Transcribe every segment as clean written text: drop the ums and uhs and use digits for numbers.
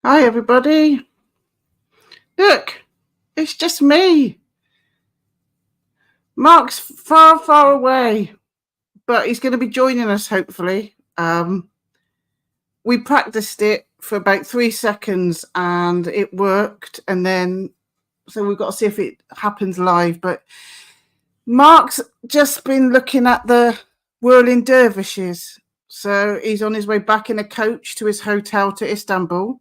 Hi, everybody. Look, it's just me. Mark's far, far away, but he's going to be joining us, hopefully. We practiced it for about 3 seconds and it worked. And then, so we've got to see if it happens live. But Mark's just been looking at the whirling dervishes. So he's on his way back in a coach to his hotel to Istanbul.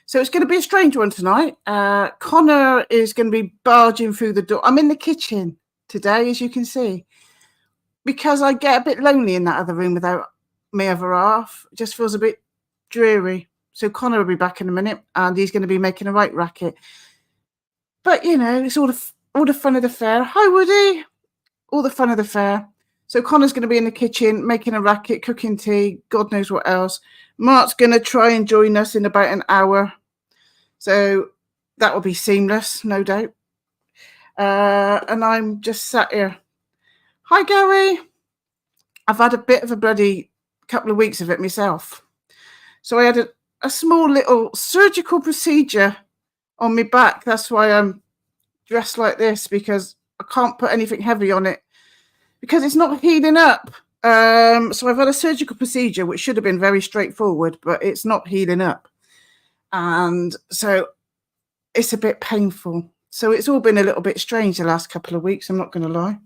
So it's going to be a strange one tonight. Connor is going to be barging through the door. I'm in the kitchen today, as you can see, because I get a bit lonely in that other room without my other half. It just feels a bit dreary. So Connor will be back in a minute, and he's going to be making a right racket. But, you know, it's all the fun of the fair. Hi, Woody. All the fun of the fair. So Connor's going to be in the kitchen making a racket, cooking tea, God knows what else. Mark's going to try and join us in about an hour. So that will be seamless, no doubt. And I'm just sat here. Hi, Gary. I've had a bit of a bloody couple of weeks of it myself. So I had a small little surgical procedure on my back. That's why I'm dressed like this, because I can't put anything heavy on it because it's not healing up. So I've had a surgical procedure, which should have been very straightforward, but it's not healing up. And so it's a bit painful. So it's all been a little bit strange the last couple of weeks, I'm not going to lie.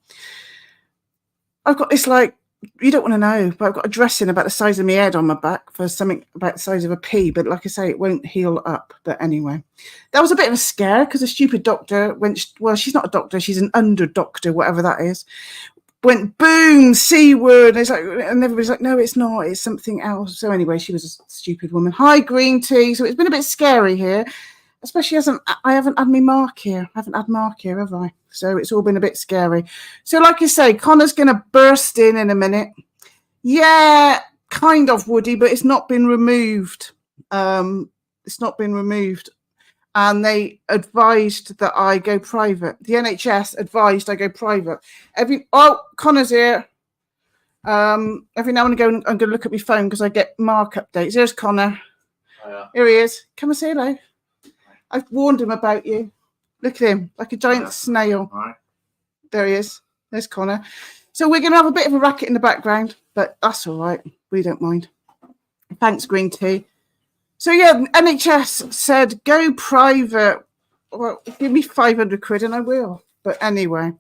I've got this, like, you don't want to know, but I've got a dressing about the size of my head on my back for something about the size of a pea. But like I say, it won't heal up. But anyway, that was a bit of a scare because a stupid doctor went, well, she's not a doctor, she's an under doctor, whatever that is. Went boom, C word. It's like, and everybody's like, no, it's not, it's something else. So anyway, she was a stupid woman. Hi, green tea. So it's been a bit scary here, especially I haven't had my mark here. I haven't had mark here, have I? So it's all been a bit scary. So like I say, Connor's going to burst in a minute. Yeah, kind of, Woody, but it's not been removed. It's not been removed. And they advised that I go private. The NHS advised I go private. Connor's here. Every now and again, I'm going to look at my phone because I get Mark updates. Here's Connor. Hiya. Here he is. Come and say hello. I've warned him about you. Look at him, like a giant snail. Right. There he is. There's Connor. So we're going to have a bit of a racket in the background, but that's all right. We don't mind. Thanks, green tea. So yeah, NHS said go private. Well, give me 500 quid and I will. But anyway.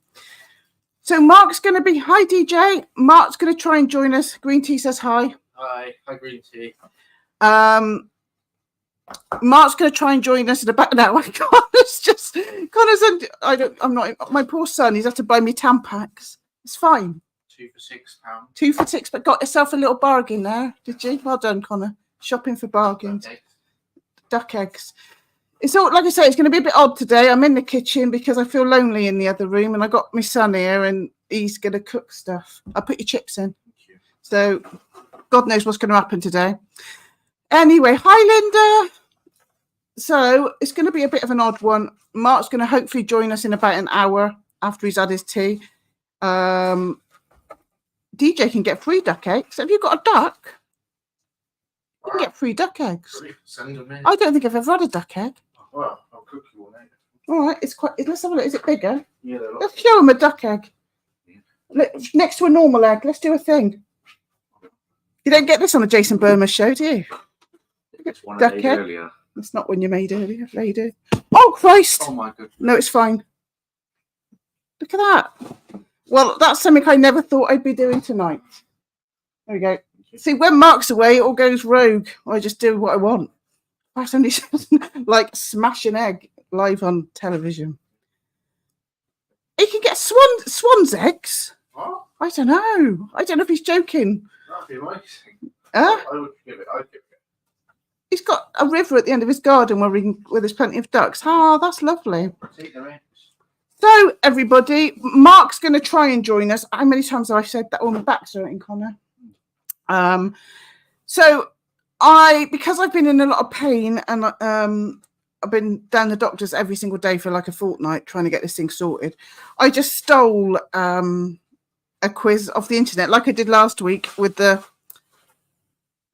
So Mark's going to be, hi DJ. Mark's going to try and join us. Green tea says hi. Hi green tea. Mark's going to try and join us in about an hour. My poor son, he's had to buy me Tampax. It's fine. 2 for £6. 2 for £6, but got yourself a little bargain there, did you? Well done, Connor. Shopping for bargains. Duck eggs. It's all, like I say, it's going to be a bit odd today. I'm in the kitchen because I feel lonely in the other room, and I got my son here, and he's going to cook stuff. I'll put your chips in. Thank you. So God knows what's going to happen today. Anyway, hi, Linda. So it's going to be a bit of an odd one. Mark's going to hopefully join us in about an hour after he's had his tea. DJ can get free duck eggs. Have you got a duck? You can get free duck eggs. Send them in. I don't think I've ever had a duck egg. Well, I'll cook you one egg. All right, let's have a look. Is it bigger? Yeah, let's show him a duck egg. Next to a normal egg. Let's do a thing. You don't get this on a Jason Burma show, do you? It's one duck egg. Earlier. That's not one you made earlier, lady. Oh, Christ. Oh, my goodness. No, it's fine. Look at that. Well, that's something I never thought I'd be doing tonight. There we go. See, when Mark's away, it all goes rogue. I just do what I want. That's only like smash an egg live on television. He can get swan's eggs. What? I don't know. I don't know if he's joking. That'd be amazing. Huh? I would give it. He's got a river at the end of his garden where there's plenty of ducks. Ah, that's lovely. So, everybody, Mark's going to try and join us. How many times have I said that? Oh, my back's hurting, Connor. So because I've been in a lot of pain and I've been down the doctors every single day for like a fortnight trying to get this thing sorted, I just stole a quiz off the internet like I did last week with the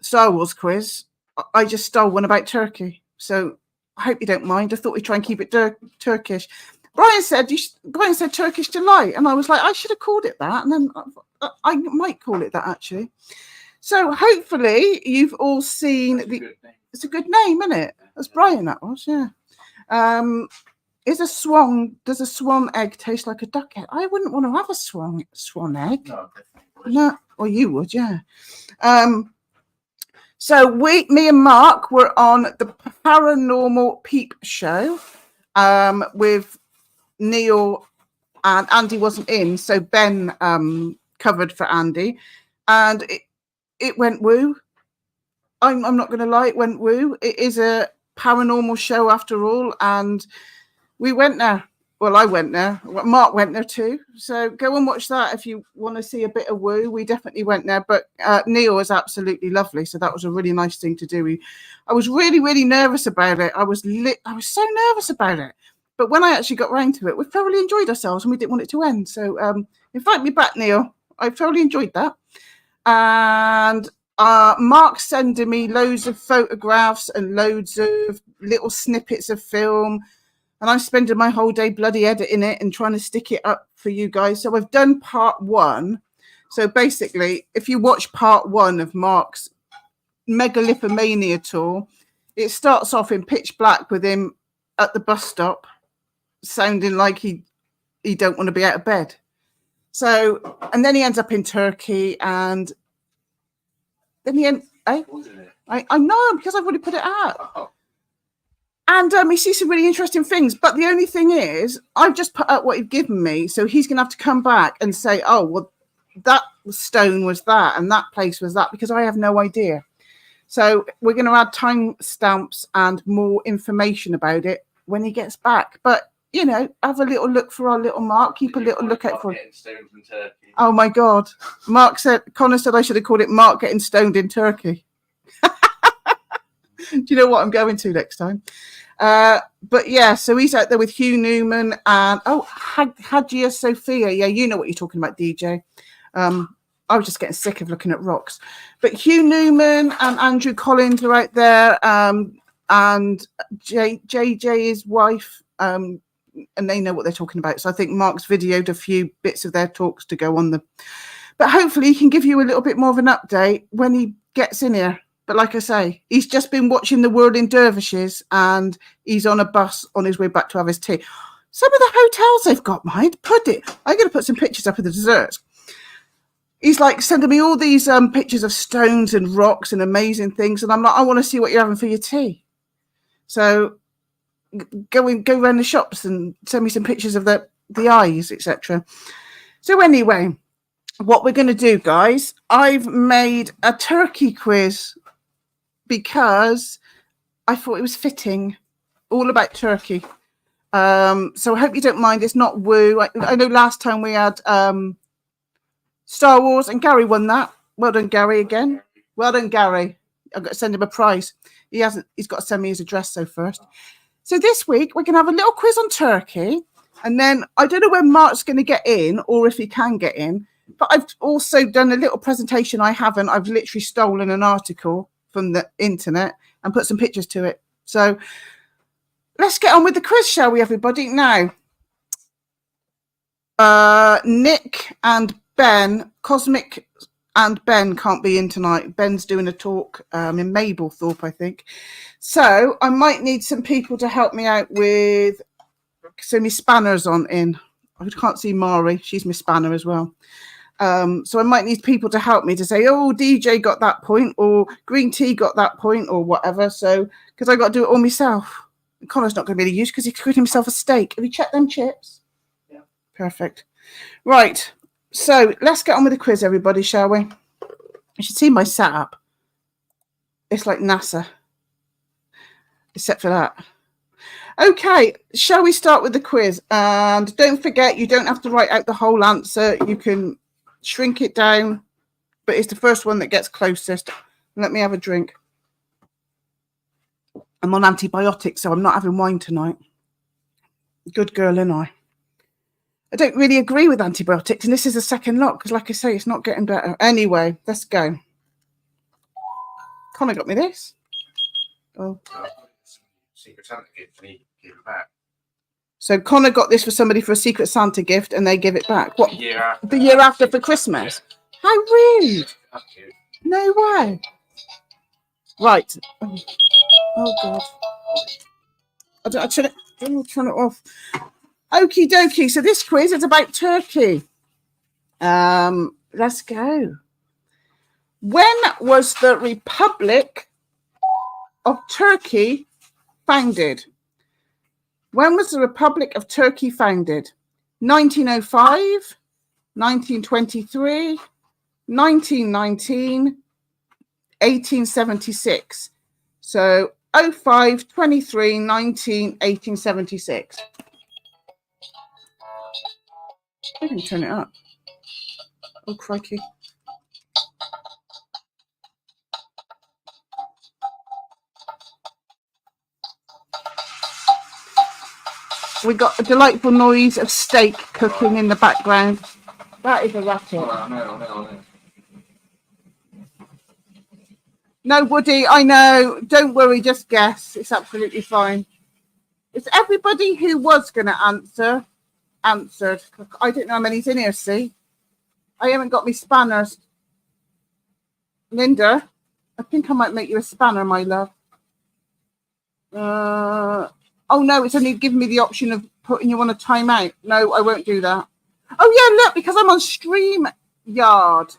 Star Wars quiz. I just stole one about Turkey. So I hope you don't mind. I thought we'd try and keep it Turkish. Brian said Turkish delight, and I was like, I should have called it that, and then I might call it that actually. So hopefully you've all seen it's a good name, isn't it? That's Brian, that was, yeah. Does a swan egg taste like a duck egg? I wouldn't want to have a swan egg. No, No, or you would, yeah. So me and Mark were on the Paranormal Peep Show with Neil, and Andy wasn't in, so Ben covered for Andy, and it went woo. I'm not going to lie, it went woo. It is a paranormal show after all, and we went there. Well, I went there. Mark went there too. So go and watch that if you want to see a bit of woo. We definitely went there. But Neil was absolutely lovely. So that was a really nice thing to do. I was really, really nervous about it. I was so nervous about it. But when I actually got round to it, we thoroughly enjoyed ourselves and we didn't want it to end. So invite me back, Neil. I thoroughly enjoyed that. And Mark's sending me loads of photographs and loads of little snippets of film. And I'm spending my whole day bloody editing it and trying to stick it up for you guys. So I've done part 1. So basically, if you watch part 1 of Mark's megalithomania tour, it starts off in pitch black with him at the bus stop, sounding like he don't want to be out of bed. So, and then he ends up in Turkey, and then he ends. I know, because I've already put it out. Oh. And he sees some really interesting things. But the only thing is, I've just put out what he'd given me. So he's going to have to come back and say, oh, well, that stone was that and that place was that, because I have no idea. So we're going to add time stamps and more information about it when he gets back. But, you know, have a little look for our little Mark. Keep a little look out for it. Oh, my God. Connor said I should have called it Mark Getting Stoned in Turkey. Do you know what I'm going to next time? But yeah, so he's out there with Hugh Newman and Hagia Sophia. Yeah, you know what you're talking about, DJ. I was just getting sick of looking at rocks. But Hugh Newman and Andrew Collins are out there, and JJ, his wife, and they know what they're talking about. So I think Mark's videoed a few bits of their talks to go on them. But hopefully he can give you a little bit more of an update when he gets in here. But like I say, he's just been watching The Whirling Dervishes and he's on a bus on his way back to have his tea. Some of the hotels they've got, mind, I'm going to put some pictures up of the desserts. He's like sending me all these pictures of stones and rocks and amazing things. And I'm like, I want to see what you're having for your tea. So go around the shops and send me some pictures of the eyes, etc. So anyway, what we're going to do, guys, I've made a turkey quiz because I thought it was fitting, all about turkey. So I hope you don't mind. It's not woo. I know last time we had Star Wars and Gary won that. Well done, Gary, again. Well done, Gary. I've got to send him a prize. He's got to send me his address though first. So this week we're going to have a little quiz on turkey. And then I don't know when Mark's going to get in or if he can get in. But I've also done a little presentation. I've literally stolen an article from the internet and put some pictures to it. So let's get on with the quiz, shall we, everybody? Now, Nick and Ben, Cosmic and Ben can't be in tonight. Ben's doing a talk in Mablethorpe, I think. So I might need some people to help me out with, so my spanner's in. I can't see Mari. She's my spanner as well. So I might need people to help me to say, oh, DJ got that point, or Green Tea got that point, or whatever. So, because I got to do it all myself. And Connor's not going to be any use because he cooked himself a steak. Have you checked them chips? Yeah. Perfect. Right. So let's get on with the quiz, everybody, shall we? You should see my setup. It's like NASA. Except for that. Okay, shall we start with the quiz? And don't forget, you don't have to write out the whole answer. You can shrink it down, but it's the first one that gets closest. Let me have a drink. I'm on antibiotics, so I'm not having wine tonight. Good girl, and I don't really agree with antibiotics, and this is the second lot because, like I say, it's not getting better. Anyway, let's go. Connor got me this. Oh, Secret Santa gift and he gave it back. So Connor got this for somebody for a Secret Santa gift and they give it back. What? The year after. The year after for Christmas? Yeah. How rude. That's cute. No way. Right. Oh, God. I turn it off. Okie dokie. So this quiz is about Turkey. Let's go. When was the Republic of Turkey founded? When was the Republic of Turkey founded? 1905, 1923, 1919, 1876. So 05, 23, 19, 1876. I can turn it up. Oh, crikey. We got a delightful noise of steak cooking in the background. That is a racket. No. No, Woody, I know. Don't worry, just guess. It's absolutely fine. It's everybody who was going to answered. I don't know how many's in here, see? I haven't got me spanners. Linda, I think I might make you a spanner, my love. Oh, no, it's only giving me the option of putting you on a timeout. No, I won't do that. Oh, yeah, look, because I'm on StreamYard.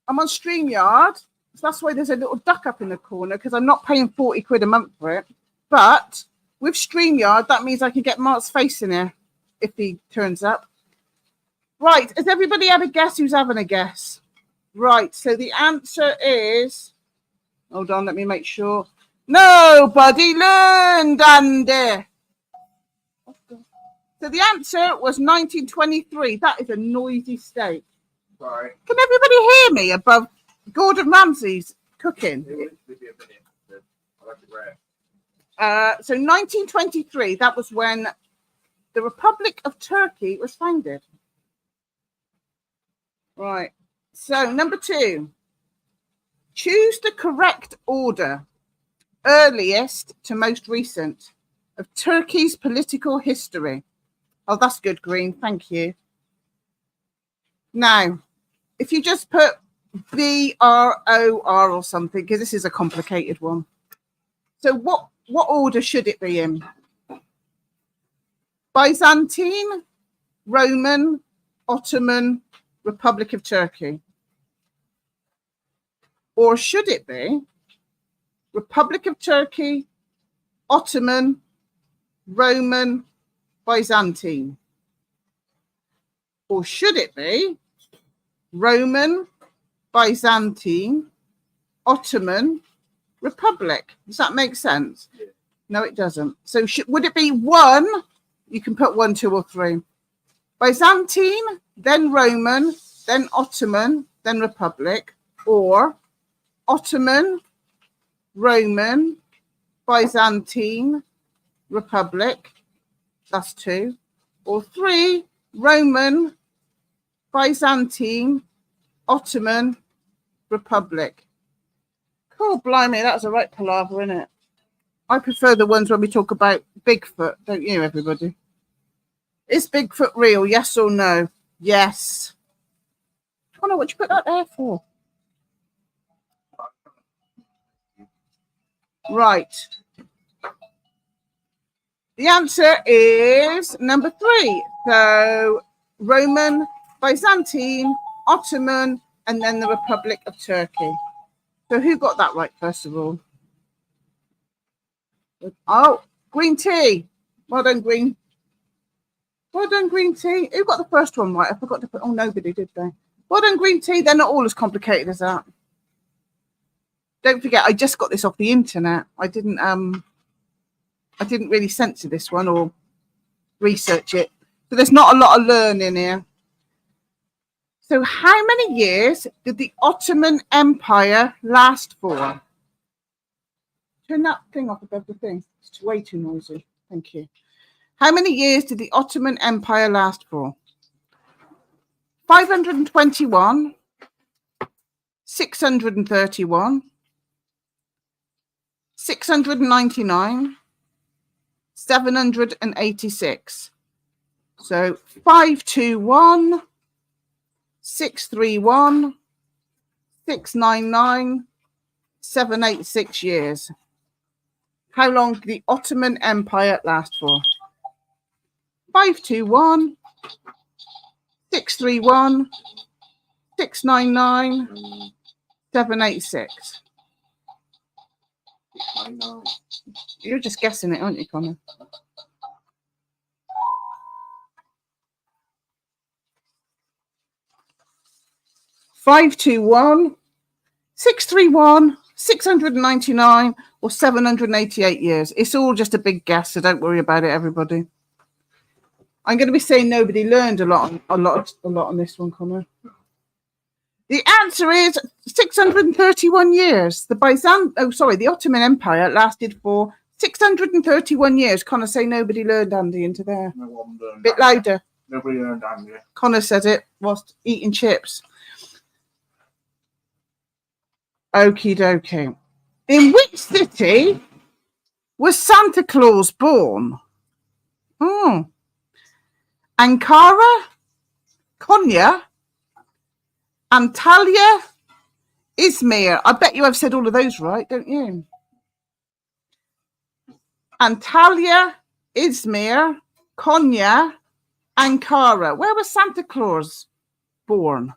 I'm on StreamYard. So that's why there's a little duck up in the corner, because I'm not paying 40 quid a month for it. But with StreamYard, that means I can get Mark's face in here if he turns up. Right, has everybody had a guess who's having a guess? Right, so the answer is... Hold on, let me make sure. Nobody learned, Andy. So the answer was 1923. That is a noisy steak. Sorry. Can everybody hear me above Gordon Ramsay's cooking? It would be a minute. I like it rare. So 1923, that was when the Republic of Turkey was founded. Right. So number 2. Choose the correct order, earliest to most recent, of Turkey's political history. Oh, that's good, Green. Thank you. Now, if you just put BROR or something, because this is a complicated one. So what order should it be in? Byzantine, Roman, Ottoman, Republic of Turkey? Or should it be Republic of Turkey, Ottoman, Roman, Byzantine? Or should it be Roman, Byzantine, Ottoman, Republic? Does that make sense? Yeah. No, it doesn't. So would it be 1? You can put 1, 2, or 3. Byzantine, then Roman, then Ottoman, then Republic, or Ottoman, Roman, Byzantine, Republic. That's 2. Or 3, Roman, Byzantine, Ottoman, Republic. Cool, blimey, that was a right palaver, isn't it? I prefer the ones when we talk about Bigfoot, don't you, everybody? Is Bigfoot real, yes or no? Yes. I don't know what you put that there for. Right. The answer is number 3. So Roman, Byzantine, Ottoman, and then the Republic of Turkey. So who got that right, first of all? Oh, green tea. Well done, green. Well done, green tea. Who got the first one right? I forgot to put... Oh, nobody, did they? Well done, green tea. They're not all as complicated as that. Don't forget, I just got this off the internet. I didn't really censor this one or research it. So there's not a lot of learning here. So how many years did the Ottoman Empire last for? Turn that thing off above the thing. It's way too noisy. Thank you. How many years did the Ottoman Empire last for? 521, 631, 699, 786. So 521, 631, 699, 786 years. How long did the Ottoman Empire last for? 521, 631, 699, 786. You're just guessing it, aren't you, Connor? Five, 2, 631, 699, or 788 years. It's all just a big guess, so don't worry about it, everybody. I'm going to be saying nobody learned a lot on this one, Connor. The answer is 631 years. The Ottoman Empire lasted for 631 years. Connor, say nobody learned, Andy, into there. No one learned. Bit louder. Nobody learned, Andy. Connor said it whilst eating chips. Okie dokie. In which city was Santa Claus born? Ankara, Konya, Antalya, Izmir. I bet you have said all of those right, don't you? Antalya, Izmir, Konya, Ankara. Where was Santa Claus born?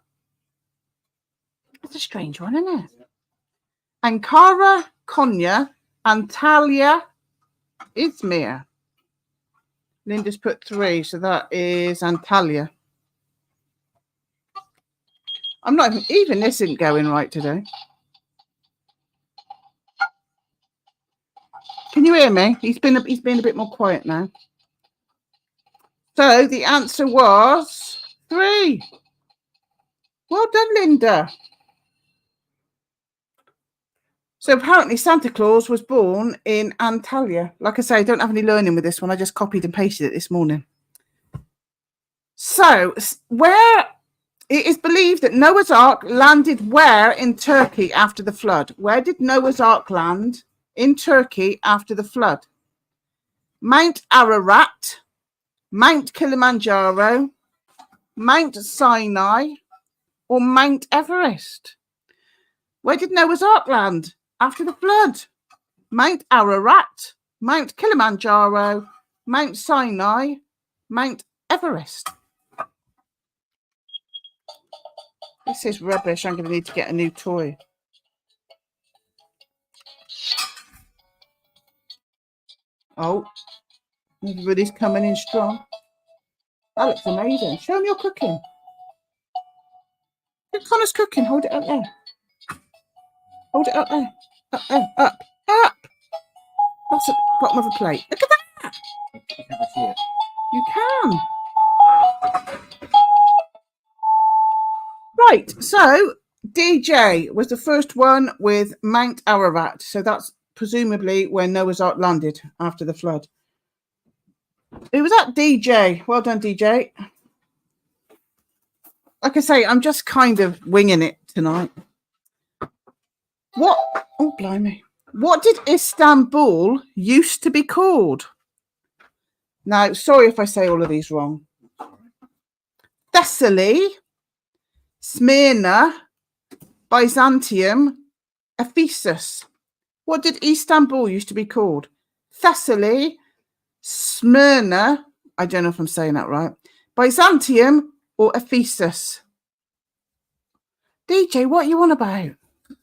It's a strange one, isn't it? Ankara, Konya, Antalya, Izmir. Linda's put 3, so that is Antalya. I'm not even this isn't going right today. Can you hear me? He's been a bit more quiet now. So the answer was 3. Well done, Linda. So apparently Santa Claus was born in Antalya. Like I say, I don't have any learning with this one. I just copied and pasted it this morning. So where it is believed that Noah's Ark landed where in Turkey after the flood? Where did Noah's Ark land in Turkey after the flood? Mount Ararat, Mount Kilimanjaro, Mount Sinai, or Mount Everest? Where did Noah's Ark land after the flood? Mount Ararat, Mount Kilimanjaro, Mount Sinai, Mount Everest. This is rubbish. I'm going to need to get a new toy. Oh, everybody's coming in strong. That looks amazing. Show me your cooking. Look, Connor's cooking. Hold it up there. Hold it up there. Up there. Up. Up. That's at the bottom of a plate. Look at that. You can see it. You can. Right. So DJ was the first one with Mount Ararat. So that's presumably where Noah's Ark landed after the flood. Who was that? DJ. Well done, DJ. Like I say, I'm just kind of winging it tonight. What? Oh, blimey. What did Istanbul used to be called? Now, sorry if I say all of these wrong. Thessaly, Smyrna, Byzantium, Ephesus. What did Istanbul used to be called? Thessaly, Smyrna, I don't know if I'm saying that right, Byzantium, or Ephesus? DJ, what are you on about?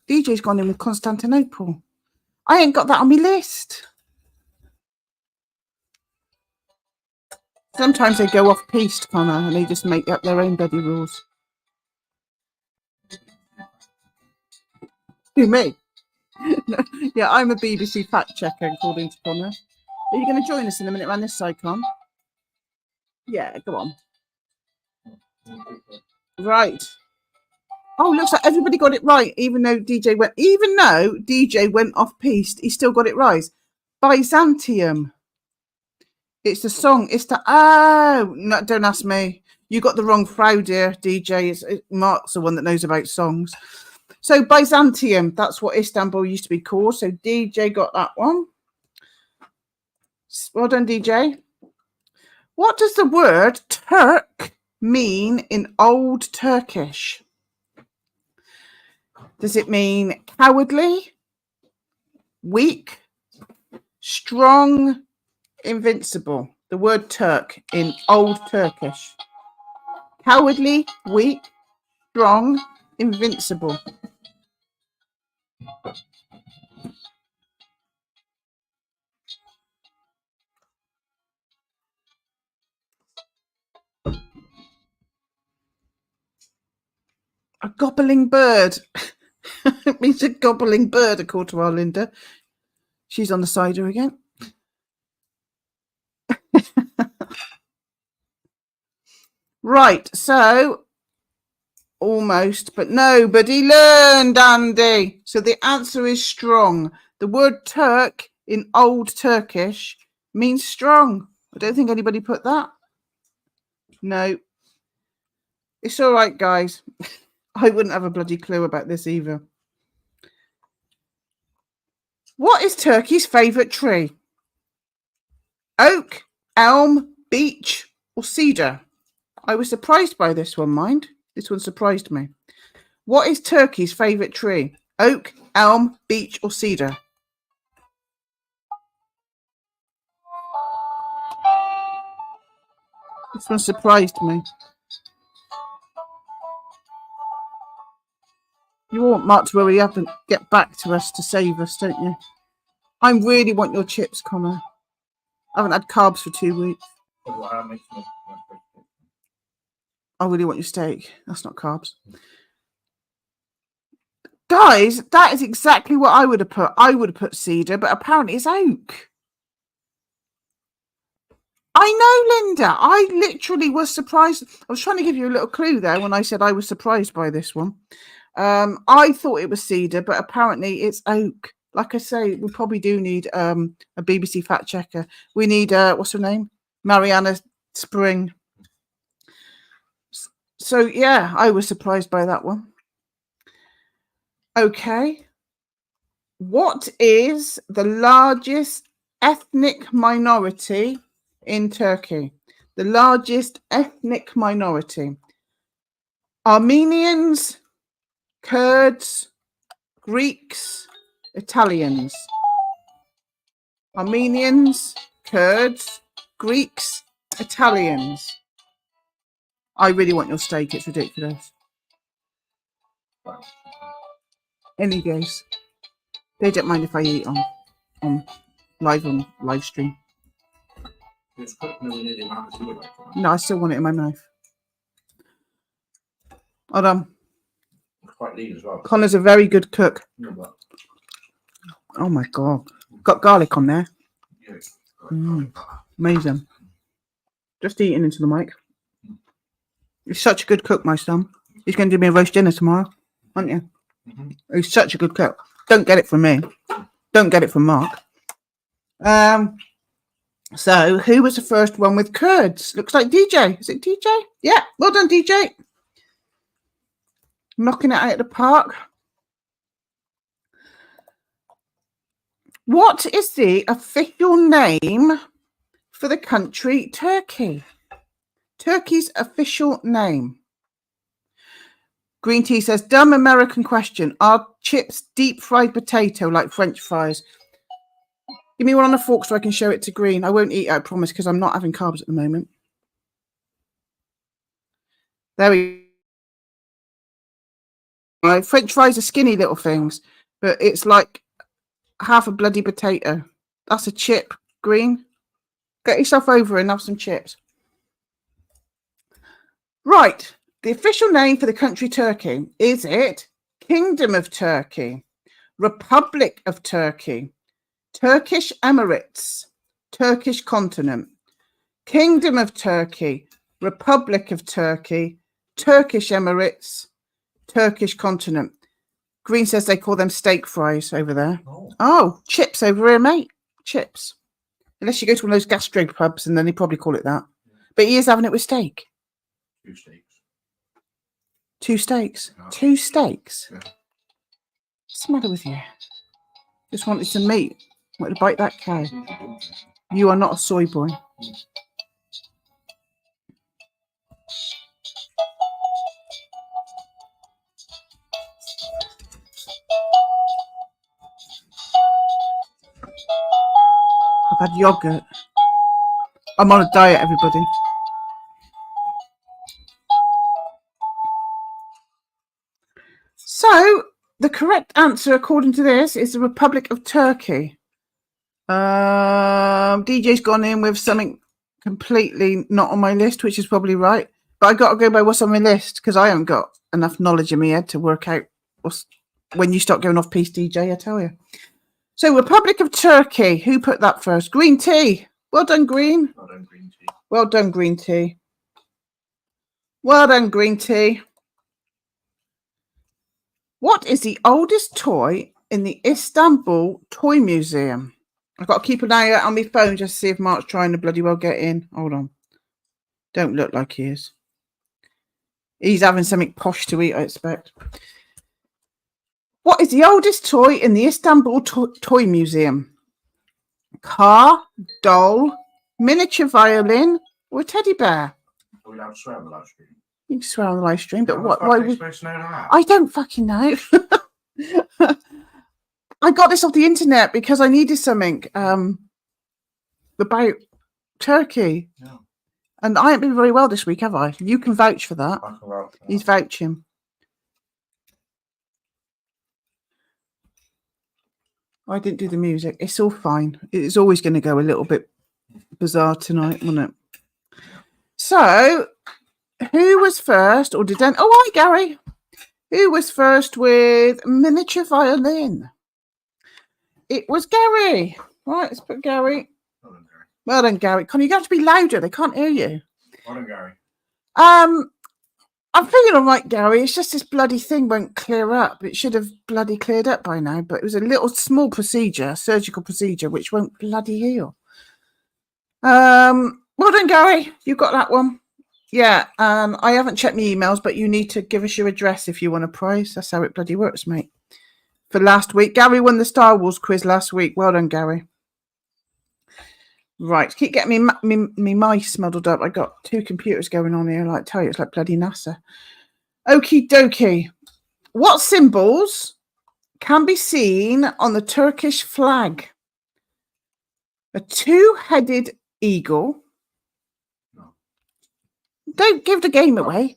DJ's gone in with Constantinople. I ain't got that on my list. Sometimes they go off piste, Connor, and they just make up their own bloody rules. Who, me? Yeah, I'm a BBC fact checker, according to Connor. Are you going to join us in a minute around this side, Con? Yeah, go on. Right. Oh, looks like everybody got it right, even though DJ went off piste, he still got it right. Byzantium. It's the song. It's the no, don't ask me. You got the wrong crowd here, DJ. Mark's the one that knows about songs. So Byzantium, that's what Istanbul used to be called. So DJ got that one. Well done, DJ. What does the word Turk mean in Old Turkish? Does it mean cowardly, weak, strong, invincible? The word Turk in Old Turkish. Cowardly, weak, strong, invincible. A gobbling bird. It means a gobbling bird, according to our Linda. She's on the cider again. Right, so almost, but nobody learned, Andy. So the answer is strong. The word Turk in Old Turkish means strong. I don't think anybody put that. No. It's all right, guys. I wouldn't have a bloody clue about this either. What is Turkey's favourite tree? Oak, elm, beech, or cedar? I was surprised by this one, mind. This one surprised me. What is Turkey's favourite tree? Oak, elm, beech, or cedar? This one surprised me. You want Mark to hurry up and get back to us to save us, don't you? I really want your chips, Connor. I haven't had carbs for 2 weeks. I really want your steak. That's not carbs. Guys, that is exactly what I would have put. I would have put cedar, but apparently it's oak. I know, Linda. I literally was surprised. I was trying to give you a little clue there when I said I was surprised by this one. I thought it was cedar, but apparently it's oak. Like I say, we probably do need a BBC fact checker. We need, what's her name? Mariana Spring. So, yeah, I was surprised by that one. Okay. What is the largest ethnic minority in Turkey? The largest ethnic minority. Armenians, Kurds, Greeks, Italians. Armenians, Kurds, Greeks, Italians. I really want your steak. It's ridiculous. Any guess? They don't mind if I eat on live stream. No, I still want it in my mouth. Hold on. Quite lean as well. Connor's a very good cook. Oh my god. Got garlic on there. Amazing. Just eating into the mic. He's such a good cook, my son. He's going to do me a roast dinner tomorrow, aren't you? He's such a good cook. Don't get it from me. Don't get it from Mark. So, who was the first one with Kurds? Looks like DJ. Is it DJ? Yeah, well done, DJ. Knocking it out of the park. What is the official name for the country Turkey? Turkey's official name. Green Tea says, dumb American question. Are chips deep fried potato like French fries? Give me one on a fork so I can show it to Green. I won't eat it, I promise, because I'm not having carbs at the moment. There we go. French fries are skinny little things, but it's like half a bloody potato. That's a chip, Green. Get yourself over and have some chips. Right. The official name for the country Turkey, is it Kingdom of Turkey, Republic of Turkey, Turkish Emirates, Turkish Continent, Kingdom of Turkey, Republic of Turkey, Turkish Emirates, Turkish Continent? Green says they call them steak fries over there. Oh, chips over here, mate. Chips. Unless you go to one of those gastro pubs and then they probably call it that. But he is having it with steak. 2 steaks. 2 steaks. No. 2 steaks. Yeah. What's the matter with you? Just wanted some meat. Wanted to bite that cow. You are not a soy boy. I've had yogurt. I'm on a diet, everybody. So, the correct answer, according to this, is the Republic of Turkey. DJ's gone in with something completely not on my list, which is probably right. But I got to go by what's on my list because I haven't got enough knowledge in my head to work out what's when you start going off piece, DJ, I tell you. So, Republic of Turkey. Who put that first? Green tea. Well done, Green. Well done, green tea. Well done, Green tea. Well done, Green tea. What is the oldest toy in the Istanbul Toy Museum? I've got to keep an eye out on my phone just to see if Mark's trying to bloody well get in. Hold on. Don't look like he is. He's having something posh to eat, I expect. What is the oldest toy in the Istanbul Toy Museum? Car, doll, miniature violin, or a teddy bear? Are we allowed to swear on the live stream? You can swear on the live stream, but Why are we supposed to know that? I don't fucking know. I got this off the internet because I needed something about Turkey. No. And I haven't been very well this week, have I? You can vouch for that. I can vouch for that. He's vouching. I didn't do the music. It's all fine. It's always going to go a little bit bizarre tonight, won't it? So, who was first? Or did then? Oh, hi, Gary. Who was first with miniature violin? It was Gary. Right, let's put Gary. Well done, Gary. Well done, Gary. Can you have to be louder? They can't hear you. Well done, Gary. I'm feeling all right, Gary. It's just this bloody thing won't clear up. It should have bloody cleared up by now, but it was a little small procedure, surgical procedure, which won't bloody heal. Well done, Gary. You got that one. Yeah, I haven't checked my emails, but you need to give us your address if you want a prize. That's how it bloody works, mate. For last week. Gary won the Star Wars quiz last week. Well done, Gary. Right, keep getting me mice muddled up. I got two computers going on here. Like, tell you, it's like bloody NASA. Okie dokie. What symbols can be seen on the Turkish flag? A two-headed eagle. No. Don't give the game away.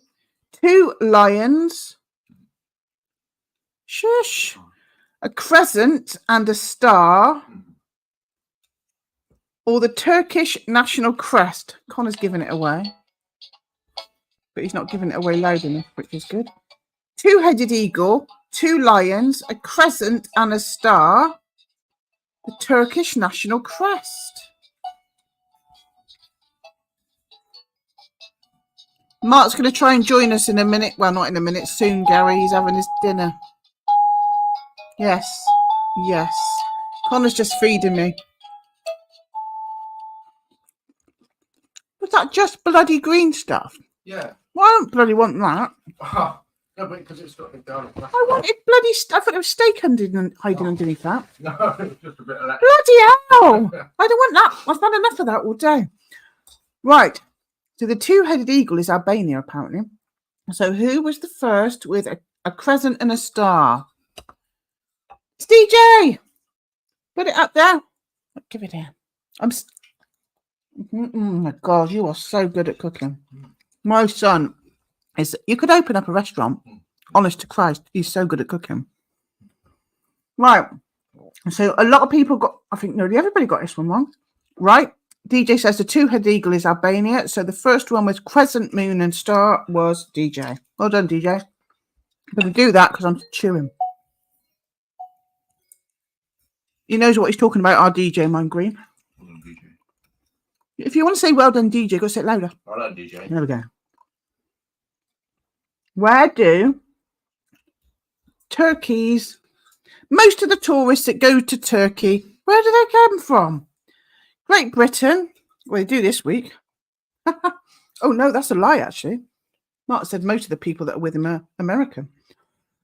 Two lions. Shush. A crescent and a star. Or the Turkish national crest. Connor's giving it away. But he's not giving it away loud enough, which is good. Two-headed eagle, two lions, a crescent and a star. The Turkish national crest. Mark's going to try and join us in a minute. Well, not in a minute. Soon, Gary. He's having his dinner. Yes. Yes. Connor's just feeding me. Was that just bloody green stuff? Yeah. Well, I don't bloody want that. No, but because it's got the garlic. I wanted bloody stuff. I thought there was steak hiding underneath that. No, it's just a bit of that. Bloody hell! I don't want that. I've had enough of that all day. Right. So the two-headed eagle is Albania, apparently. So who was the first with a crescent and a star? It's DJ! Put it up there. Give it here. Oh my God, you are so good at cooking. My son is... You could open up a restaurant. Honest to Christ, he's so good at cooking. Right. So a lot of people got... I think nearly everybody got this one wrong. Right. DJ says the two-headed eagle is Albania. So the first one with crescent, moon and star was DJ. Well done, DJ. I'm going to do that because I'm chewing. He knows what he's talking about, our DJ, Mine Green. Well done, DJ. If you want to say well done, DJ, go say it louder. Well done, DJ. There we go. Where do Turkey's... Most of the tourists that go to Turkey, where do they come from? Great Britain. Well, they do this week. Oh, no, that's a lie, actually. Mark said most of the people that are with him are American.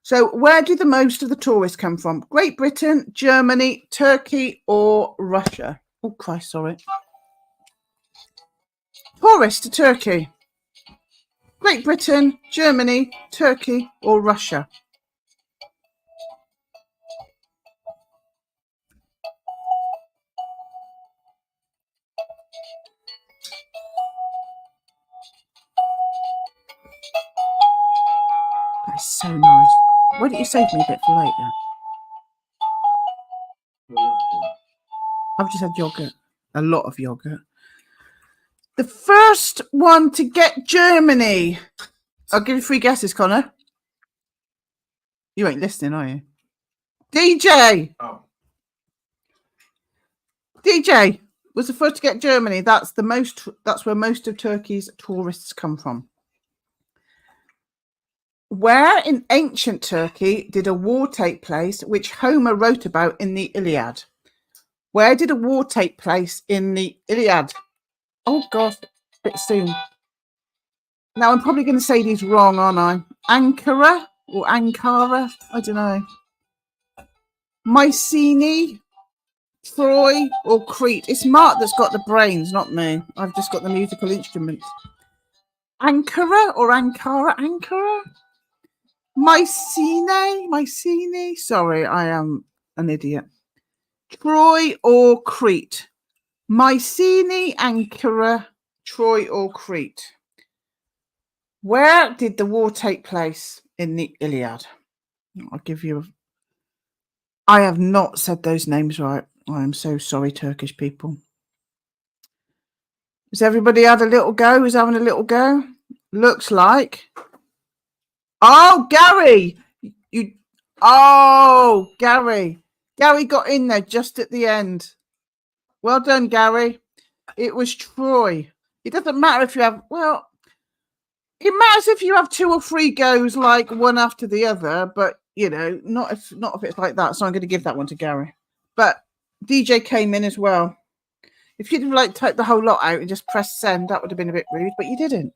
So where do the most of the tourists come from? Great Britain, Germany, Turkey, or Russia? Oh, Christ, sorry. Tourists to Turkey. Great Britain, Germany, Turkey, or Russia? That's so nice. Why don't you save me a bit for later? I've just had yogurt. A lot of yogurt. The first one to get Germany. I'll give you 3 guesses, Connor. You ain't listening, are you? DJ! Oh. DJ was the first to get Germany. That's where most of Turkey's tourists come from. Where in ancient Turkey did a war take place which Homer wrote about in the Iliad? Where did a war take place in the Iliad? Oh gosh, a bit soon. Now I'm probably going to say these wrong, aren't I? Ankara or Ankara? I don't know. Mycenae, Troy or Crete? It's Mark that's got the brains, not me. I've just got the musical instruments. Ankara or Ankara? Ankara? Mycenae? Sorry, I am an idiot. Troy or Crete? Mycenae, Ankara, Troy or Crete? Where did the war take place in the Iliad? I'll give you... I have not said those names right. I am so sorry, Turkish people. Has everybody had a little go? Who's having a little go? Looks like... Oh, Gary! Gary. Gary got in there just at the end. Well done, Gary. It was Troy. It doesn't matter if you have... Well, it matters if you have 2 or 3 goes, like one after the other, but, you know, not if it's like that. So I'm going to give that one to Gary. But DJ came in as well. If you'd have like typed the whole lot out and just pressed send, that would have been a bit rude, but you didn't.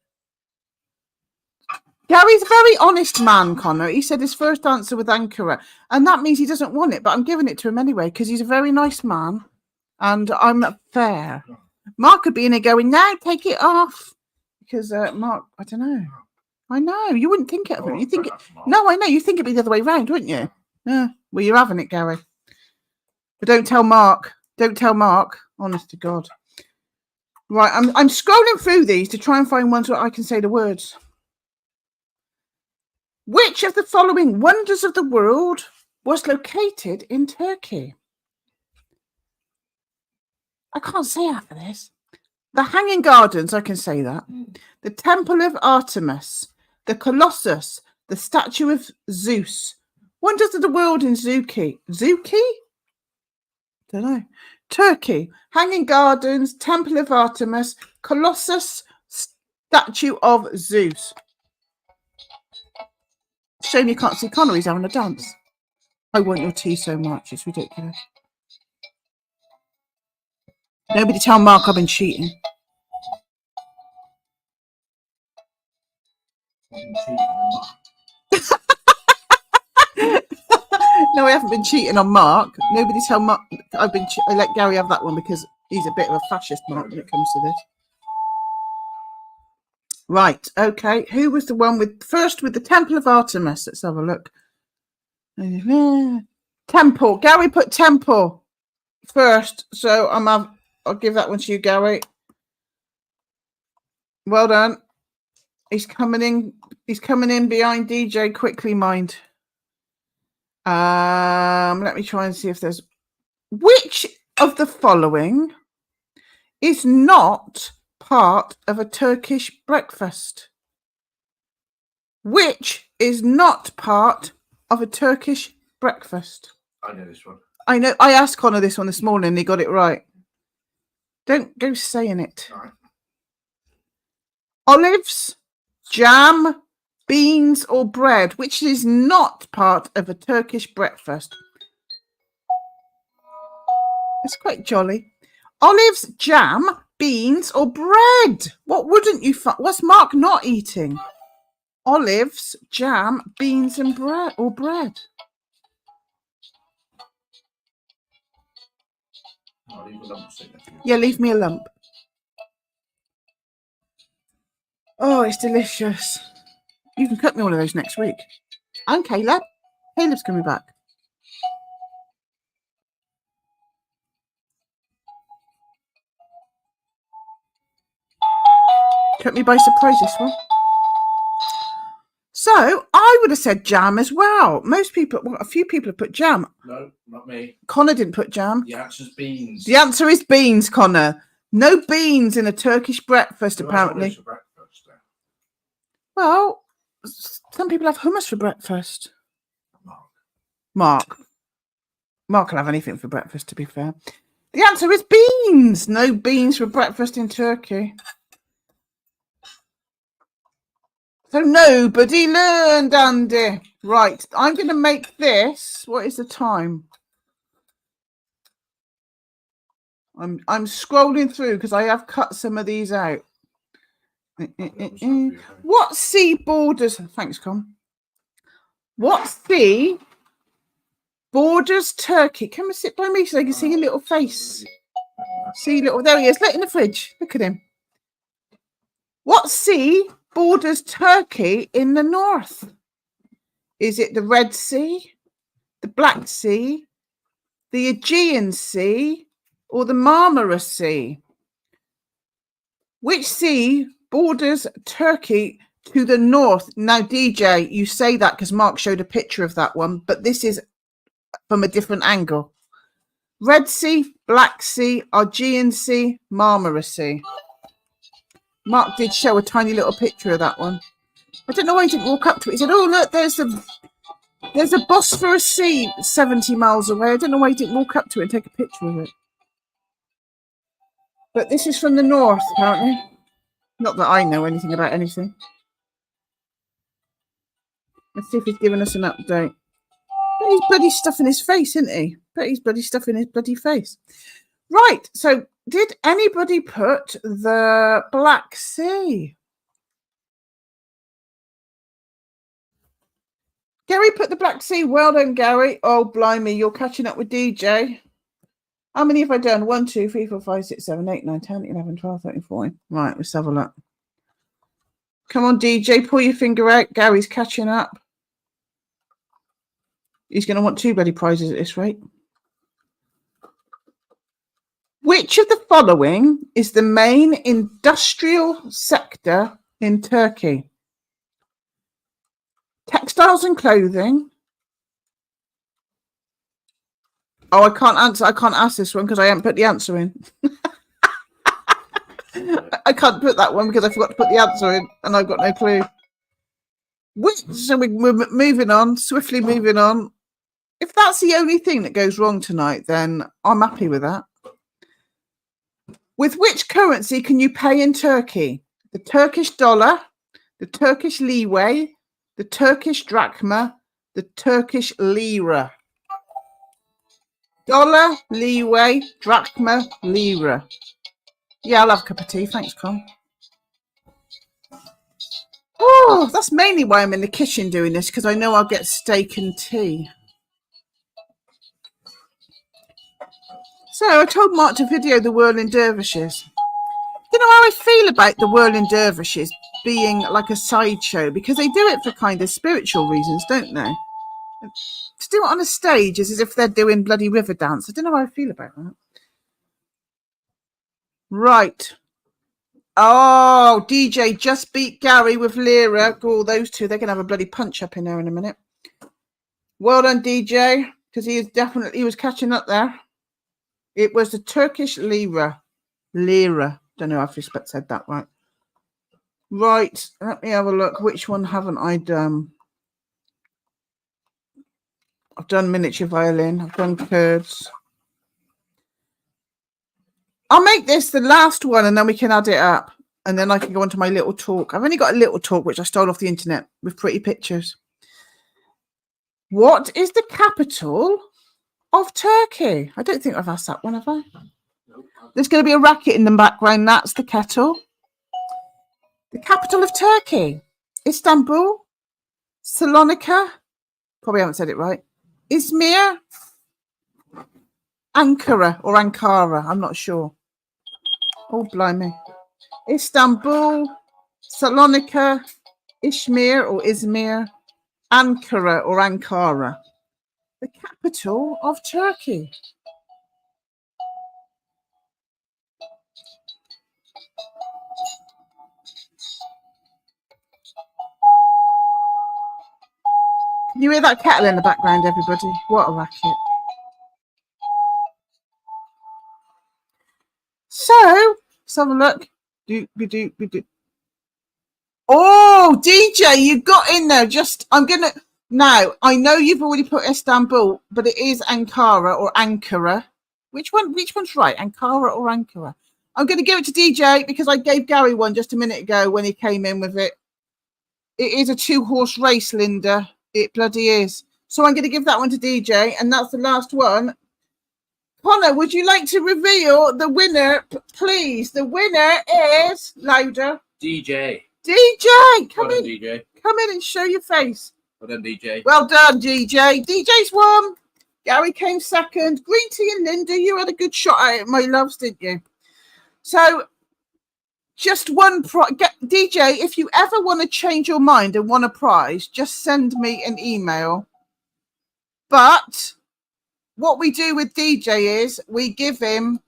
Gary's a very honest man, Connor. He said his first answer with Ankara, and that means he doesn't want it, but I'm giving it to him anyway because he's a very nice man, and I'm fair. Mark could be in here going, "Now take it off," because Mark, I don't know. I know you wouldn't think it of him. You think it? No, I know you think it'd be the other way around, wouldn't you? Yeah. Well, you're having it, Gary. But don't tell Mark. Don't tell Mark. Honest to God. Right, I'm scrolling through these to try and find ones where I can say the words. Which of the following wonders of the world was located in Turkey? I can't say half of this. The Hanging Gardens, I can say that. The Temple of Artemis, the Colossus, the Statue of Zeus. Wonders of the world in Zuki. Zuki? Don't know. Turkey, Hanging Gardens, Temple of Artemis, Colossus, Statue of Zeus. Shame you can't see Connor, he's having a dance. I want your tea so much, it's ridiculous. Nobody tell Mark I've been cheating. No, I haven't been cheating on Mark. Nobody tell Mark I let Gary have that one because he's a bit of a fascist, Mark, when it comes to this. Right, okay. Who was the one with the Temple of Artemis? Let's have a look. Temple. Gary put Temple first, so I'll give that one to you, Gary. Well done. He's coming in. He's coming in behind DJ quickly, mind. Let me try and see if there's... Which of the following is not part of a Turkish breakfast? Which is not part of a Turkish breakfast? I know this one. I know. I asked Connor this one this morning and he got it right. Don't go saying it. All right. Olives, jam, beans or bread, which is not part of a Turkish breakfast. It's quite jolly. Olives, jam, beans or bread. What wouldn't you... What's Mark not eating? olives, jam, beans, and bread or bread. I'll leave a lump sitting there for you. Yeah, leave me a lump. Oh, it's delicious. You can cook me one of those next week. And Caleb. Caleb's coming back. Took me by surprise, this one. So I would have said jam as well. Most people, well, a few people have put jam. No, not me. Connor didn't put jam. The answer's beans. The answer is beans, Connor. No beans in a Turkish breakfast, Who has apparently. hummus for breakfast then? Well, some people have hummus for breakfast. Mark. Mark will have anything for breakfast, to be fair. The answer is beans. No beans for breakfast in Turkey. So nobody learned, Andy. Right, I'm going to make this. What is the time? I'm scrolling through because I have cut some of these out. What sea borders? Thanks, Con. What sea borders Turkey? Come and sit by me so I can see your little face. See little. There he is. Look in the fridge. Look at him. What sea borders Turkey in the north? Is it the Red Sea, the Black Sea, the Aegean Sea, or the Marmara Sea? Which sea borders Turkey to the north? Now, DJ, you say that because Mark showed a picture of that one, but this is from a different angle. Red Sea, Black Sea, Aegean Sea, Marmara Sea. Mark did show a tiny little picture of that one. I don't know why he didn't walk up to it. He said, oh, look, there's a Bosphorus Sea 70 miles away. I don't know why he didn't walk up to it and take a picture of it. But this is from the north, apparently. Not that I know anything about anything. Let's see if he's giving us an update. But he's bloody stuffing his face, isn't he? But he's bloody stuffing his bloody face. Right, so did anybody put the Black Sea? Gary put the Black Sea. Well done, Gary. Oh, blimey, you're catching up with DJ. How many have I done? 1, 2, 3, 4, 5, 6, 7, 8, 9, 10, 11, 12, 13, 14. Right, let's have a look. Come on, DJ, pull your finger out. Gary's catching up. He's going to want 2 bloody prizes at this rate. Which of the following is the main industrial sector in Turkey? Textiles and clothing. Oh, I can't answer. I can't ask this one because I haven't put the answer in. I can't put that one because I forgot to put the answer in and I've got no clue. So we're moving on, swiftly moving on. If that's the only thing that goes wrong tonight, then I'm happy with that. With which currency can you pay in Turkey? The Turkish dollar, the Turkish lira, the Turkish drachma, the Turkish lira. Dollar, leeway, drachma, lira. Yeah, I'll have a cup of tea. Thanks, Con. Oh, that's mainly why I'm in the kitchen doing this, because I know I'll get steak and tea. So I told Mark to video the Whirling Dervishes. You know how I feel about the Whirling Dervishes being like a sideshow, because they do it for kind of spiritual reasons, don't they? To do it on a stage is as if they're doing bloody river dance. I don't know how I feel about that. Right. Oh, DJ just beat Gary with Lira. Oh, those two, they're going to have a bloody punch up in there in a minute. Well done, DJ, because he was catching up there. It was the Turkish lira. Lira. Don't know if I said that right. Right. Let me have a look. Which one haven't I done? I've done miniature violin. I've done curds. I'll make this the last one and then we can add it up. And then I can go on to my little talk. I've only got a little talk, which I stole off the internet with pretty pictures. What is the capital of Turkey? I don't think I've asked that one, have I? There's going to be a racket in the background. That's the kettle. The capital of Turkey. Istanbul, Salonika, probably haven't said it right, Izmir, Ankara or Ankara, I'm not sure. Oh, blimey. Istanbul, Salonika, Izmir or Izmir, Ankara or Ankara, the capital of Turkey. Can you hear that kettle in the background, everybody? What a racket. So, let's have a look. Oh, DJ, you got in there. Now, I know you've already put Istanbul, but it is Ankara or Ankara. Which one's right? Ankara or Ankara? I'm going to give it to DJ because I gave Gary one just a minute ago when he came in with it. It is a 2-horse race, Linda. It bloody is. So I'm going to give that one to DJ, and that's the last one. Connor, would you like to reveal the winner, please? The winner is louder. DJ. DJ, come in. DJ. Come in and show your face. Well done, DJ. Well done, DJ. DJ's won. Gary came second. Green Tea and Linda, you had a good shot at it, my loves, didn't you? So, just one DJ, if you ever want to change your mind and want a prize, just send me an email. But what we do with DJ is we give him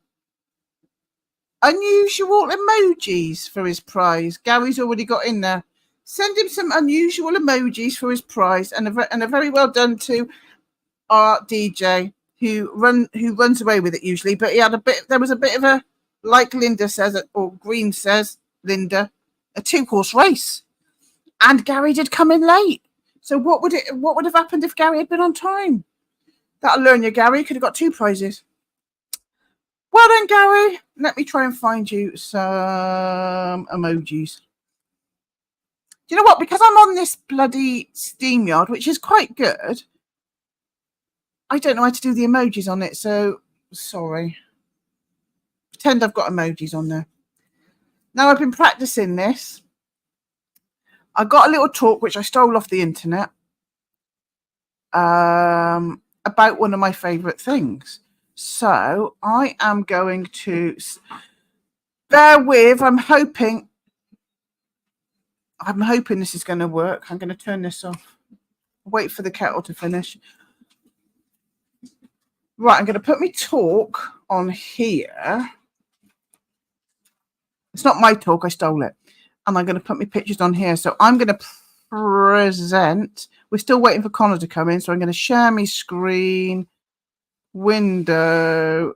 unusual emojis for his prize. Gary's already got in there. Send him some unusual emojis for his prize, and a very well done to our DJ who runs away with it usually. But there was a bit of a, like Linda says, or Green says, Linda, a 2-horse race, and Gary did come in late. So what would have happened if Gary had been on time? That'll learn you, Gary. Could have got 2 prizes. Well done, Gary. Let me try and find you some emojis. Do you know what? Because I'm on this bloody SteamYard, which is quite good, I don't know how to do the emojis on it, so sorry. Pretend I've got emojis on there. Now, I've been practicing this. I got a little talk, which I stole off the internet, about one of my favourite things. So I am going to bear with. I'm hoping this is going to work. I'm going to turn this off. Wait for the kettle to finish. Right, I'm going to put my talk on here. It's not my talk. I stole it. And I'm going to put my pictures on here. So I'm going to present. We're still waiting for Connor to come in. So I'm going to share my screen. Window.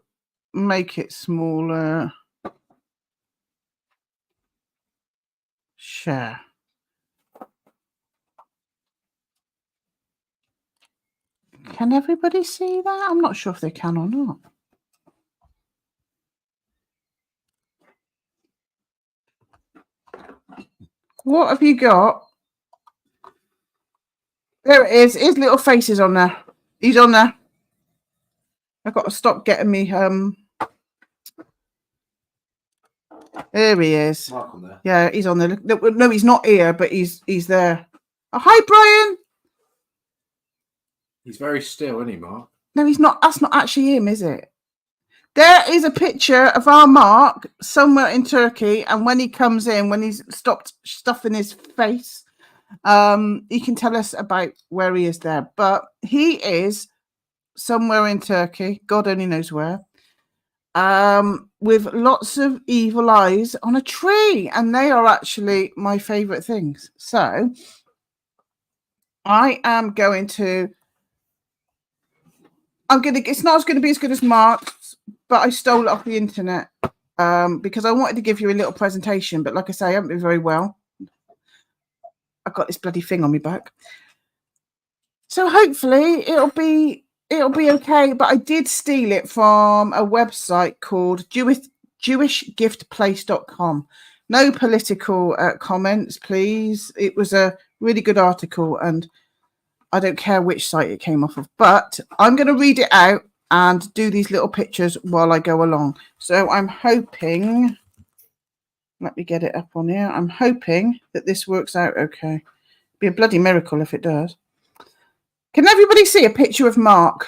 Make it smaller. Share. Can everybody see that? I'm not sure if they can or not. What have you got? There it is. His little face is on there. He's on there. I've got to stop getting me. There he is. Mark on there. Yeah, he's on there. No, he's not here, but he's there. Oh, hi, Brian. He's very still, isn't he, Mark? No, he's not. That's not actually him, is it? There is a picture of our Mark somewhere in Turkey, and when he comes in, when he's stopped stuffing his face, he can tell us about where he is there. But he is somewhere in Turkey, God only knows where, with lots of evil eyes on a tree, and they are actually my favourite things. So I am going to. It's not going to be as good as Mark's, but I stole it off the internet because I wanted to give you a little presentation. But like I say, I haven't been very well. I've got this bloody thing on my back. So hopefully it'll be okay. But I did steal it from a website called jewishgiftplace.com. No political comments, please. It was a really good article, and I don't care which site it came off of, but I'm going to read it out and do these little pictures while I go along. So I'm hoping Let me get it up on here. I'm hoping that this works out okay. It'd be a bloody miracle if it does. Can everybody see a picture of Mark?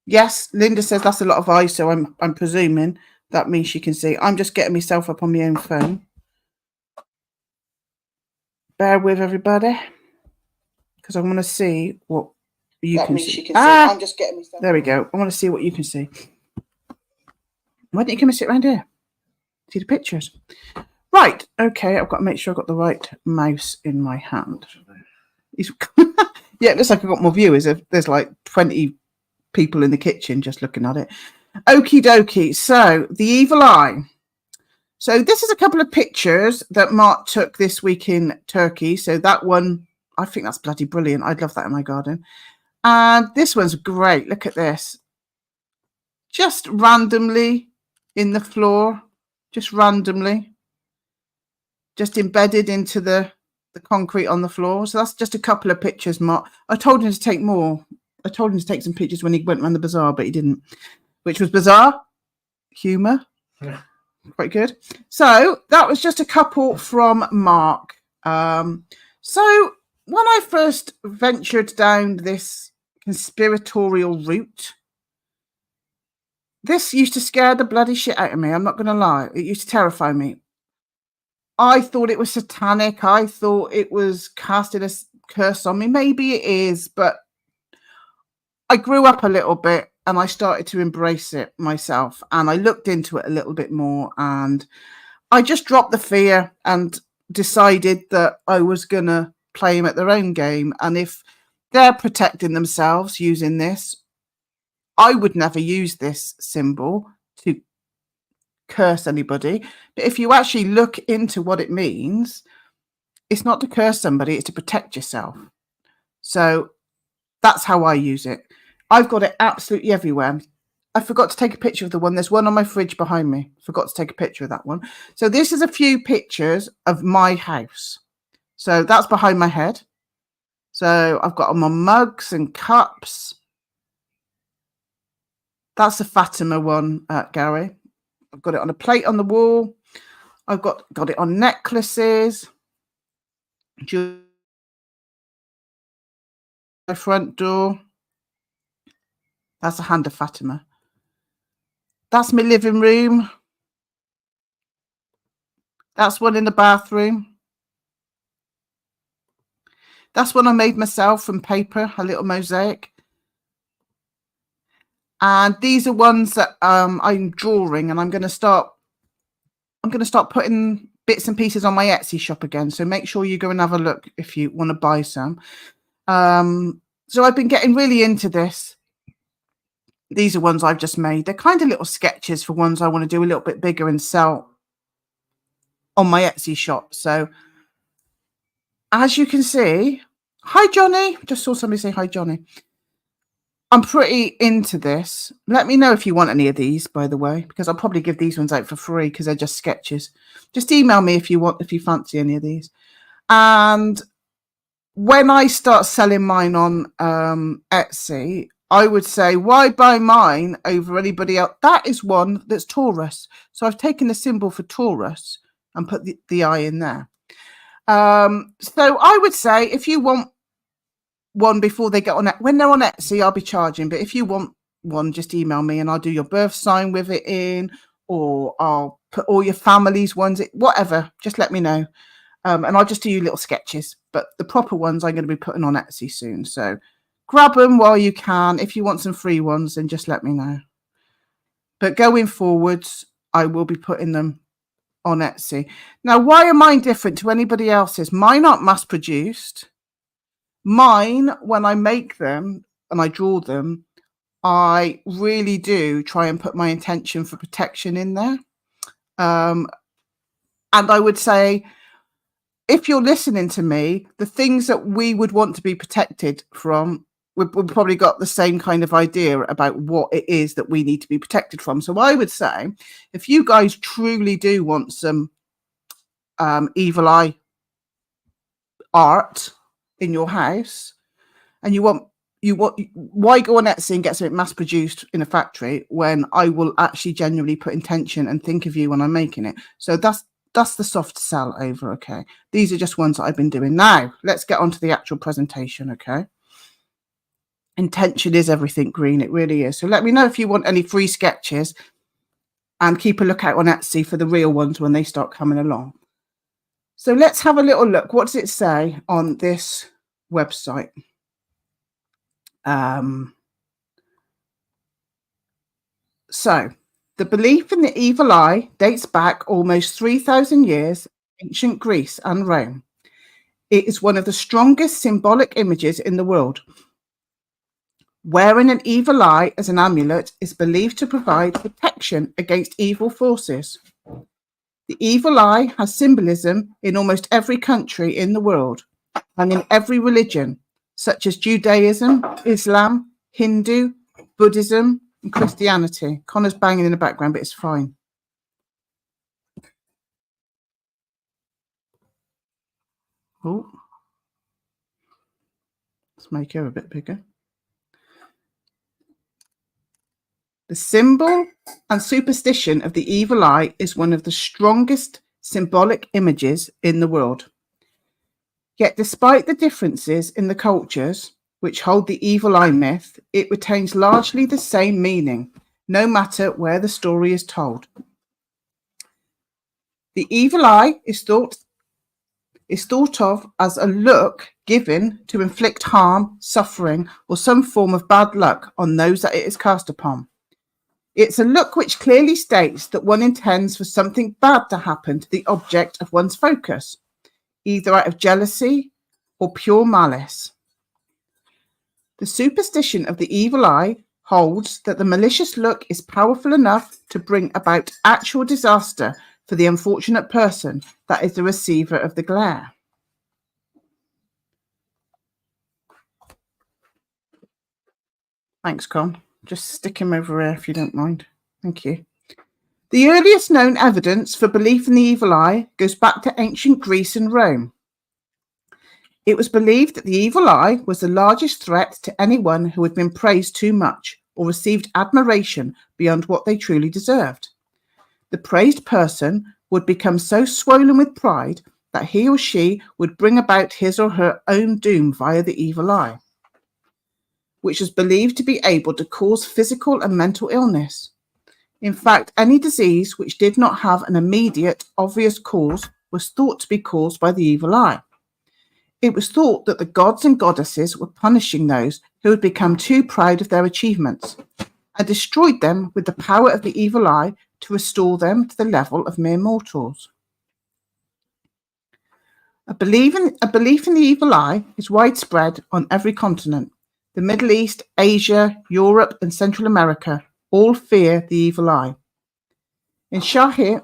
Yes, Linda says that's a lot of eyes, so I'm presuming that means she can see. I'm just getting myself up on my own phone. Bear with everybody, because I want to see what you can see. I'm just getting myself. There we go. I want to see what you can see. Why don't you come and sit around here? See the pictures. Right. Okay. I've got to make sure I've got the right mouse in my hand. Yeah, it looks like I've got more viewers. There's like 20 people in the kitchen just looking at it. Okie dokie. So the evil eye. So this is a couple of pictures that Mark took this week in Turkey. So that one, I think that's bloody brilliant. I'd love that in my garden. And this one's great. Look at this. Just randomly in the floor, just randomly, just embedded into the concrete on the floor. So that's just a couple of pictures, Mark. I told him to take more. I told him to take some pictures when he went around the bazaar, but he didn't, which was bizarre. Humour. Yeah. Quite good. So that was just a couple from Mark. So when I first ventured down this conspiratorial route, this used to scare the bloody shit out of me. I'm not going to lie. It used to terrify me. I thought it was satanic. I thought it was casting a curse on me. Maybe it is, but I grew up a little bit and I started to embrace it myself. And I looked into it a little bit more and I just dropped the fear and decided that I was going to play them at their own game. And if they're protecting themselves using this, I would never use this symbol to curse anybody. But if you actually look into what it means, it's not to curse somebody, it's to protect yourself. So that's how I use it. I've got it absolutely everywhere. I forgot to take a picture of the one. There's one on my fridge behind me. Forgot to take a picture of that one. So this is a few pictures of my house. So that's behind my head. So I've got them on mugs and cups. That's the Fatima one, Gary. I've got it on a plate on the wall. I've got it on necklaces. My front door. That's a hand of Fatima. That's my living room. That's one in the bathroom. That's one I made myself from paper, a little mosaic. And these are ones that I'm drawing, and I'm going to start putting bits and pieces on my Etsy shop again. So make sure you go and have a look if you want to buy some. So I've been getting really into this. These are ones I've just made. They're kind of little sketches for ones I want to do a little bit bigger and sell on my Etsy shop. So as you can see, hi, Johnny. Just saw somebody say hi, Johnny. I'm pretty into this. Let me know if you want any of these, by the way, because I'll probably give these ones out for free because they're just sketches. Just email me if you fancy any of these. And when I start selling mine on Etsy, I would say, why buy mine over anybody else? That is one that's Taurus. So I've taken the symbol for Taurus and put the eye in there. So I would say if you want one before they get on it, when they're on Etsy, I'll be charging. But if you want one, just email me and I'll do your birth sign with it in, or I'll put all your family's ones, whatever. Just let me know. And I'll just do you little sketches. But the proper ones I'm going to be putting on Etsy soon. So grab them while you can. If you want some free ones, then just let me know. But going forwards, I will be putting them on Etsy. Now, why are mine different to anybody else's? Mine aren't mass produced. Mine, when I make them and I draw them, I really do try and put my intention for protection in there. And I would say, if you're listening to me, the things that we would want to be protected from, we've probably got the same kind of idea about what it is that we need to be protected from. So I would say, if you guys truly do want some evil eye art in your house, and you want why go on Etsy and get something mass produced in a factory when I will actually genuinely put intention and think of you when I'm making it? So that's the soft sell over. Okay, these are just ones that I've been doing. Now let's get on to the actual presentation. Okay, intention is everything green. It really is. So let me know if you want any free sketches, and keep a lookout on Etsy for the real ones when they start coming along. So let's have a little look. What does it say on this website? So the belief in the evil eye dates back almost 3,000 years in ancient Greece and Rome. It is one of the strongest symbolic images in the world. Wearing an evil eye as an amulet is believed to provide protection against evil forces. The evil eye has symbolism in almost every country in the world and in every religion, such as Judaism, Islam, Hindu, Buddhism, and Christianity. Connor's banging in the background, but it's fine. Oh, let's make her a bit bigger. The symbol and superstition of the evil eye is one of the strongest symbolic images in the world. Yet, despite the differences in the cultures which hold the evil eye myth, it retains largely the same meaning, no matter where the story is told. The evil eye is thought of as a look given to inflict harm, suffering, or some form of bad luck on those that it is cast upon. It's a look which clearly states that one intends for something bad to happen to the object of one's focus, either out of jealousy or pure malice. The superstition of the evil eye holds that the malicious look is powerful enough to bring about actual disaster for the unfortunate person that is the receiver of the glare. Thanks, Con. Just stick him over here if you don't mind. Thank you. The earliest known evidence for belief in the evil eye goes back to ancient Greece and Rome. It was believed that the evil eye was the largest threat to anyone who had been praised too much or received admiration beyond what they truly deserved. The praised person would become so swollen with pride that he or she would bring about his or her own doom via the evil eye, which was believed to be able to cause physical and mental illness. In fact, any disease which did not have an immediate, obvious cause was thought to be caused by the evil eye. It was thought that the gods and goddesses were punishing those who had become too proud of their achievements and destroyed them with the power of the evil eye to restore them to the level of mere mortals. A belief in the evil eye is widespread on every continent. The Middle East, Asia, Europe, and Central America all fear the evil eye. In Sahih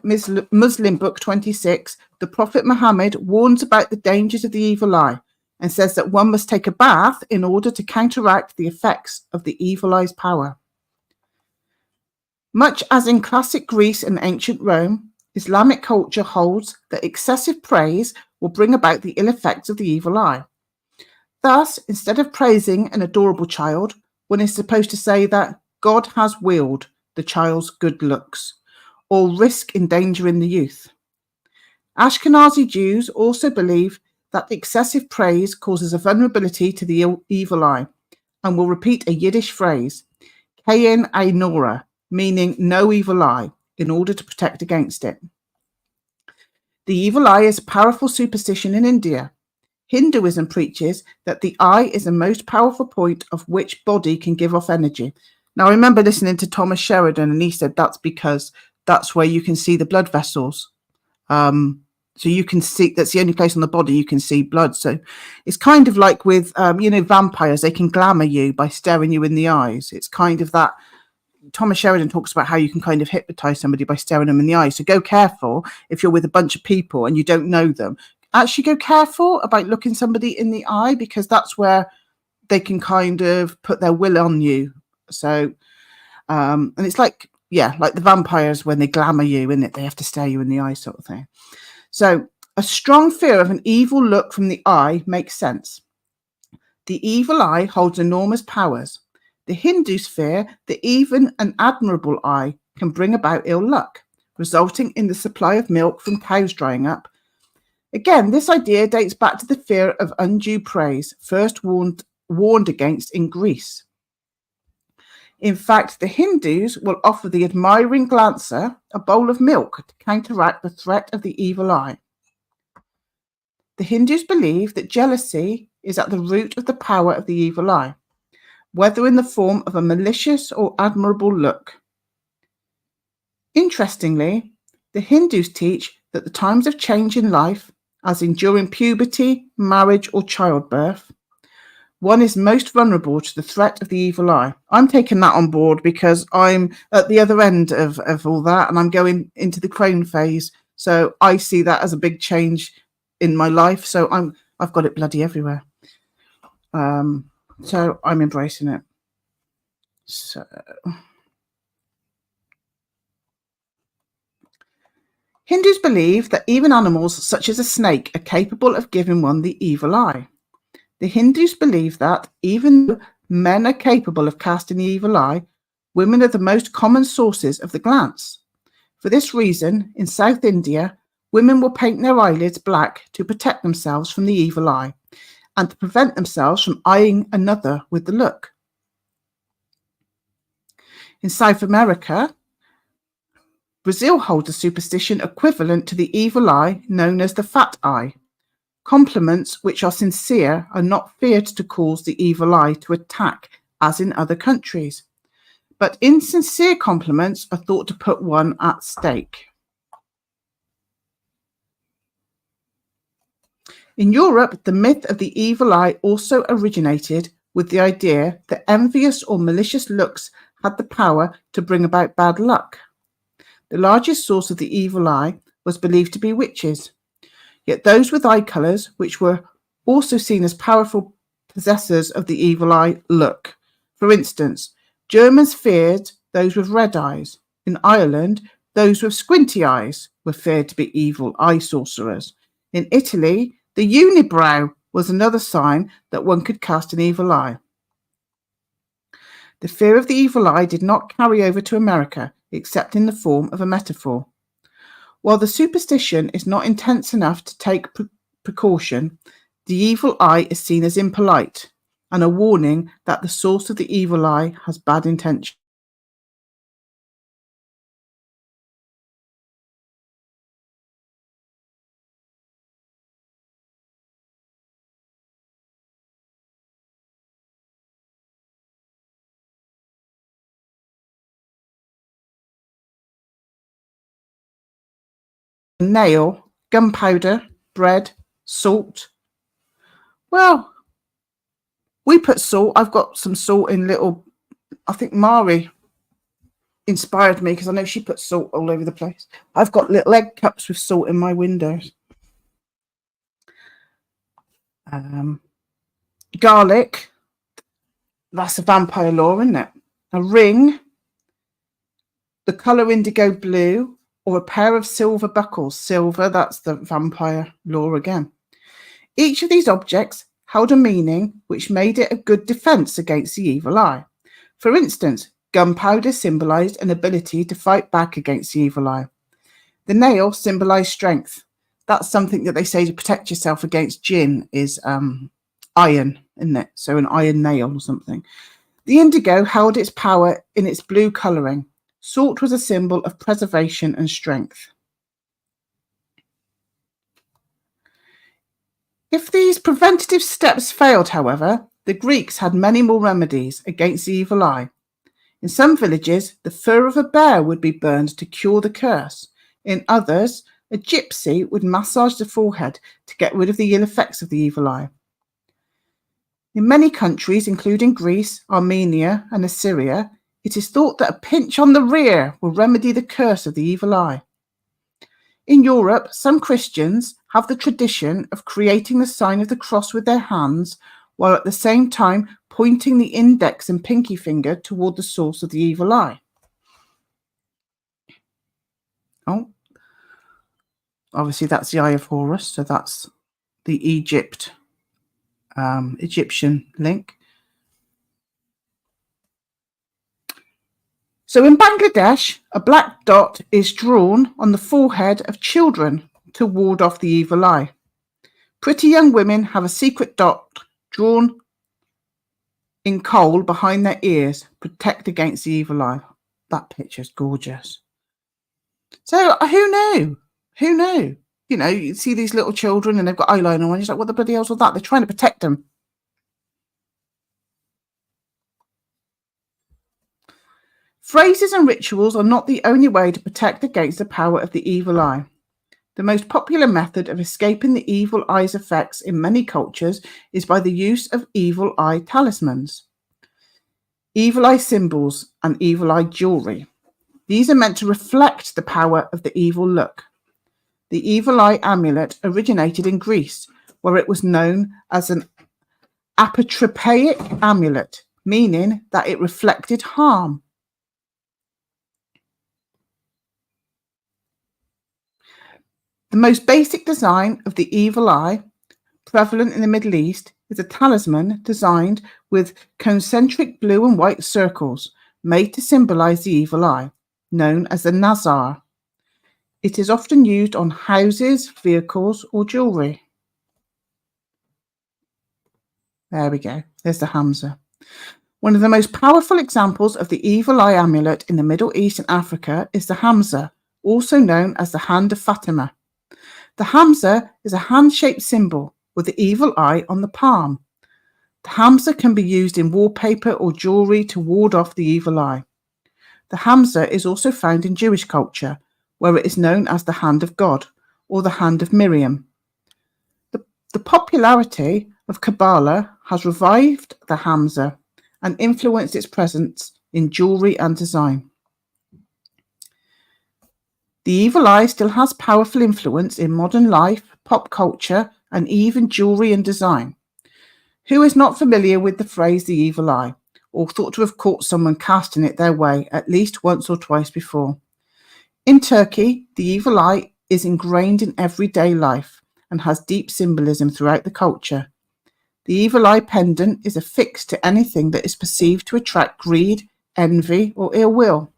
Muslim Book 26, the Prophet Muhammad warns about the dangers of the evil eye and says that one must take a bath in order to counteract the effects of the evil eye's power. Much as in classic Greece and ancient Rome, Islamic culture holds that excessive praise will bring about the ill effects of the evil eye. Thus, instead of praising an adorable child, one is supposed to say that God has willed the child's good looks, or risk endangering the youth. Ashkenazi Jews also believe that excessive praise causes a vulnerability to the evil eye, and will repeat a Yiddish phrase, Kayin Einora, meaning no evil eye, in order to protect against it. The evil eye is a powerful superstition in India. Hinduism preaches that the eye is the most powerful point of which body can give off energy. Now, I remember listening to Thomas Sheridan, and he said that's because that's where you can see the blood vessels. So you can see, that's the only place on the body you can see blood. So it's kind of like with, vampires, they can glamour you by staring you in the eyes. It's kind of that. Thomas Sheridan talks about how you can kind of hypnotize somebody by staring them in the eyes. So go careful if you're with a bunch of people and you don't know them. Actually go careful about looking somebody in the eye, because that's where they can kind of put their will on you. So, and it's like the vampires when they glamour you, isn't it? They have to stare you in the eye sort of thing. So a strong fear of an evil look from the eye makes sense. The evil eye holds enormous powers. The Hindus fear that even an admirable eye can bring about ill luck, resulting in the supply of milk from cows drying up. Again, this idea dates back to the fear of undue praise, first warned against in Greece. In fact, the Hindus will offer the admiring glancer a bowl of milk to counteract the threat of the evil eye. The Hindus believe that jealousy is at the root of the power of the evil eye, whether in the form of a malicious or admirable look. Interestingly, the Hindus teach that the times of change in life, as in during puberty, marriage, or childbirth, one is most vulnerable to the threat of the evil eye. I'm taking that on board because I'm at the other end of all that, and I'm going into the crone phase. So I see that as a big change in my life. So I've got it bloody everywhere. So I'm embracing it. So Hindus believe that even animals such as a snake are capable of giving one the evil eye. The Hindus believe that even though men are capable of casting the evil eye, women are the most common sources of the glance. For this reason, in South India, women will paint their eyelids black to protect themselves from the evil eye and to prevent themselves from eyeing another with the look. In South America, Brazil holds a superstition equivalent to the evil eye known as the fat eye. Compliments which are sincere are not feared to cause the evil eye to attack, as in other countries. But insincere compliments are thought to put one at stake. In Europe, the myth of the evil eye also originated with the idea that envious or malicious looks had the power to bring about bad luck. The largest source of the evil eye was believed to be witches. Yet those with eye colours, which were also seen as powerful possessors of the evil eye look. For instance, Germans feared those with red eyes. In Ireland, those with squinty eyes were feared to be evil eye sorcerers. In Italy, the unibrow was another sign that one could cast an evil eye. The fear of the evil eye did not carry over to America, except in the form of a metaphor. While the superstition is not intense enough to take precaution, the evil eye is seen as impolite and a warning that the source of the evil eye has bad intention. Nail, gunpowder, bread, salt. Well, we put salt. I've got some salt in little, I think Mari inspired me because I know she puts salt all over the place. I've got little egg cups with salt in my windows. Garlic. That's a vampire lore, isn't it? A ring, the colour indigo blue, or a pair of silver buckles. Silver, that's the vampire lore again. Each of these objects held a meaning which made it a good defence against the evil eye. For instance, gunpowder symbolised an ability to fight back against the evil eye. The nail symbolised strength. That's something that they say to protect yourself against jinn is iron, isn't it? So an iron nail or something. The indigo held its power in its blue colouring. Salt was a symbol of preservation and strength. If these preventative steps failed, however, the Greeks had many more remedies against the evil eye. In some villages, the fur of a bear would be burned to cure the curse. In others, a gypsy would massage the forehead to get rid of the ill effects of the evil eye. In many countries, including Greece, Armenia, and Assyria, it is thought that a pinch on the rear will remedy the curse of the evil eye. In Europe, some Christians have the tradition of creating the sign of the cross with their hands, while at the same time pointing the index and pinky finger toward the source of the evil eye. Oh, obviously that's the Eye of Horus, so that's the Egypt Egyptian link. So in Bangladesh, a black dot is drawn on the forehead of children to ward off the evil eye. Pretty young women have a secret dot drawn in coal behind their ears, protect against the evil eye. That picture's gorgeous. So who knew? Who knew? You know, you see these little children and they've got eyeliner on. You're like, what the bloody hell's with that? They're trying to protect them. Phrases and rituals are not the only way to protect against the power of the evil eye. The most popular method of escaping the evil eye's effects in many cultures is by the use of evil eye talismans, evil eye symbols, and evil eye jewelry. These are meant to reflect the power of the evil look. The evil eye amulet originated in Greece, where it was known as an apotropaic amulet, meaning that it reflected harm. The most basic design of the evil eye, prevalent in the Middle East, is a talisman designed with concentric blue and white circles made to symbolize the evil eye, known as the nazar. It is often used on houses, vehicles, or jewelry. There we go. There's the Hamza. One of the most powerful examples of the evil eye amulet in the Middle East and Africa is the Hamza, also known as the Hand of Fatima. The Hamza is a hand-shaped symbol with the evil eye on the palm. The Hamza can be used in wallpaper or jewelry to ward off the evil eye. The Hamza is also found in Jewish culture, where it is known as the Hand of God or the Hand of Miriam. The popularity of Kabbalah has revived the Hamza and influenced its presence in jewelry and design. The evil eye still has powerful influence in modern life, pop culture, and even jewelry and design. Who is not familiar with the phrase the evil eye, or thought to have caught someone casting it their way at least once or twice before? In Turkey, the evil eye is ingrained in everyday life and has deep symbolism throughout the culture. The evil eye pendant is affixed to anything that is perceived to attract greed, envy, or ill will.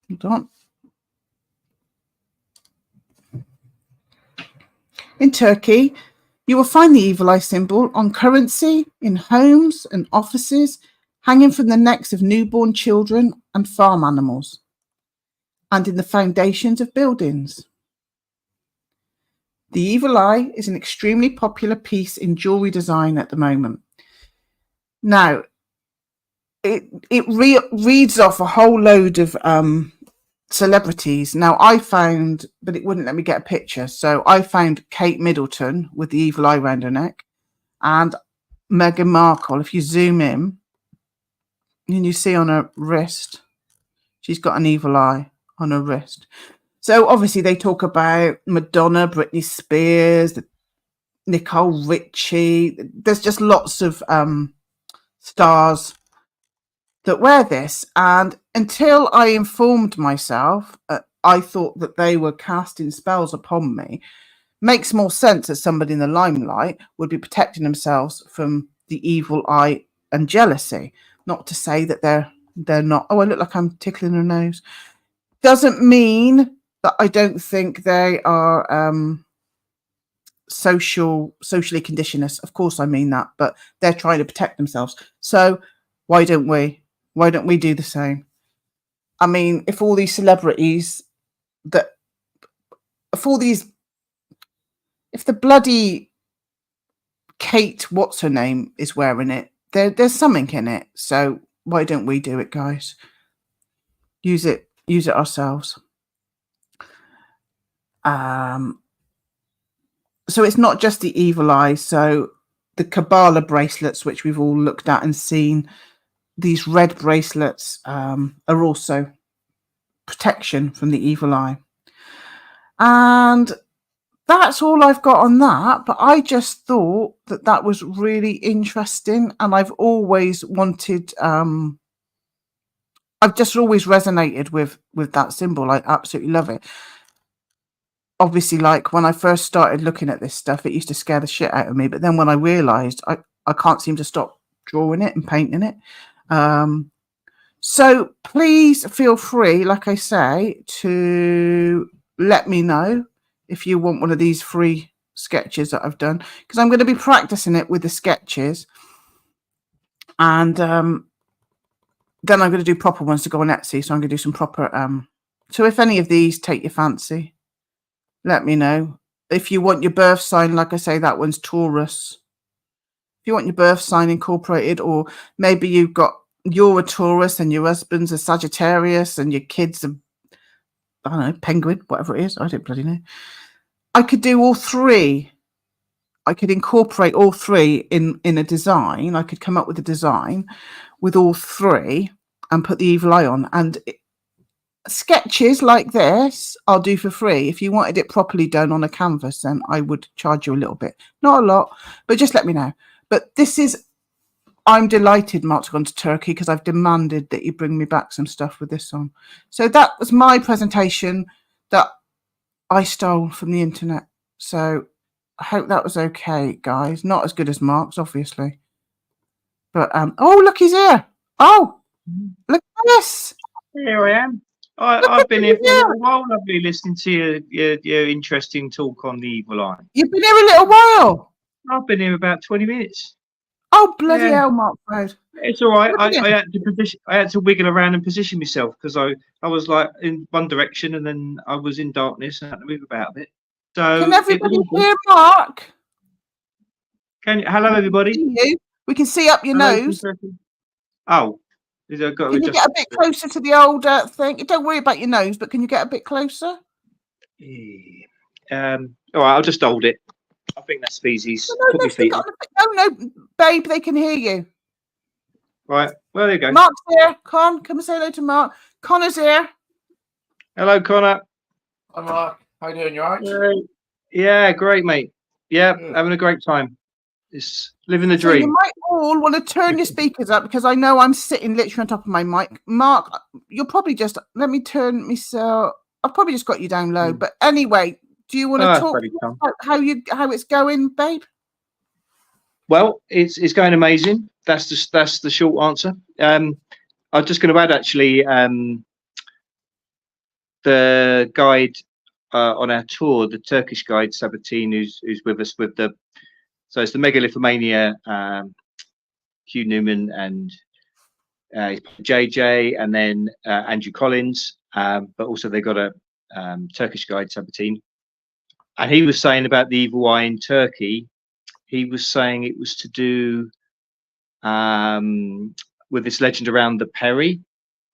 Hold on. In Turkey, you will find the evil eye symbol on currency, in homes and offices, hanging from the necks of newborn children and farm animals, and in the foundations of buildings. The evil eye is an extremely popular piece in jewelry design at the moment. Now, it reads off a whole load of celebrities. Now, I found, but it wouldn't let me get a picture. So I found Kate Middleton with the evil eye around her neck, and Meghan Markle. If you zoom in, and you see on her wrist, she's got an evil eye on her wrist. So obviously they talk about Madonna, Britney Spears, Nicole Richie. There's just lots of stars that wear this. And until I informed myself, I thought that they were casting spells upon me. Makes more sense that somebody in the limelight would be protecting themselves from the evil eye and jealousy. Not to say that they're not. Oh, I look like I'm tickling her nose. Doesn't mean that I don't think they are socially conditioned. Of course I mean that, but they're trying to protect themselves. So why don't we? Why don't we do the same? I mean, if all these celebrities if the bloody Kate, what's her name, is wearing it, there's something in it. So why don't we do it, guys? Use it ourselves. So it's not just the evil eye. So the Kabbalah bracelets, which we've all looked at and seen, these red bracelets are also protection from the evil eye. And that's all I've got on that. But I just thought that was really interesting. And I've always wanted, I've just always resonated with that symbol. I absolutely love it. obviously, like when I first started looking at this stuff, it used to scare the shit out of me. But then when I realised I can't seem to stop drawing it and painting it. So please feel free, like I say, to let me know if you want one of these free sketches that I've done, because I'm going to be practicing it with the sketches, and then I'm going to do proper ones to go on Etsy. So I'm going to do some proper. So if any of these take your fancy, let me know. If you want your birth sign, like I say, that one's Taurus. If you want your birth sign incorporated, or maybe you're a Taurus and your husband's a Sagittarius and your kids are, I don't know, penguin, whatever it is. I don't bloody know. I could do all three. I could incorporate all three in a design. I could come up with a design with all three and put the evil eye on. And sketches like this I'll do for free. If you wanted it properly done on a canvas, then I would charge you a little bit. Not a lot, but just let me know. But I'm delighted Mark's gone to Turkey, because I've demanded that you bring me back some stuff with this on. So that was my presentation that I stole from the internet. So I hope that was okay, guys. Not as good as Mark's, obviously. But oh, look, he's here. Oh, look at this. Here I am. I've been here for a little while. I've been listening to your interesting talk on the evil eye. You've been here a little while. I've been here about 20 minutes. Oh, bloody hell, Mark Froud. It's all right. I had to wiggle around and position myself, because I was like in one direction and then I was in darkness and I had to move about a bit. So can everybody hear Mark? Hello, everybody. We can see up your nose. Oh. Can you get a bit closer to the old thing? Don't worry about your nose, but can you get a bit closer? All right, I'll just hold it. I think that's feces. No, babe, they can hear you. Right, well, there you go. Mark's here. Con, come and say hello to Mark. Connor's here. Hello, Connor. Hi, Mark. How you doing? You all right? Yeah, great, mate. Yeah, having a great time. It's living the dream. You might all want to turn your speakers up, because I know I'm sitting literally on top of my mic. Mark, you'll probably just let me turn myself. I've probably just got you down low. But anyway, do you want to talk about how it's going, babe? Well, it's going amazing. That's the short answer. I'm just going to add, actually, the guide on our tour, the Turkish guide Sabatine, who's with us with the. So it's the Megalithomania, Hugh Newman and JJ, and then Andrew Collins. But also they got a Turkish guide, Sabatine. And he was saying about the evil eye in Turkey. He was saying it was to do with this legend around the Peri,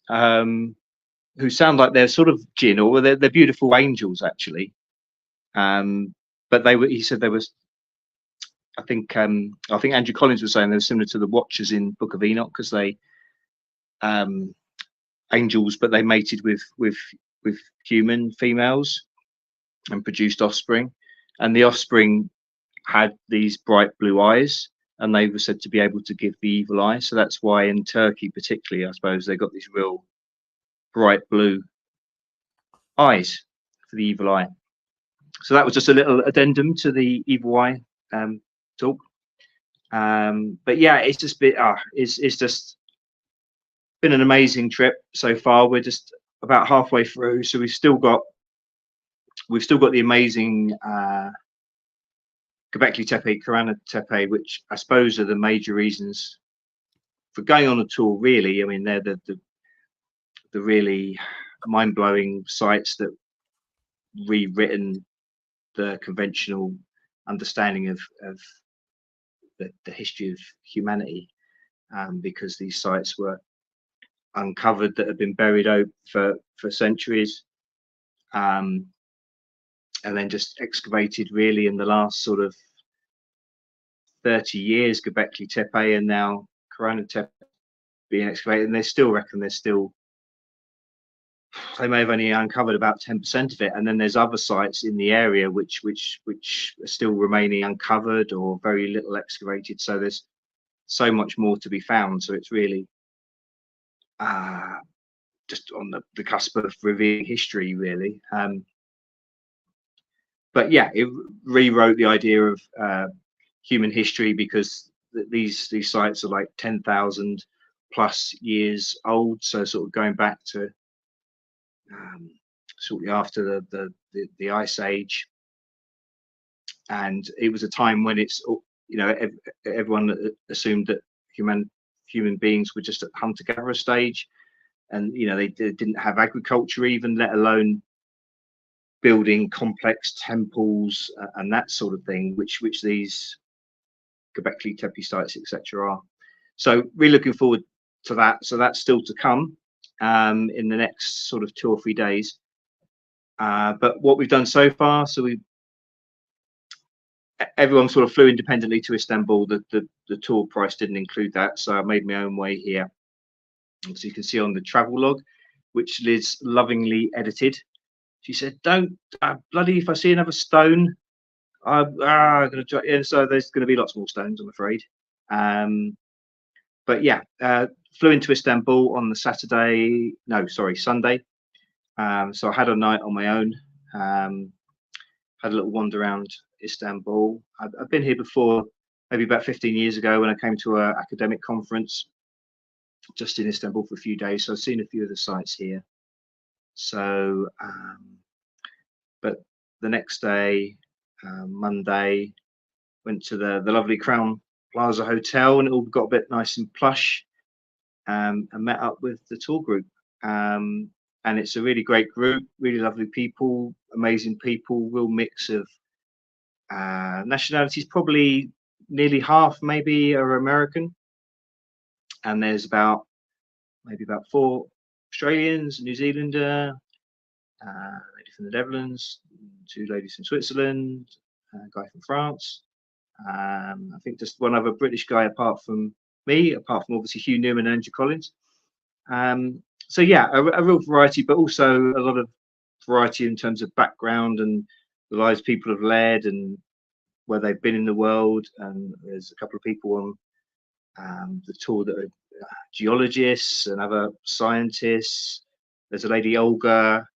who sound like they're sort of jinn, or they're beautiful angels, actually. But he said they was. I think Andrew Collins was saying they were similar to the Watchers in Book of Enoch, because they angels, but they mated with human females and produced offspring, and the offspring had these bright blue eyes, and they were said to be able to give the evil eye. So that's why in Turkey, particularly, I suppose, they got these real bright blue eyes for the evil eye. So that was just a little addendum to the evil eye talk. But yeah, it's just it's just been an amazing trip so far. We're just about halfway through, so we've still got the amazing Göbekli Tepe, Karahan Tepe, which I suppose are the major reasons for going on a tour. Really, I mean, they're the really mind-blowing sites that rewritten the conventional understanding of the history of humanity, because these sites were uncovered that had been buried out for centuries, and then just excavated really in the last sort of 30 years. Göbekli Tepe and now Karahan Tepe being excavated, and they still reckon they may have only uncovered about 10% of it, and then there's other sites in the area which are still remaining uncovered or very little excavated. So there's so much more to be found. So it's really just on the cusp of revealing history, really. but yeah, it rewrote the idea of human history, because these sites are like 10,000 plus years old, so sort of going back to shortly after the Ice Age. And it was a time when it's, you know, everyone assumed that human beings were just at hunter-gatherer stage, and you know, they didn't have agriculture even, let alone building complex temples and that sort of thing, which these Göbekli Tepe sites, etc., are. So really looking forward to that. So that's still to come in the next sort of 2 or 3 days. But what we've done so far, so everyone sort of flew independently to Istanbul. The tour price didn't include that, so I made my own way here. And so you can see on the travel log, which Liz lovingly edited, she said, "Don't bloody, if I see another stone, I'm gonna try." And so there's going to be lots more stones, I'm afraid. But yeah, flew into Istanbul on the Sunday. So I had a night on my own. Had a little wander around Istanbul. I've been here before, maybe about 15 years ago, when I came to an academic conference just in Istanbul for a few days. So I've seen a few of the sites here. So, but the next day, Monday, went to the lovely Crown Plaza Hotel, and it all got a bit nice and plush, and met up with the tour group. And it's a really great group, really lovely people, amazing people, real mix of nationalities. Probably nearly half maybe are American, and there's maybe about 4 Australians, New Zealander, a lady from the Netherlands, 2 ladies from Switzerland, a guy from France. I think just one other British guy apart from me, apart from obviously Hugh Newman and Andrew Collins. So yeah, a real variety, but also a lot of variety in terms of background and the lives people have led and where they've been in the world. And there's a couple of people on the tour that are geologists and other scientists. There's a lady, Olga,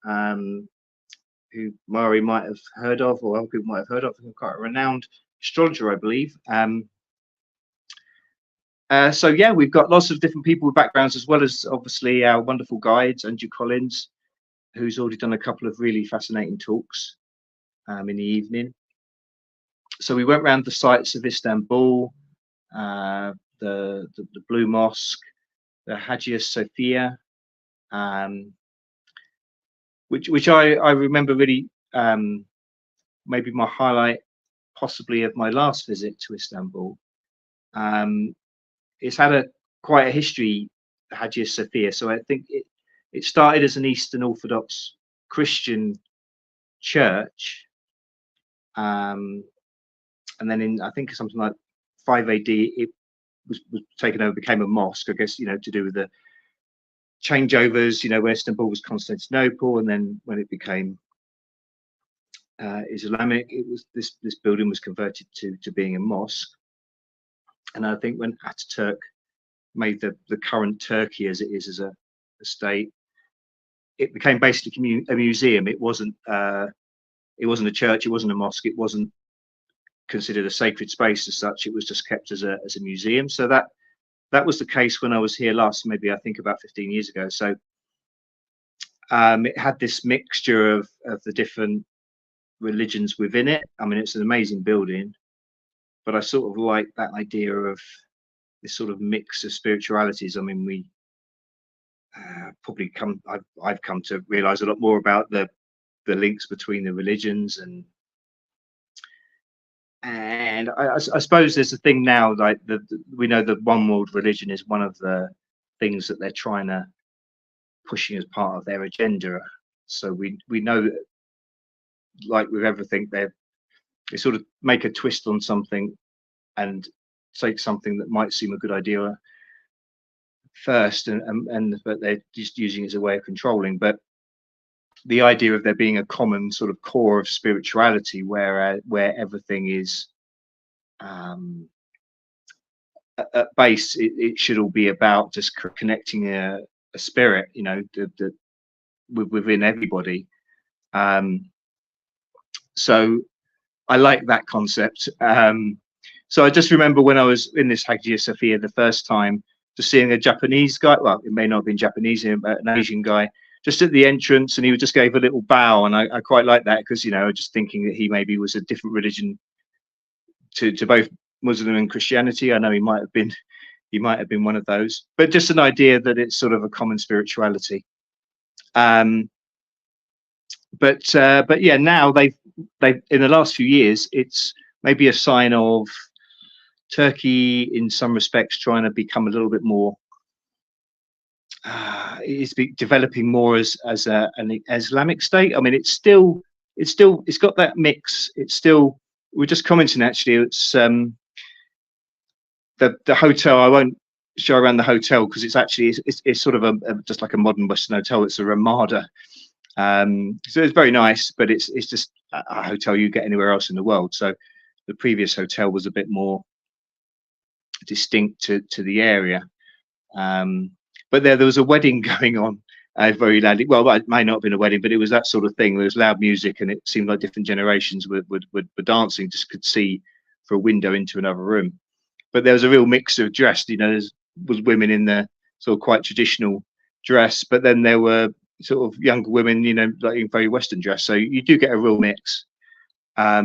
who Mari might have heard of, or other people might have heard of, quite a renowned astrologer, I believe. So yeah, we've got lots of different people with backgrounds, as well as obviously our wonderful guides, Andrew Collins, who's already done a couple of really fascinating talks in the evening. So we went around the sites of Istanbul, the Blue Mosque, the Hagia Sophia, which I remember really, maybe my highlight possibly of my last visit to Istanbul. It's had quite a history, Hagia Sophia. So I think it started as an Eastern Orthodox Christian church, and then in, I think, something like 5 AD, it was taken over, became a mosque, I guess, you know, to do with the changeovers, you know, where Istanbul was Constantinople, and then when it became Islamic, it was this building was converted to being a mosque. And I think when Ataturk made the current Turkey as it is as a state, it became basically a museum. It wasn't a church, it wasn't a mosque, it wasn't considered a sacred space as such. It was just kept as a museum. So that was the case when I was here last, maybe I think about 15 years ago. So it had this mixture of the different religions within it. I mean, it's an amazing building, but I sort of like that idea of this sort of mix of spiritualities. I mean, we I've come to realize a lot more about the links between the religions, and I suppose there's a thing now, like we know the one world religion is one of the things that they're trying to pushing as part of their agenda. So we know that, like with everything, they sort of make a twist on something and take something that might seem a good idea first, but they're just using it as a way of controlling. But the idea of there being a common sort of core of spirituality where everything is at base, it should all be about just connecting a spirit, you know, within everybody. So I like that concept. So I just remember when I was in this Hagia Sophia the first time, just seeing a Japanese guy. Well, it may not have been Japanese, an Asian guy, just at the entrance, and he just gave a little bow, and I quite like that because, you know, just thinking that he maybe was a different religion to both Muslim and Christianity. I know he might have been one of those, but just an idea that it's sort of a common spirituality. But yeah, now they've in the last few years, it's maybe a sign of Turkey in some respects trying to become a little bit more developing more as an Islamic state. I mean, it's got that mix. It's still, we're just commenting actually, it's the hotel. I won't show around the hotel because it's actually it's sort of just like a modern Western hotel. It's a Ramada. So it's very nice, but it's just a hotel you get anywhere else in the world. So the previous hotel was a bit more distinct to the area. But there was a wedding going on very loudly. Well, it may not have been a wedding, but it was that sort of thing. There was loud music, and it seemed like different generations were dancing. Just could see for a window into another room. But there was a real mix of dress. You know, there was women in the sort of quite traditional dress, but then there were sort of younger women, you know, like in very Western dress. So you do get a real mix. But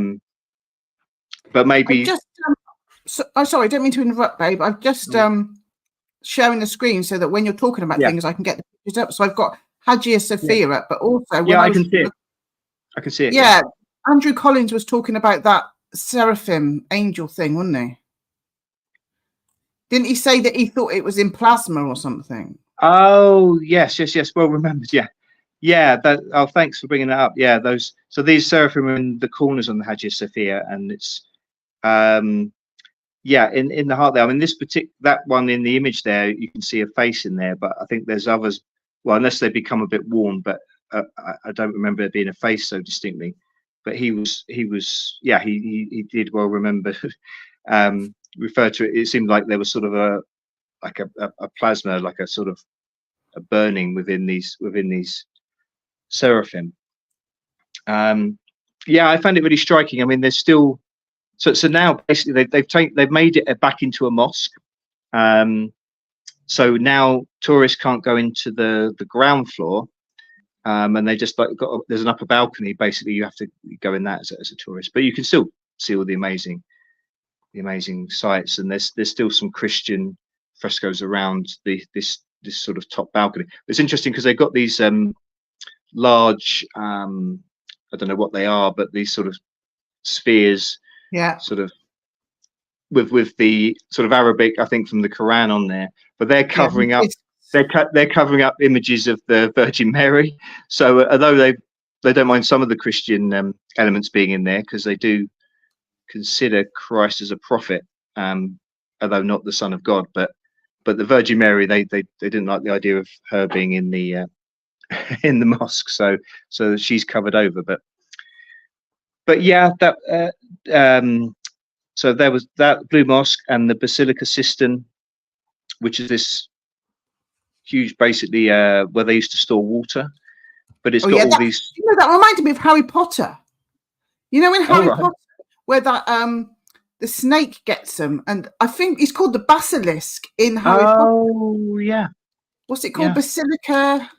maybe. I'm sorry, I don't mean to interrupt, babe. I've just sharing the screen so that when you're talking about things, I can get the pictures up. So I've got Hagia Sophia up, but also when I can see it. I can see it. Yeah, Andrew Collins was talking about that seraphim angel thing, wasn't he? Didn't he say that he thought it was in plasma or something? Oh, yes. Well remembered. Yeah. Oh, thanks for bringing that up. Yeah, so these seraphim are in the corners on the Hagia Sophia, and it's in the heart there. I mean, that one in the image there, you can see a face in there, but I think there's others. Well, unless they become a bit worn, but I don't remember there being a face so distinctly. But he did well remember. Refer to it. It seemed like there was sort of a plasma, like a sort of a burning within these seraphim. I found it really striking. I mean, there's still so now basically they've made it back into a mosque. So now tourists can't go into the ground floor, and they just there's an upper balcony. Basically, you have to go in that as a tourist, but you can still see all the amazing sights, and there's still some Christian frescoes around this sort of top balcony. It's interesting because they've got these large I don't know what they are, but these sort of spheres, sort of with the sort of Arabic, I think, from the Quran on there, but they're covering up they're covering up images of the Virgin Mary. So although they don't mind some of the Christian elements being in there, because they do consider Christ as a prophet, although not the Son of God, but the Virgin Mary, they didn't like the idea of her being in the in the mosque, so she's covered over. But yeah, that so there was that Blue Mosque and the Basilica Cistern, which is this huge, basically where they used to store water, but it's got all these. You know, that reminded me of Harry Potter. You know, in Harry Potter, where that the snake gets them, and I think it's called the basilisk in Harry Potter. Oh yeah. What's it called? Basilica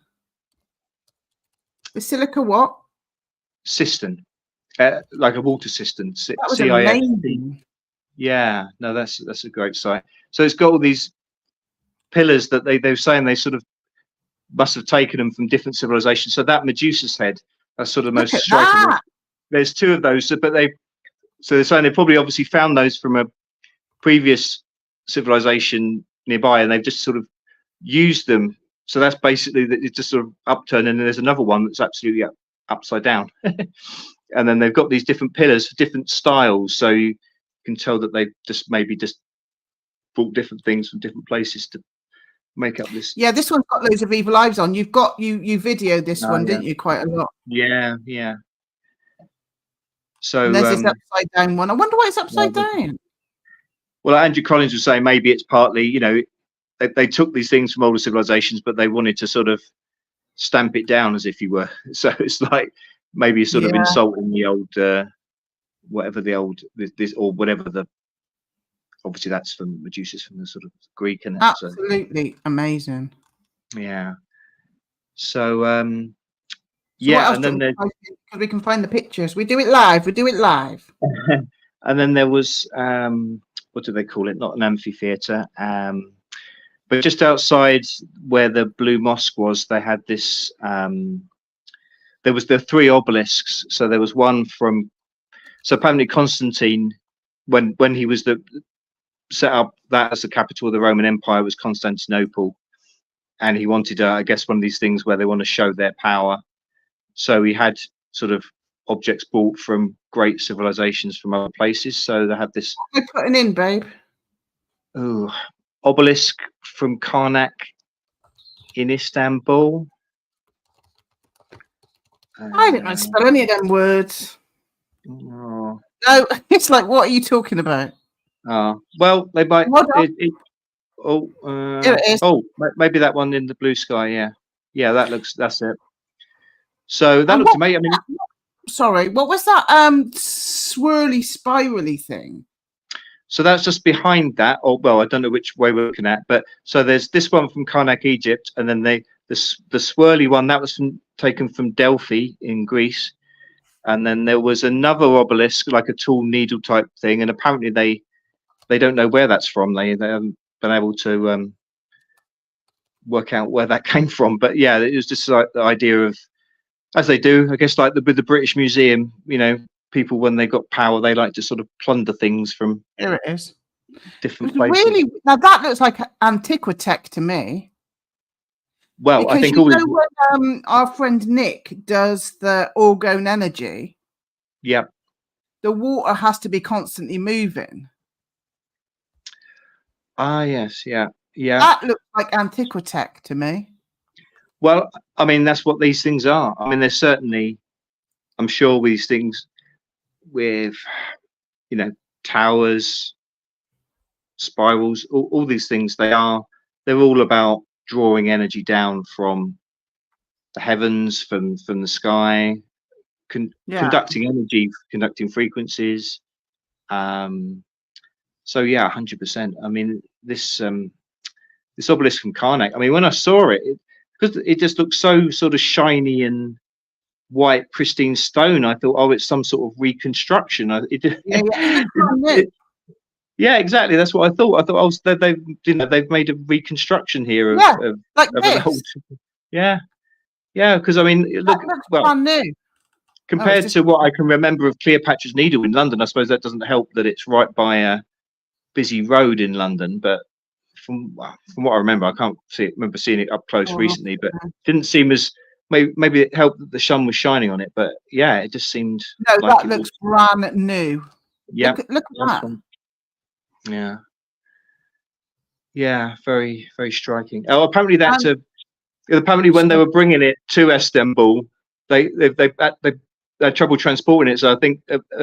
what? Cistern, like a water cistern. That was amazing. Yeah, no, that's a great sight. So it's got all these pillars that they're saying they sort of must have taken them from different civilizations. So that Medusa's head, that's sort of the most striking. There's two of those, but they're saying they probably obviously found those from a previous civilization nearby, and they've just sort of used them. So that's basically that it's just sort of upturned, and then there's another one that's absolutely upside down. And then they've got these different pillars for different styles, so you can tell that they've just brought different things from different places to make up this. Yeah, this one's got loads of evil eyes on. You videoed this one, didn't you? Quite a lot. Yeah. So and there's this upside down one. I wonder why it's upside down. Well, Andrew Collins was saying maybe it's partly, you know, they took these things from older civilizations, but they wanted to sort of stamp it down, as if you were. So it's like maybe sort of Yeah. insulting the old whatever the old this or whatever the, obviously that's from Medusa's from the sort of Greek, and Absolutely amazing. yeah. So So yeah, what else and then there, because we can find the pictures. We do it live. We do it live. and then there was what do they call it? Not an amphitheater, but just outside where the Blue Mosque was, they had this. There was the 3 obelisks. So there was one from. So apparently Constantine, when he was set up that as the capital of the Roman Empire, was Constantinople, and he wanted, I guess, one of these things where they want to show their power. So he had sort of objects brought from great civilizations from other places. So they had this. What are they putting in, babe? Oh, obelisk from Karnak in Istanbul. I don't know how to spell any of them words. Oh, No, it's like, what are you talking about? well, they might. Here it is. Oh, maybe that one in the blue sky. Yeah, that's it. So that looks amazing. I mean, sorry, what was that? Swirly, spirally thing. So that's just behind that. Or well, I don't know which way we're looking at, but so there's this one from Karnak, Egypt, and then the swirly one that was taken from Delphi in Greece, and then there was another obelisk, like a tall needle type thing, and apparently they don't know where that's from. They haven't been able to work out where that came from. But yeah, it was just like the idea of, as they do, I guess, like with the British Museum, you know, people when they got power, they like to sort of plunder things from. Here it is. Different places. Really, now that looks like Antiquitech to me. Well, because I think you know when our friend Nick does the orgone energy, yeah, the water has to be constantly moving. Yes, yeah. That looks like Antiquitech to me. Well, I mean, that's what these things are. I mean, there's certainly, I'm sure these things with, you know, towers, spirals, all these things, they're all about drawing energy down from the heavens, from the sky, conducting energy, conducting frequencies. So yeah, 100%. I mean, this obelisk from Karnak, I mean, when I saw it, because it just looked so sort of shiny and white, pristine stone, I thought, oh, it's some sort of reconstruction. Yeah, exactly. That's what I thought. I thought, oh, they've made a reconstruction here of like of an old. Yeah, because I mean, look, well, new. Compared to what I can remember of Cleopatra's Needle in London, I suppose that doesn't help that it's right by a busy road in London. But from what I remember, I can't remember seeing it up close recently, but didn't seem as maybe it helped that the sun was shining on it. But yeah, it just seemed. No, like that looks brand new. Yeah, look at that. Yeah, very, very striking. Oh, apparently apparently when they were bringing it to Istanbul, they had trouble transporting it. So I think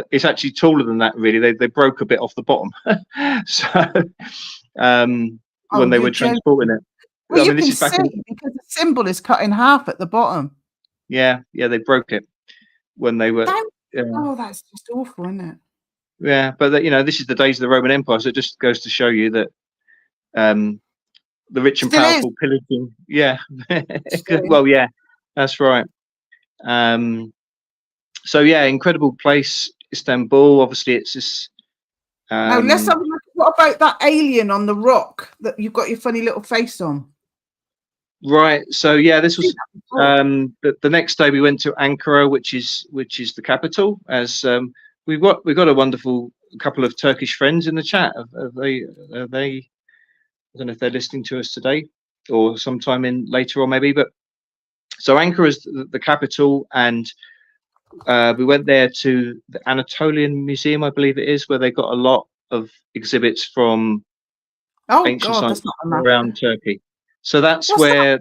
it's actually taller than that. Really, they broke a bit off the bottom. So when they were transporting it, well, you can see because the symbol is cut in half at the bottom. Yeah, they broke it when they were. Oh, that's just awful, isn't it? Yeah, but you know, this is the days of the Roman Empire, so it just goes to show you that the rich and powerful pillaging. Yeah, well, yeah, that's right. So yeah, incredible place, Istanbul. Obviously, it's this. Now let's have a look. What about that alien on the rock that you've got your funny little face on? Right. So yeah, this was the next day we went to Ankara, which is the capital. As we've got a wonderful couple of Turkish friends in the chat. Are they? I don't know if they're listening to us today or sometime later on maybe. But so Ankara is the capital, and we went there to the Anatolian Museum, I believe it is, where they got a lot of exhibits from ancient science around Turkey. So that's where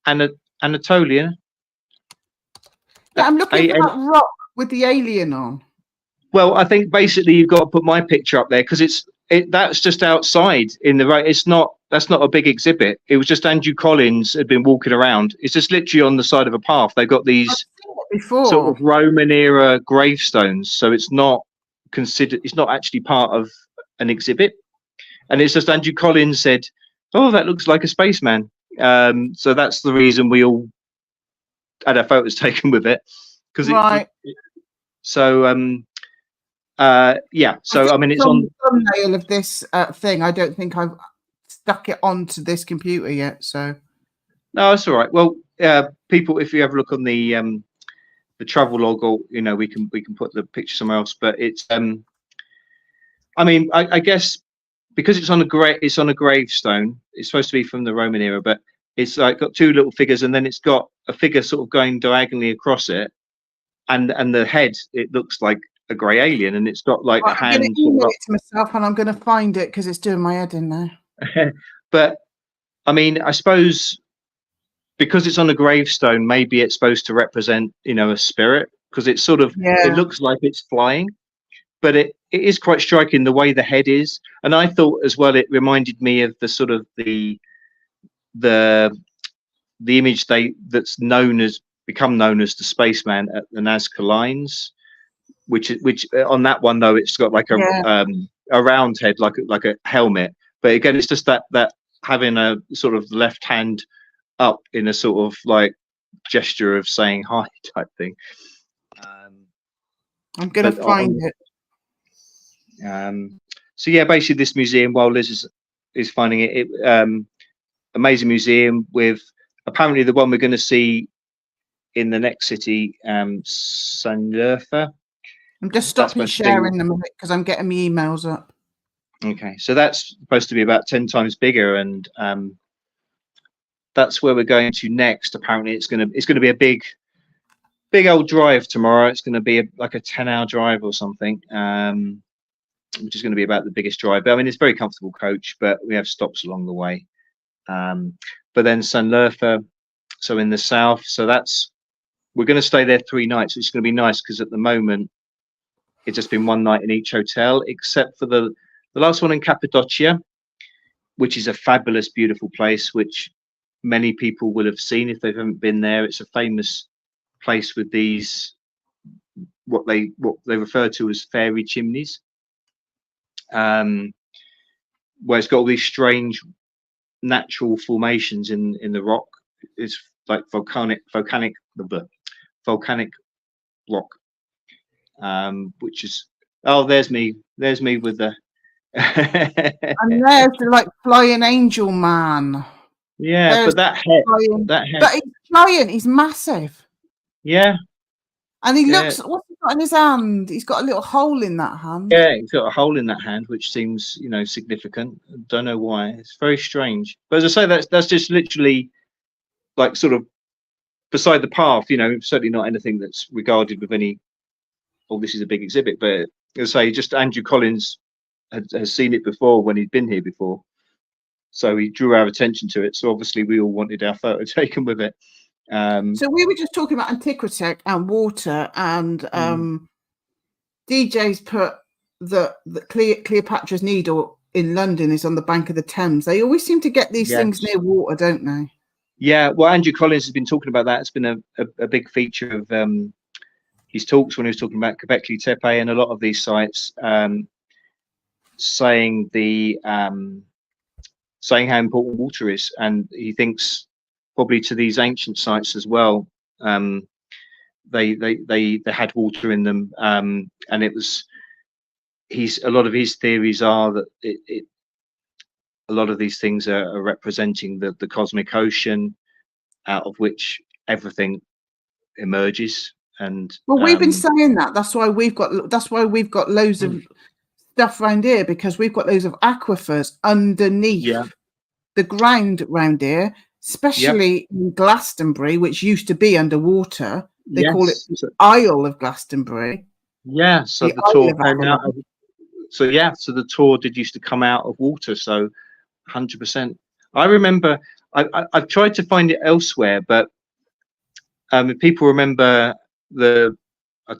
Anatolia. Yeah, I'm looking at that rock with the alien on. Well, I think basically you've got to put my picture up there because that's just outside in the right. It's not that's not a big exhibit. It was just Andrew Collins had been walking around. It's just literally on the side of a path. They've got these before sort of Roman era gravestones, so it's not considered. It's not actually part of an exhibit, and it's just Andrew Collins said, "Oh, that looks like a spaceman." So that's the reason we all had our photos taken with it, because right. Yeah. So I mean, it's on the thumbnail of this thing. I don't think I've stuck it onto this computer yet. So no, that's all right. Well, people, if you have a look on the travel log, or we can put the picture somewhere else. But it's I mean, I guess because it's on a gravestone. It's supposed to be from the Roman era, but it's like got two little figures, and then it's got a figure sort of going diagonally across it, and the head, it looks like a grey alien, and it's got like a hand. I'm going to email it to myself, and I'm going to find it because it's doing my head in now. But I mean, I suppose because it's on a gravestone, maybe it's supposed to represent, a spirit, because it's sort of, it looks like it's flying, but it is quite striking the way the head is. And I thought as well, it reminded me of the sort of the image that's become known as the spaceman at the Nazca Lines, which on that one though, it's got like a round head, like a helmet. But again, it's just that having a sort of left hand up in a sort of like gesture of saying hi type thing. I'm gonna find it. So yeah, basically this museum, while Liz is finding it, amazing museum with apparently the one we're going to see in the next city, Sanlurfa. I'm just stopping sharing them because I'm getting my emails up. Okay, so that's supposed to be about 10 times bigger, and that's where we're going to next. Apparently, it's going to be a big old drive tomorrow. It's going to be like a 10-hour drive or something, which is going to be about the biggest drive. But I mean, it's a very comfortable coach, but we have stops along the way. But then Sanlurfa, so in the south. So we're going to stay there 3 nights, which is going to be nice because at the moment it's just been 1 night in each hotel, except for the last one in Cappadocia, which is a fabulous, beautiful place, which many people will have seen if they haven't been there. It's a famous place with these what they refer to as fairy chimneys, where it's got all these strange natural formations in the rock. It's like volcanic rock, which is there's me with the and there's the like flying angel man. Yeah, but that head, but he's giant, he's massive. Yeah. And he looks, what's he got in his hand? He's got a little hole in that hand. Yeah, he's got a hole in that hand, which seems, significant. Don't know why. It's very strange. But as I say, that's just literally like sort of beside the path, certainly not anything that's regarded with any, this is a big exhibit. But as I say, just Andrew Collins has seen it before when he'd been here before. So he drew our attention to it. So obviously we all wanted our photo taken with it. So we were just talking about Antiquitech and water, and DJ's put the Cleopatra's Needle in London is on the bank of the Thames. They always seem to get these things near water, don't they? Yeah, well, Andrew Collins has been talking about that. It's been a big feature of his talks when he was talking about Göbekli Tepe and a lot of these sites, saying how important water is, and he thinks probably to these ancient sites as well. They had water in them, and it was a lot of his theories are that a lot of these things are representing the cosmic ocean, out of which everything emerges. And well, we've been saying that. That's why we've got loads of stuff around here, because we've got loads of aquifers underneath the ground around here, especially in Glastonbury, which used to be underwater. They call it the Isle of Glastonbury. Yeah, so the tour came out of, so the tour used to come out of water. So 100%. I remember I've tried to find it elsewhere, but if people remember I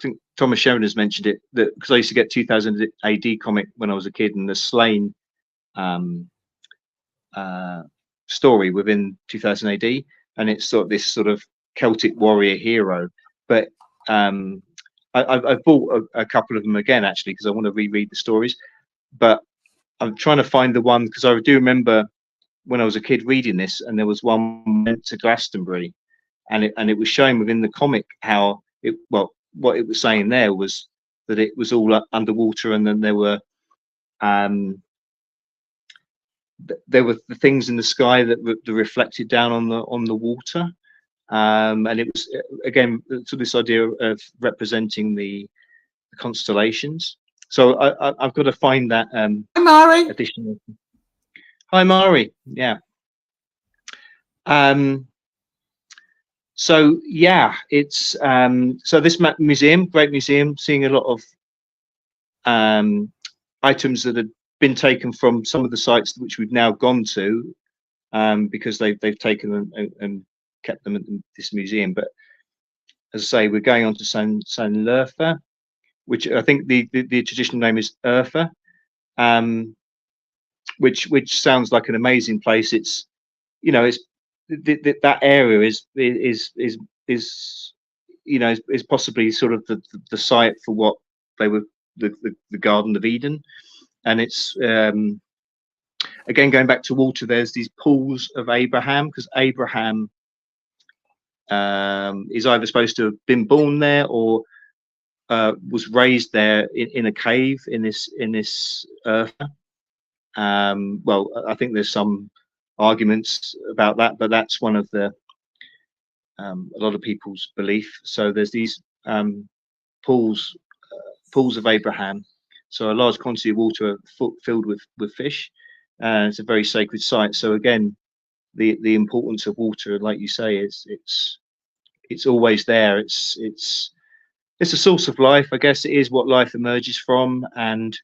think Thomas Sheridan has mentioned it, that because I used to get 2000 AD comic when I was a kid, and the Slain story within 2000 AD, and it's sort of this sort of Celtic warrior hero. But I've bought a couple of them again actually because I want to reread the stories. But I'm trying to find the one, because I do remember when I was a kid reading this, and there was one went to Glastonbury, and it was showing within the comic how it, well, what it was saying there was that it was all underwater, and then there were the things in the sky that reflected down on the water, and it was again to this idea of representing the constellations. So I've got to find that Hi, Mari. additional. Hi, Mari. Yeah. So yeah, it's so this museum, great museum, seeing a lot of items that had been taken from some of the sites which we've now gone to, because they've taken them and kept them at this museum. But as I say, we're going on to San Lerfa, which I think the traditional name is Urfa, which sounds like an amazing place. It's, you know, it's that area is you know, is possibly sort of the site for what they were the Garden of Eden. And it's again going back to water, there's these pools of Abraham, because Abraham is either supposed to have been born there or was raised there in a cave in this earth. Well, I think there's some arguments about that, but that's one of the a lot of people's belief. So there's these pools of Abraham, so a large quantity of water filled with fish, and it's a very sacred site. So again, the importance of water, like you say, is it's always there. It's a source of life, I guess. It is what life emerges from. And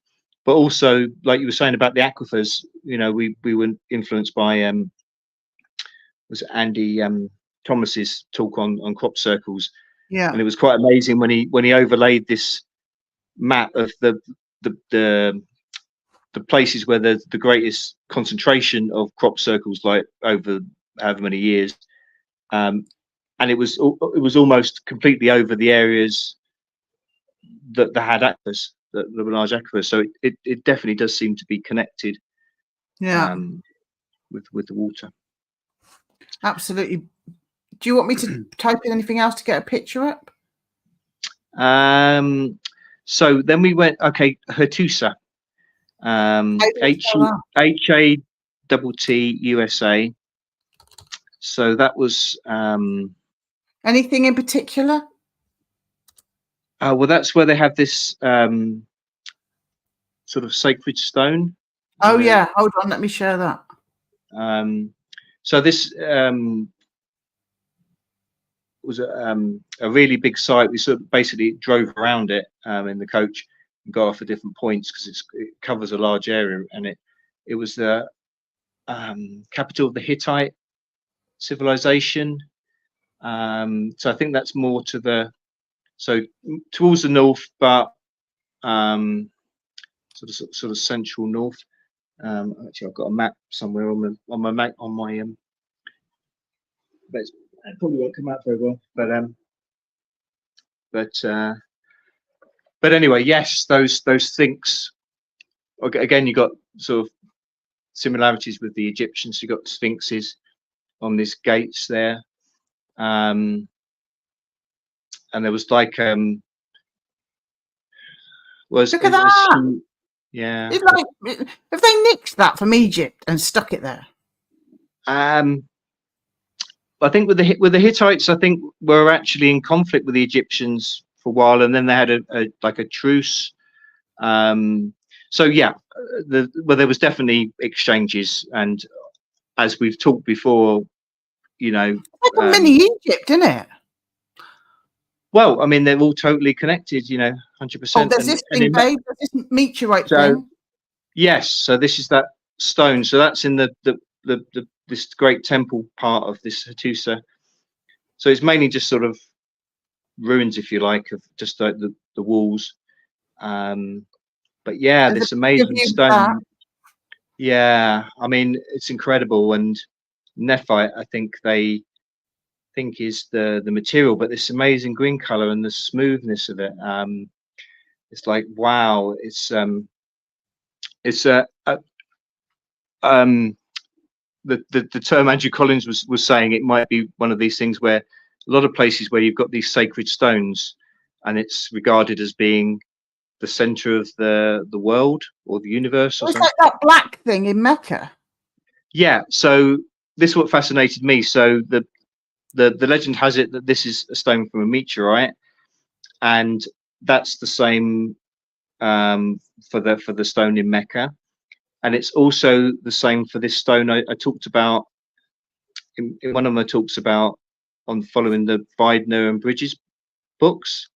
but also, like you were saying about the aquifers, you know, we were influenced by was it Andy Thomas's talk on crop circles. Yeah. And it was quite amazing when he overlaid this map of the places where there's the greatest concentration of crop circles, like over however many years, and it was almost completely over the areas that had aquifers, that were large aquifers. So it definitely does seem to be connected, Yeah. with the water. Absolutely. Do you want me to type in anything else to get a picture up? So then we went, okay, Hattusa, HATTUSA. So that was anything in particular? Well, that's where they have this sort of sacred stone. Oh yeah, hold on, let me share that. So this was a really big site. We sort of basically drove around it in the coach and got off at different points, because it covers a large area, and it was the capital of the Hittite civilization. So I think that's more to towards the north, but sort of central north. Actually, I've got a map somewhere on my but it probably won't come out very well. But anyway, yes, those Sphinx. Again, you got sort of similarities with the Egyptians. You got sphinxes on these gates there, and there was like look at that. Yeah, it's like, have they nicked that from Egypt and stuck it there? I think with the Hittites, I think were actually in conflict with the Egyptians for a while, and then they had a truce. So yeah, there was definitely exchanges, and as we've talked before, you know, like a mini Egypt, isn't it? Well, I mean, they're all totally connected, you know, 100%. Oh, there's this thing, babe. There's this meteorite thing. Yes, so this is that stone. So that's in this great temple part of this Hattusa. So it's mainly just sort of ruins, if you like, of just like the walls. But yeah, this amazing stone. Yeah, I mean, it's incredible. And nephite, I think they think is the material, but this amazing green color and the smoothness of it. It's like, wow, it's um the term Andrew Collins was saying, it might be one of these things where a lot of places where you've got these sacred stones and it's regarded as being the center of the world or the universe or It's something. like that black thing in Mecca. Yeah, so this is what fascinated me. So the legend has it that this is a stone from a meteorite, and that's the same for the stone in Mecca, and it's also the same for this stone I talked about in one of my talks about on following the Widener and Bridges books,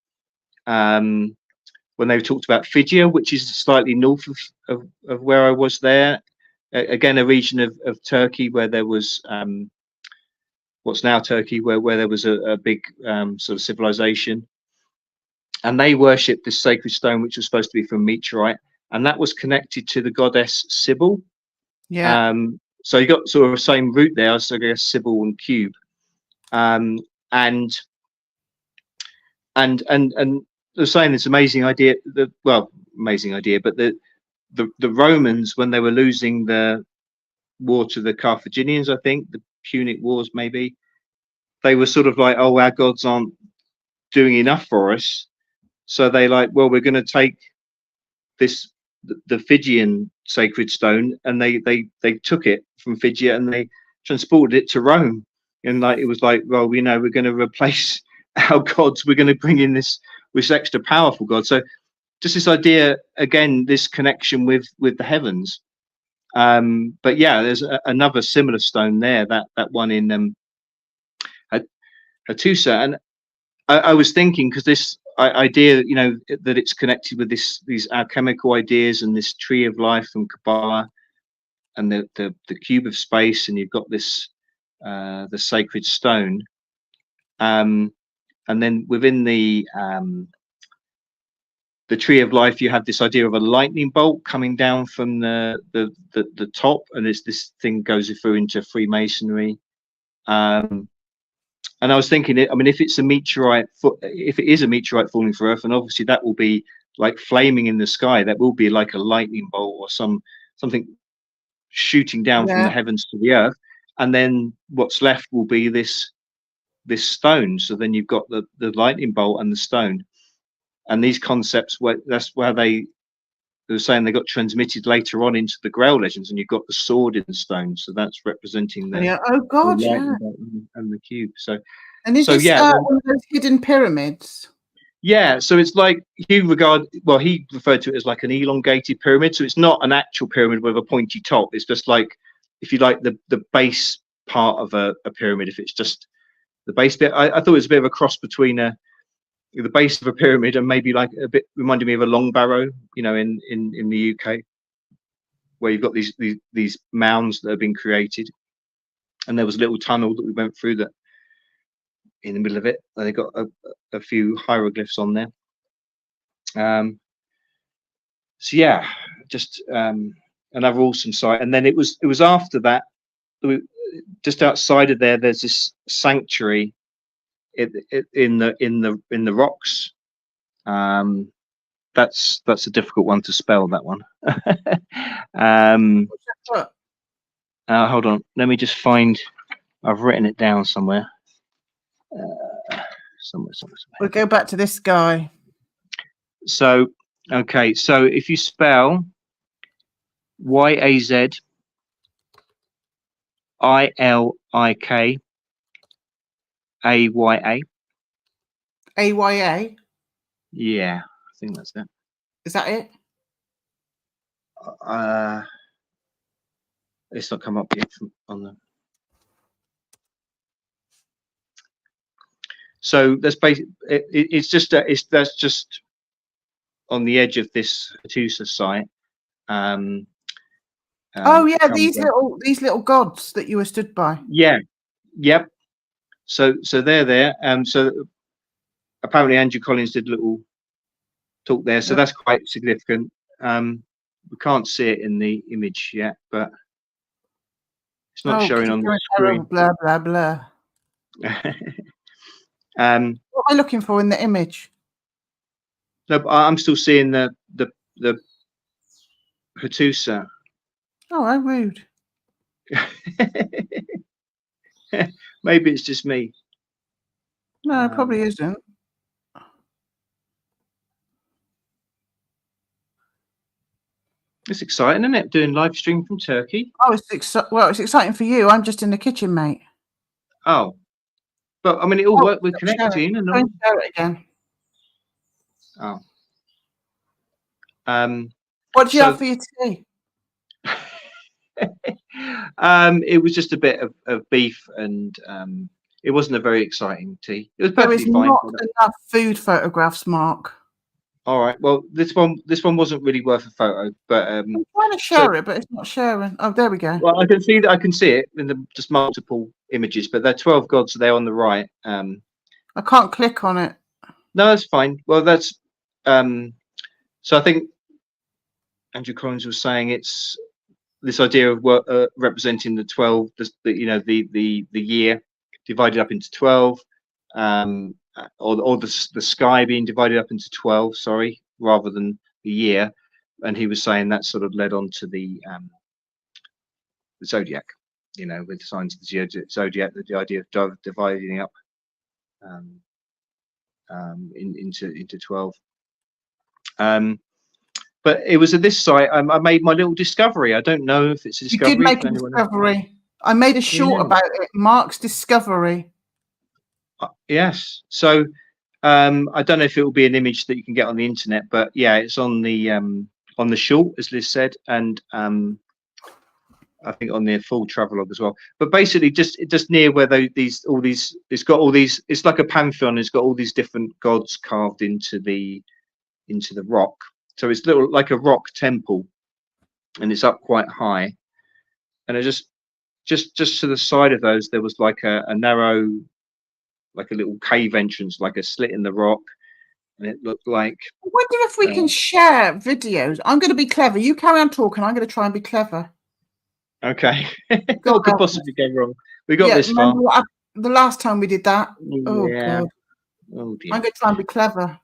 when they talked about Figia, which is slightly north of where I was there, again a region of Turkey where there was what's now Turkey, where there was a big sort of civilization, and they worshipped this sacred stone which was supposed to be from meteorite, and that was connected to the goddess Sybil. Yeah. So you got sort of the same root there, so I guess Sybil and Cube, and they're saying this amazing idea. Amazing idea, but the Romans, when they were losing the war to the Carthaginians, I think the Punic Wars, maybe they were sort of like, oh, our gods aren't doing enough for us, so they like, well, we're going to take this the Fijian sacred stone, and they took it from Figia and they transported it to Rome, and like it was like, well, you know, we're going to replace our gods, we're going to bring in this extra powerful god. So just this idea again, this connection with the heavens. But yeah, there's another similar stone there, that one in Hattusa, and I was thinking, because this idea, you know, that it's connected with these alchemical ideas and this tree of life from Kabbalah and the cube of space, and you've got this the sacred stone, and then within the tree of life you have this idea of a lightning bolt coming down from the top, and this thing goes through into Freemasonry. And I was thinking, I mean, if it's a meteorite, if it is a meteorite falling for Earth, and obviously that will be like flaming in the sky, that will be like a lightning bolt or something shooting down from the heavens to the Earth, and then what's left will be this stone. So then you've got the lightning bolt and the stone, and these concepts, that's where they were saying they got transmitted later on into the Grail legends, and you've got the sword in the stone, so that's representing the Oh God, the lightning bolt and the cube. So and is so this yeah, one of those hidden pyramids? yeah, so it's like he referred to it as like an elongated pyramid. So it's not an actual pyramid with a pointy top. It's just like, if you like, the base part of a pyramid. If it's just the base bit, I thought it was a bit of a cross between the base of a pyramid and maybe like a bit reminded me of a long barrow, you know, in the UK, where you've got these mounds that have been created, and there was a little tunnel that we went through that in the middle of it. They got a few hieroglyphs on there. So yeah, just another awesome site. And then it was after that, just outside of there, there's this sanctuary in the rocks. That's a difficult one to spell, that one. Hold on, let me just find. I've written it down somewhere. Somewhere. We'll go back to this guy. So, okay, so if you spell YAZILIK AYA. AYA? Yeah, I think that's it. Is that it? It's not come up yet on the. So that's basically that's just on the edge of this Hattusa site. Oh yeah, these little gods that you were stood by. Yeah, yep. So they're there. So apparently Andrew Collins did a little talk there. So that's quite significant. we can't see it in the image yet, but it's not showing on the screen. Blah blah blah. What am I looking for in the image? No, but I'm still seeing the Hattusa. Oh, how rude. Maybe it's just me. No, it probably isn't. It's exciting, isn't it? Doing live stream from Turkey. Oh, it's exciting for you. I'm just in the kitchen, mate. Oh, but I mean, it all worked with connecting and all. Don't share it again. Oh. What do you have for your tea? It was just a bit of beef, and it wasn't a very exciting tea. It was perfectly fine. There is not enough food photographs, Mark. All right. Well, this one wasn't really worth a photo, but I'm trying to share it, but it's not sharing. Oh, there we go. Well, I can see that. I can see it in the just multiple images, but they're 12 gods there on the right. I can't click on it. No, that's fine. Well, that's so I think Andrew Collins was saying it's this idea of representing the 12, the year divided up into 12, or the sky being divided up into 12, sorry, rather than the year. And he was saying that sort of led on to the zodiac, with the signs of the zodiac, the idea of dividing up into 12. But it was at this site I made my little discovery. I don't know if it's a discovery. You did make a discovery. I made a short about it. Mark's discovery. Yes. So I don't know if it will be an image that you can get on the internet, but yeah, it's on the short, as Liz said, and I think on the full travelogue as well. But basically, just near where it's got all these. It's like a pantheon. It's got all these different gods carved into the rock. So it's little like a rock temple, and it's up quite high. And I just to the side of those, there was like a narrow, like a little cave entrance, like a slit in the rock, and it looked like. I wonder if we can share videos. I'm going to be clever. You carry on talking. I'm going to try and be clever. Okay. What could possibly go wrong? We got this far. The last time we did that. Oh, yeah. God. Oh, dear. I'm going to try and be clever.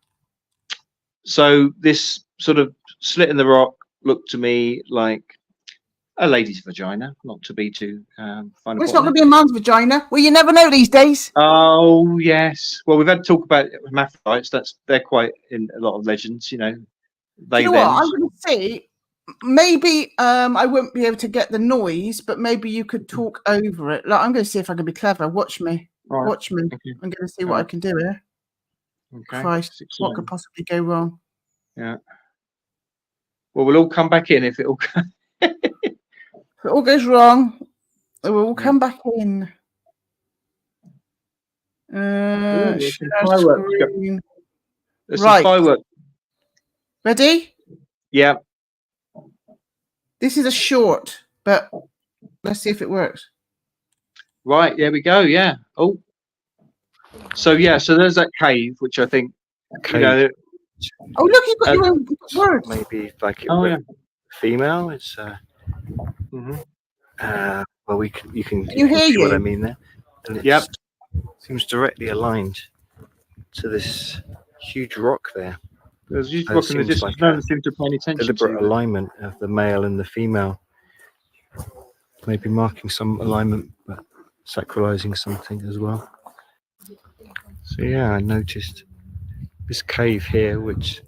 So this sort of slit in the rock looked to me like a lady's vagina, not to be too fun. Well, it's not going to be a man's vagina. Well, you never know these days. Oh yes. Well, we've had to talk about hermaphrodites. They're quite in a lot of legends. You know what? I'm going to say maybe I won't be able to get the noise, but maybe you could talk over it. Like, I'm going to see if I can be clever. Watch me. Right. Watch me. Okay. I'm going to see what I can do here. Okay. Christ, what could possibly go wrong? Yeah. Well, we'll all come back in if it all. If it all goes wrong, we'll all come back in. There's some fireworks. Ready? Yeah. This is a short, but let's see if it works. Right, there we go. Yeah. Oh. So yeah, so there's that cave, which I think. Oh, look, you've got your own words. Maybe like female. It's well, you can see what I mean there. And it seems directly aligned to this huge rock there. There's huge rock in the distance. No one seems to pay any attention. Deliberate alignment of the male and the female. Maybe marking some alignment, but sacralizing something as well. So yeah, I noticed this cave here, which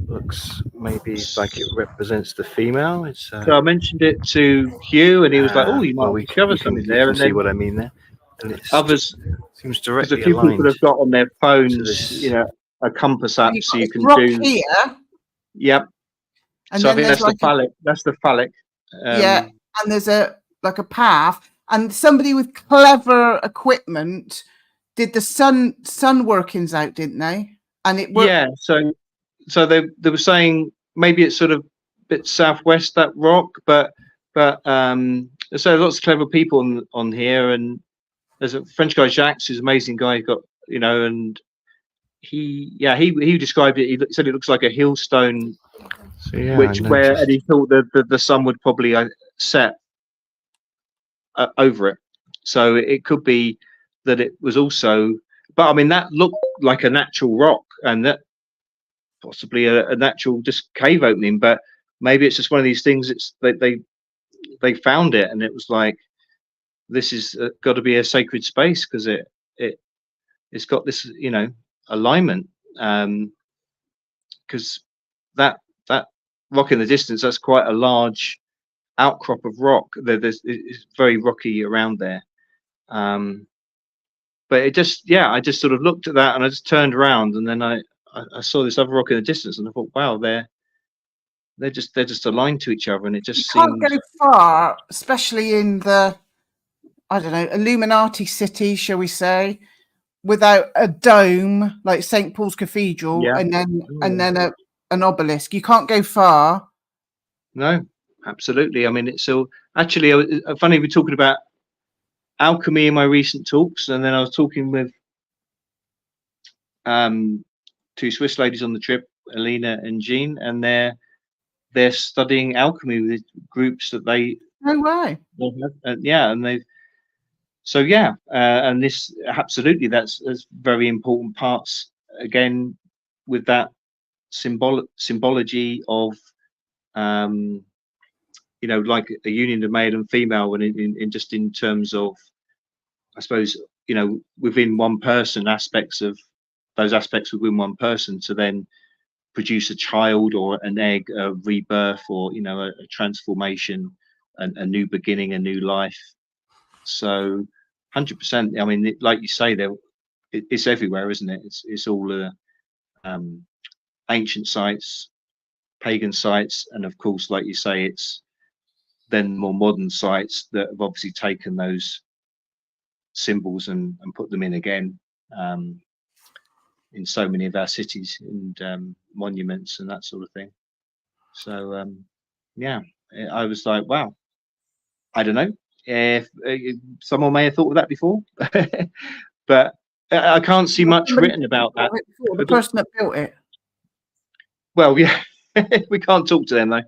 looks maybe like it represents the female. It's so I mentioned it to Hugh, and he was like, "Oh, you might discover something there." And see what I mean there. And it's others seems directly a few aligned. people have got on their phones, a compass app, so you can do. Here. Yep. And so I think that's the phallic. That's the phallic. And there's a path, and somebody with clever equipment did the sun workings out, didn't they? And it worked. Yeah, so they were saying maybe it's sort of a bit southwest that rock, but so lots of clever people on here, and there's a French guy, Jacques, who's an amazing guy. He got and he described it. He said it looks like a hillstone So yeah, where and he thought that the sun would probably set over it. So it could be that it was also, but I mean that looked like a natural rock, and that possibly a natural just cave opening. But maybe it's just one of these things. It's they found it, and it was like, this is got to be a sacred space because it's got this, you know, alignment. Because that rock in the distance, that's quite a large outcrop of rock. It's very rocky around there. But it just, yeah, I just sort of looked at that and I just turned around, and then I saw this other rock in the distance, and I thought, wow, they're just aligned to each other, and it just You can't seems go far, especially in the, I don't know, Illuminati city, shall we say, without a dome like St. Paul's Cathedral, Yeah. and then an obelisk. You can't go far. No, absolutely. I mean, it's so actually funny we're talking about alchemy in my recent talks, and then I was talking with two Swiss ladies on the trip, Alina and Jean, and they're studying alchemy with groups that they No way. yeah, and they so yeah, and this absolutely that's very important parts again with that symbology of you know, like a union of male and female, when in just in terms of, I suppose, you know, within one person, aspects of those aspects within one person to then produce a child or an egg, a rebirth, or, you know, a transformation, a new beginning, a new life. So 100%. I mean, like you say, it's everywhere, isn't it? It's all ancient sites, pagan sites, and of course, like you say, it's then more modern sites that have obviously taken those symbols and put them in again in so many of our cities and monuments and that sort of thing. So yeah, I was like, wow, I don't know if someone may have thought of that before, but I can't see much written about that. The person that built it. Well, yeah, we can't talk to them though.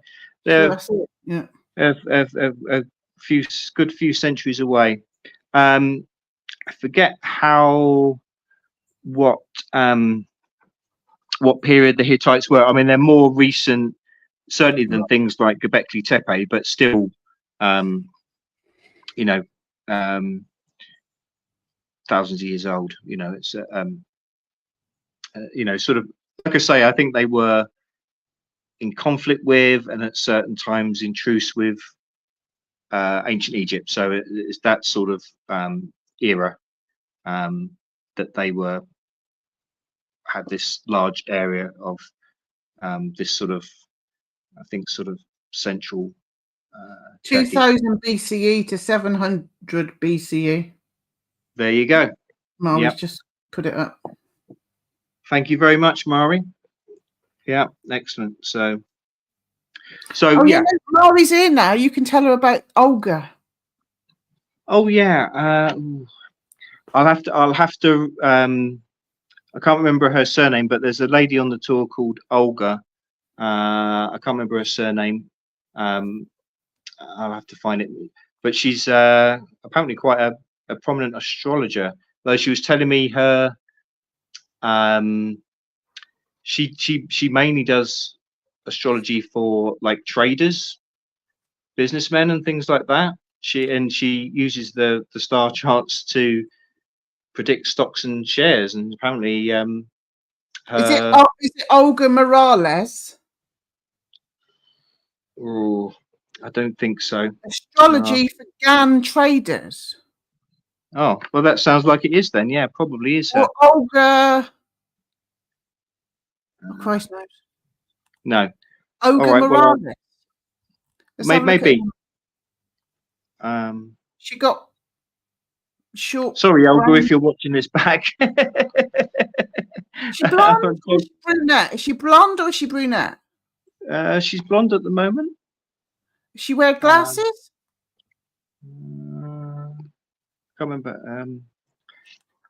They're That's it. Yeah. a few centuries away. I forget what period the Hittites were. I mean, they're more recent, certainly, than things like Göbekli Tepe, but still, you know, thousands of years old. You know, it's you know, sort of like I say, I think they were in conflict with, and at certain times in truce with, ancient Egypt. So it's that sort of era that they had this large area of this sort of, I think, sort of central 2000 BCE to 700 BCE. There you go. Mari's just put it up. Thank you very much, Mari. Yeah, excellent. So Oh, yeah, Mari's here now. You can tell her about Olga. Oh yeah, I'll have to. I can't remember her surname, but there's a lady on the tour called Olga. I can't remember her surname. I'll have to find it. But she's apparently quite a prominent astrologer. Though she was telling me her, she mainly does astrology for like traders, businessmen, and things like that. She uses the star charts to predict stocks and shares, and apparently Is it Olga Morales? Oh, I don't think so. Astrology for GAN traders. Oh, well, that sounds like it is then. Yeah, probably is her. Or Olga. Oh, Christ knows. No. Olga All right, Morales. Well, maybe. She got short. Sorry, Olga, if you're watching this back. Is she blonde or is she brunette? Is she blonde or is she brunette? She's blonde at the moment. Does she wear glasses? Can't remember.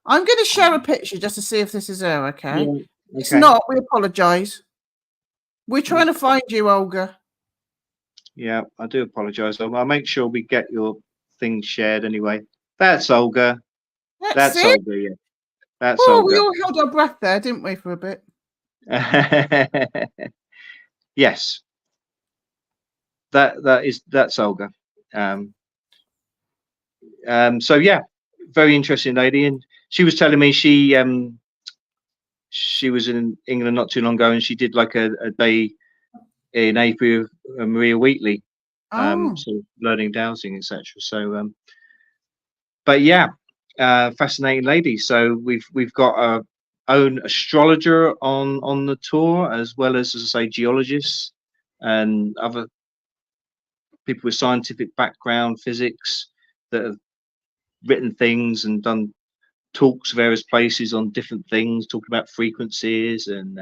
I'm going to share a picture just to see if this is her. Okay. Yeah, It's not. We apologise. We're trying to find you, Olga. Yeah, I do apologise. I'll make sure we get your thing shared anyway. That's Olga. That's it. Olga. Yeah, that's Oh, we Olga. all held our breath there, didn't we, for a bit? Yes, that's Olga. So yeah, very interesting lady, and she was telling me she was in England not too long ago, and she did like a day in April of Maria Wheatley, Oh, so learning dowsing, etc. So, but yeah, fascinating lady. So we've got our own astrologer on the tour, as well as I say, geologists and other people with scientific background, physics, that have written things and done talks various places on different things, talking about frequencies um,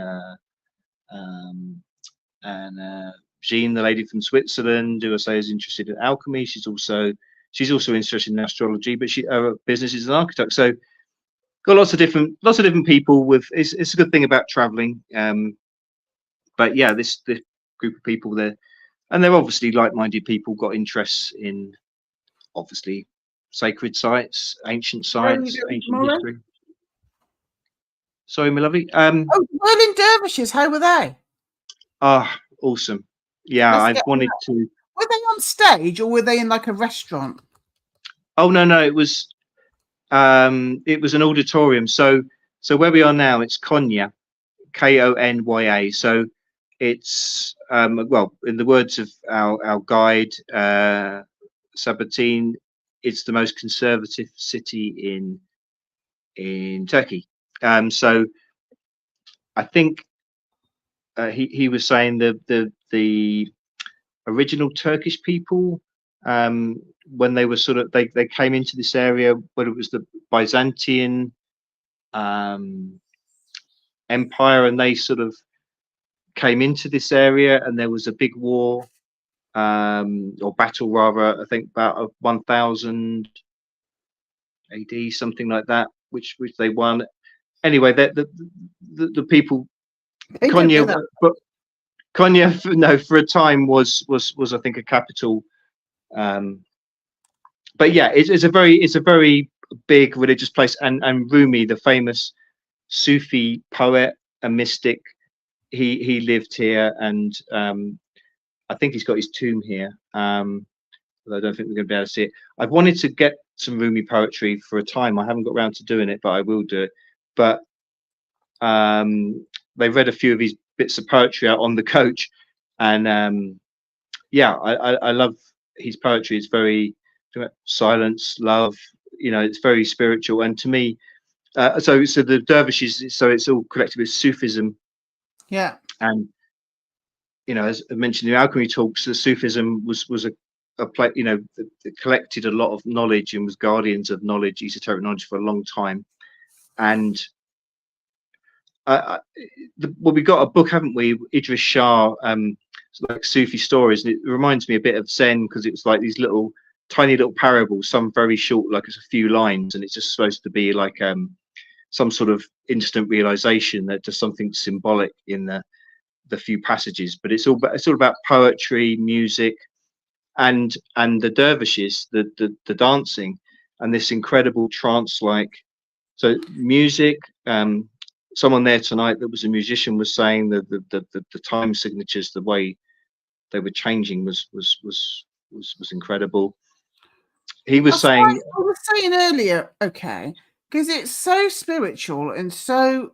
Jean, the lady from Switzerland, who I say is interested in alchemy. She's also interested in astrology, but her business is an architect. So got lots of different people with. It's a good thing about traveling. But yeah, this group of people there, and they're obviously like-minded people, got interests in obviously sacred sites, ancient sites, ancient history. Sorry, my lovely. oh, Berlin Dervishes. How were they? Awesome. Yeah, I wanted to. Were they on stage or were they in like a restaurant? Oh no, it was an auditorium. So where we are now, it's Konya, Konya. So it's well, in the words of our guide Sabatine, it's the most conservative city in Turkey. So I think he was saying the original Turkish people, when they were sort of they came into this area, but it was the Byzantine Empire, and they sort of came into this area, and there was a big war or battle rather, I think about 1000 AD, something like that, which they won. Anyway, the people Konya, but Konya, no, for a time was I think a capital. But yeah, it's a very big religious place, and Rumi, the famous Sufi poet and mystic, he lived here, and I think he's got his tomb here. But I don't think we're going to be able to see it. I've wanted to get some Rumi poetry for a time. I haven't got around to doing it, but I will do it. But they read a few of his bits of poetry out on the coach, and yeah, I love his poetry. It's very silence, love. It's very spiritual, and to me, so the dervishes. So it's all connected with Sufism. Yeah, and as I mentioned in the alchemy talks, the Sufism was a place, that collected a lot of knowledge and was guardians of knowledge, esoteric knowledge, for a long time. And well, we got a book, haven't we, Idris Shah, like Sufi stories, and it reminds me a bit of Zen, because it was like these tiny little parables, some very short, like it's a few lines, and it's just supposed to be like some sort of instant realization, that just something symbolic in the few passages. But it's all about poetry, music, and the dervishes, the dancing, and this incredible trance-like. So music. Someone there tonight that was a musician was saying that the time signatures, the way they were changing, was incredible. He was saying, I was saying earlier, okay, because it's so spiritual, and so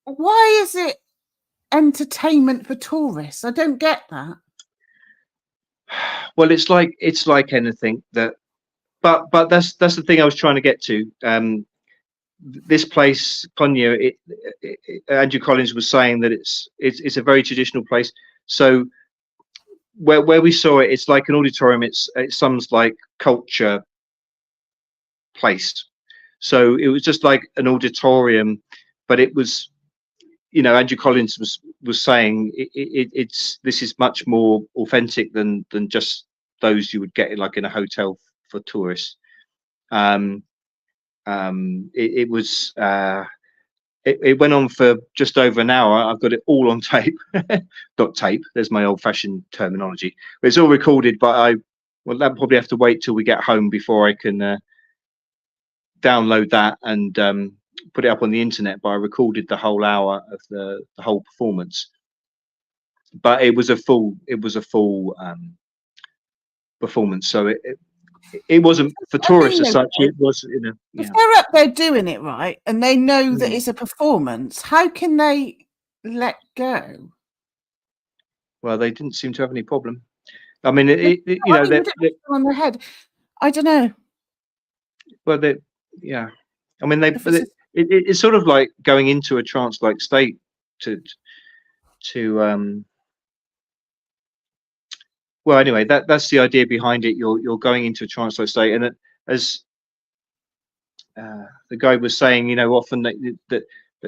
why is it entertainment for tourists? I don't get that. Well, it's like anything that, but that's the thing I was trying to get to. This place, Konya, Andrew Collins was saying that it's a very traditional place. So where we saw it, it's like an auditorium. It's some's like culture place. So it was just like an auditorium, but it was, Andrew Collins was saying this is much more authentic than just those you would get like in a hotel for tourists. It was it went on for just over an hour. I've got it all on tape. Not tape, there's my old-fashioned terminology, but it's all recorded. But I'll probably have to wait till we get home before I can download that and put it up on the internet. But I recorded the whole hour of the whole performance. But it was a full performance, so it wasn't for tourists as such. It was, you know, if they're up there doing it right and they know that it's a performance, how can they let go? Well, they didn't seem to have any problem. I mean, you know, they're on the head. I don't know. Well, yeah. I mean, it's sort of like going into a trance-like state to well, anyway, that's the idea behind it. You're going into a trance-like state, and as the guy was saying, you know, often that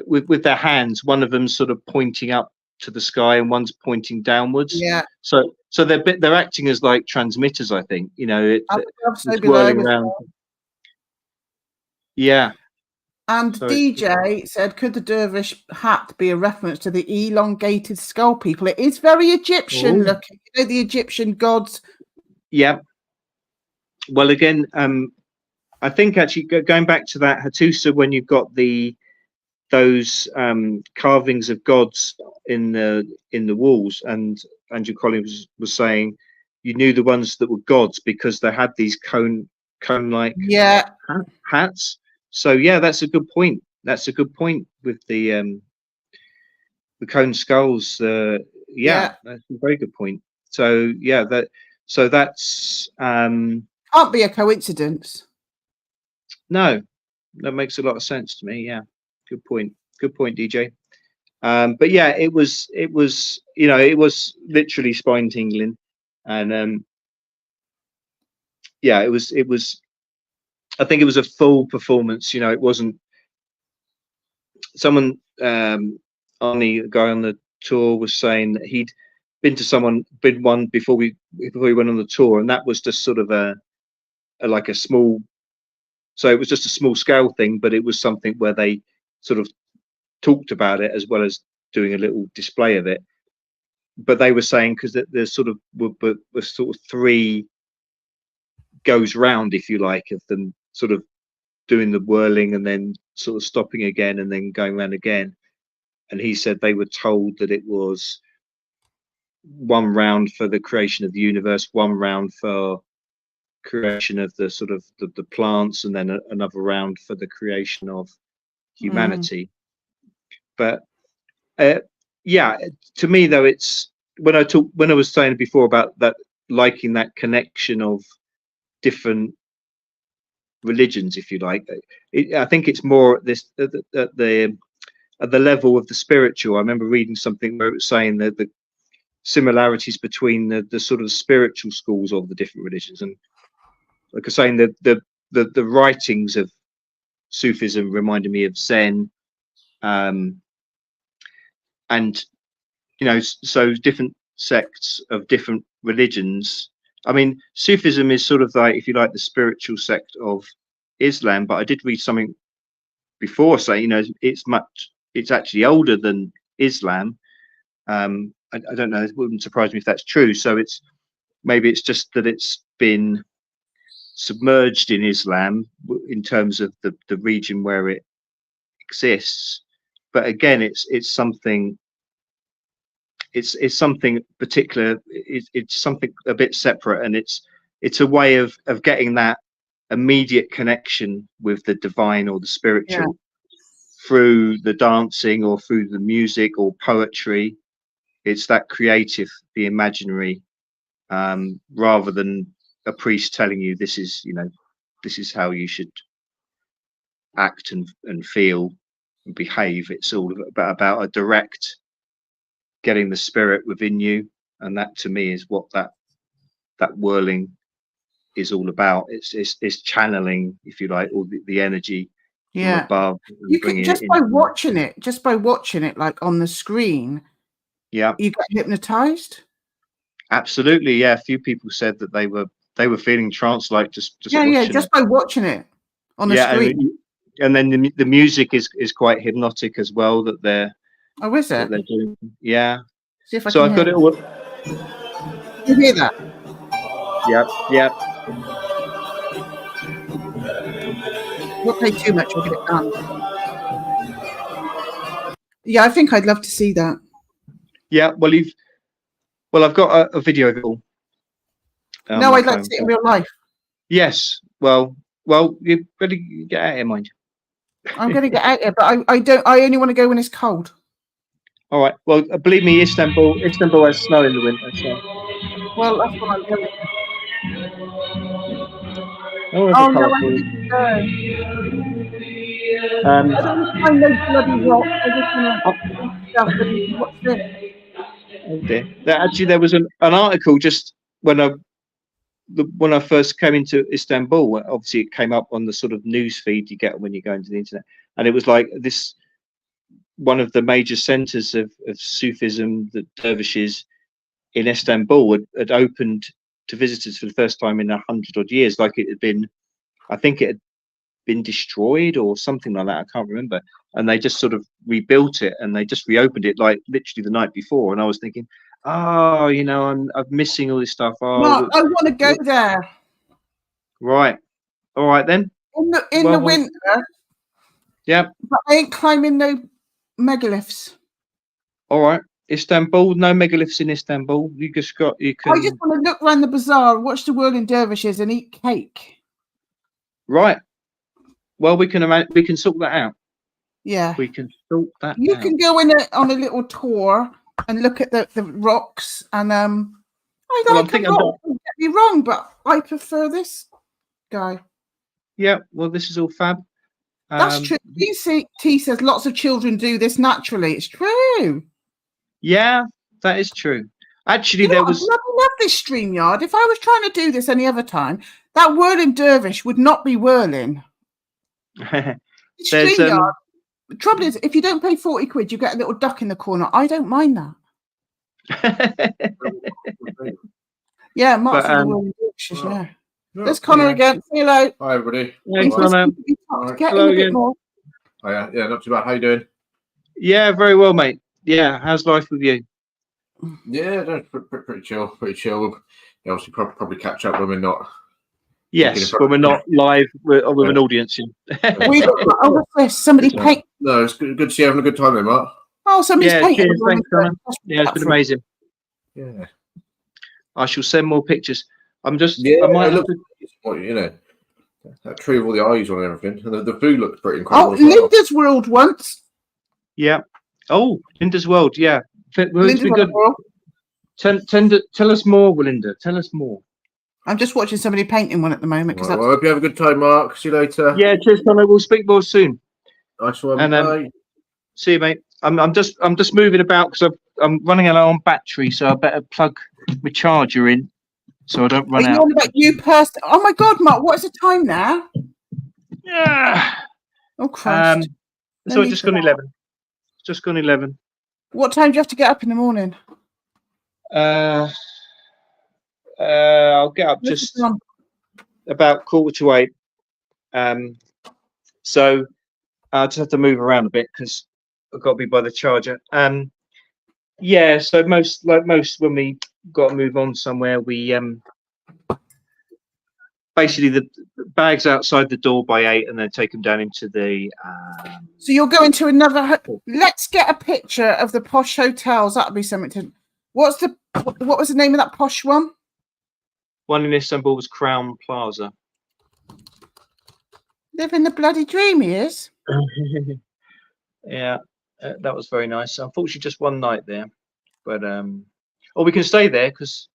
with their hands, one of them's sort of pointing up to the sky and one's pointing downwards. Yeah. So they're acting as like transmitters, I think. You know, it's whirling around. Yeah. And DJ said, could the dervish hat be a reference to the elongated skull people? It is very Egyptian looking. You know, the Egyptian gods. Yeah. Well, again, I think actually going back to that Hattusa, when you've got those carvings of gods in the walls, and Andrew Collins was saying you knew the ones that were gods because they had these cone-like hats. So yeah, that's a good point. That's a good point with the cone skulls. Yeah, that's a very good point. So yeah, that's can't be a coincidence. No, that makes a lot of sense to me. Yeah, good point. Good point, DJ. But yeah, it was you know, it was literally spine tingling, and yeah, it was. I think it was a full performance. You know, it wasn't someone. Arnie, the guy on the tour, was saying that he'd been one before we went on the tour, and that was just sort of like a small. So it was just a small scale thing, but it was something where they sort of talked about it as well as doing a little display of it. But they were saying because there's sort of were sort of three goes round, if you like, of them sort of doing the whirling and then sort of stopping again and then going around again. And he said they were told that it was one round for the creation of the universe, one round for creation of the sort of the plants, and then another round for the creation of humanity. But yeah, to me though, it's when I was saying before about that, liking that connection of different religions, if you like, I think it's more at this at the level of the spiritual. I remember reading something where it was saying that the similarities between the sort of spiritual schools of the different religions, and like I was saying, the writings of Sufism reminded me of Zen, and you know, so different sects of different religions. I mean, Sufism is sort of like, if you like, the spiritual sect of Islam, but I did read something before saying, you know, it's actually older than Islam. I don't know, it wouldn't surprise me if that's true. So maybe it's just that it's been submerged in Islam in terms of the region where it exists. But again, it's something particular. It's something a bit separate, and it's a way of getting that immediate connection with the divine or the spiritual through the dancing or through the music or poetry. It's that creative, the imaginary, rather than a priest telling you this is how you should act and feel and behave. It's all about a direct getting the spirit within you, and that to me is what that whirling is all about. It's channeling, if you like, all the energy from above. You can just by watching it like on the screen. Yeah, you got hypnotized. Absolutely, yeah. A few people said that they were feeling trance-like just just by watching it on the screen. and then the music is quite hypnotic as well that they're Oh, is that it? they're doing. Yeah. See if I So can I've got hear it all. You hear that? Yeah, yeah. Won't play too much. We'll get it done. Yeah, I think I'd love to see that. Yeah, well, I've got a video of it all. on No, my I'd like to phone. see it in real life. Yes. Well, you better get out of here, mind you. I'm going to get out here, but I don't. I only want to go when it's cold. All right. Well, believe me, Istanbul has snow in the winter. So. Well, that's what I'm doing. Oh, Oh no, I need to go. I don't want to find those bloody rocks. I just want to eat stuff and watch this. Oh dear. Actually, there was an article just when I first came into Istanbul. Obviously, it came up on the sort of news feed you get when you go into the internet, and it was like this. One of the major centers of Sufism, the dervishes in Istanbul, had opened to visitors for the first time in 100 odd years. Like it had been, I think it had been destroyed or something like that. I can't remember. And they just sort of rebuilt it and they just reopened it like literally the night before. And I was thinking, oh, I'm missing all this stuff. Mark, I want to go there. Right. All right then. In the winter. Yeah. But I ain't climbing no megaliths. All right. Istanbul, no megaliths in Istanbul. You can. I just want to look around the bazaar, watch the whirling dervishes, and eat cake. Right. Well, we can sort that out. Yeah. We can sort that out. You can go on a little tour and look at the rocks, and I like them. Don't get me wrong, but I prefer this guy. Yeah. Well, this is all fab. That's true. T says lots of children do this naturally. It's true. Yeah, that is true. Actually, there was. I love this StreamYard. If I was trying to do this any other time, that whirling dervish would not be whirling. StreamYard. The trouble is, if you don't pay 40 quid, you get a little duck in the corner. I don't mind that. Yeah, Mark's the whirling dervishes. Yeah. There's Connor again. Say hello. Hi, everybody. Hey, Connor. Hello again. More. Oh, yeah, not too bad. How you doing? Yeah, very well, mate. Yeah, how's life with you? Yeah, pretty chill. Pretty chill. We'll obviously probably catch up when we're not. Yes, when we're not live with an audience. We got somebody paint. No, it's good to see you having a good time there, Mark. Oh, somebody's painting. Cheers, thanks, Connor. Yeah, it's been amazing. Yeah. I shall send more pictures. I'm just. Yeah, I might look, that tree with all the eyes on and everything. And the food looks pretty incredible. Oh, Linda's World once. Yeah. Oh, Linda's World. Yeah. Linda's World. Tell us more, Linda. Tell us more. I'm just watching somebody painting one at the moment. Well, I hope you have a good time, Mark. See you later. Yeah, cheers, Connor. We'll speak more soon. Nice one. And see you, mate. I'm just moving about because I'm running low on battery, so I better plug my charger in so I don't run out. About you person? Oh my God, Mark! What is the time now? Yeah. Oh Christ! So it's just gone 11. Just gone 11. What time do you have to get up in the morning? I'll get up just about 7:45. So I just have to move around a bit because I've got to be by the charger. Yeah. So most when we got to move on somewhere, we basically the bags outside the door by 8, and then take them down into the. So you're going to another. Let's get a picture of the posh hotels. That'll be something to. What was the name of that posh one? One in Istanbul was Crown Plaza. Living the bloody dream, he is. Yeah, that was very nice. Unfortunately, just one night there, but or we can stay there because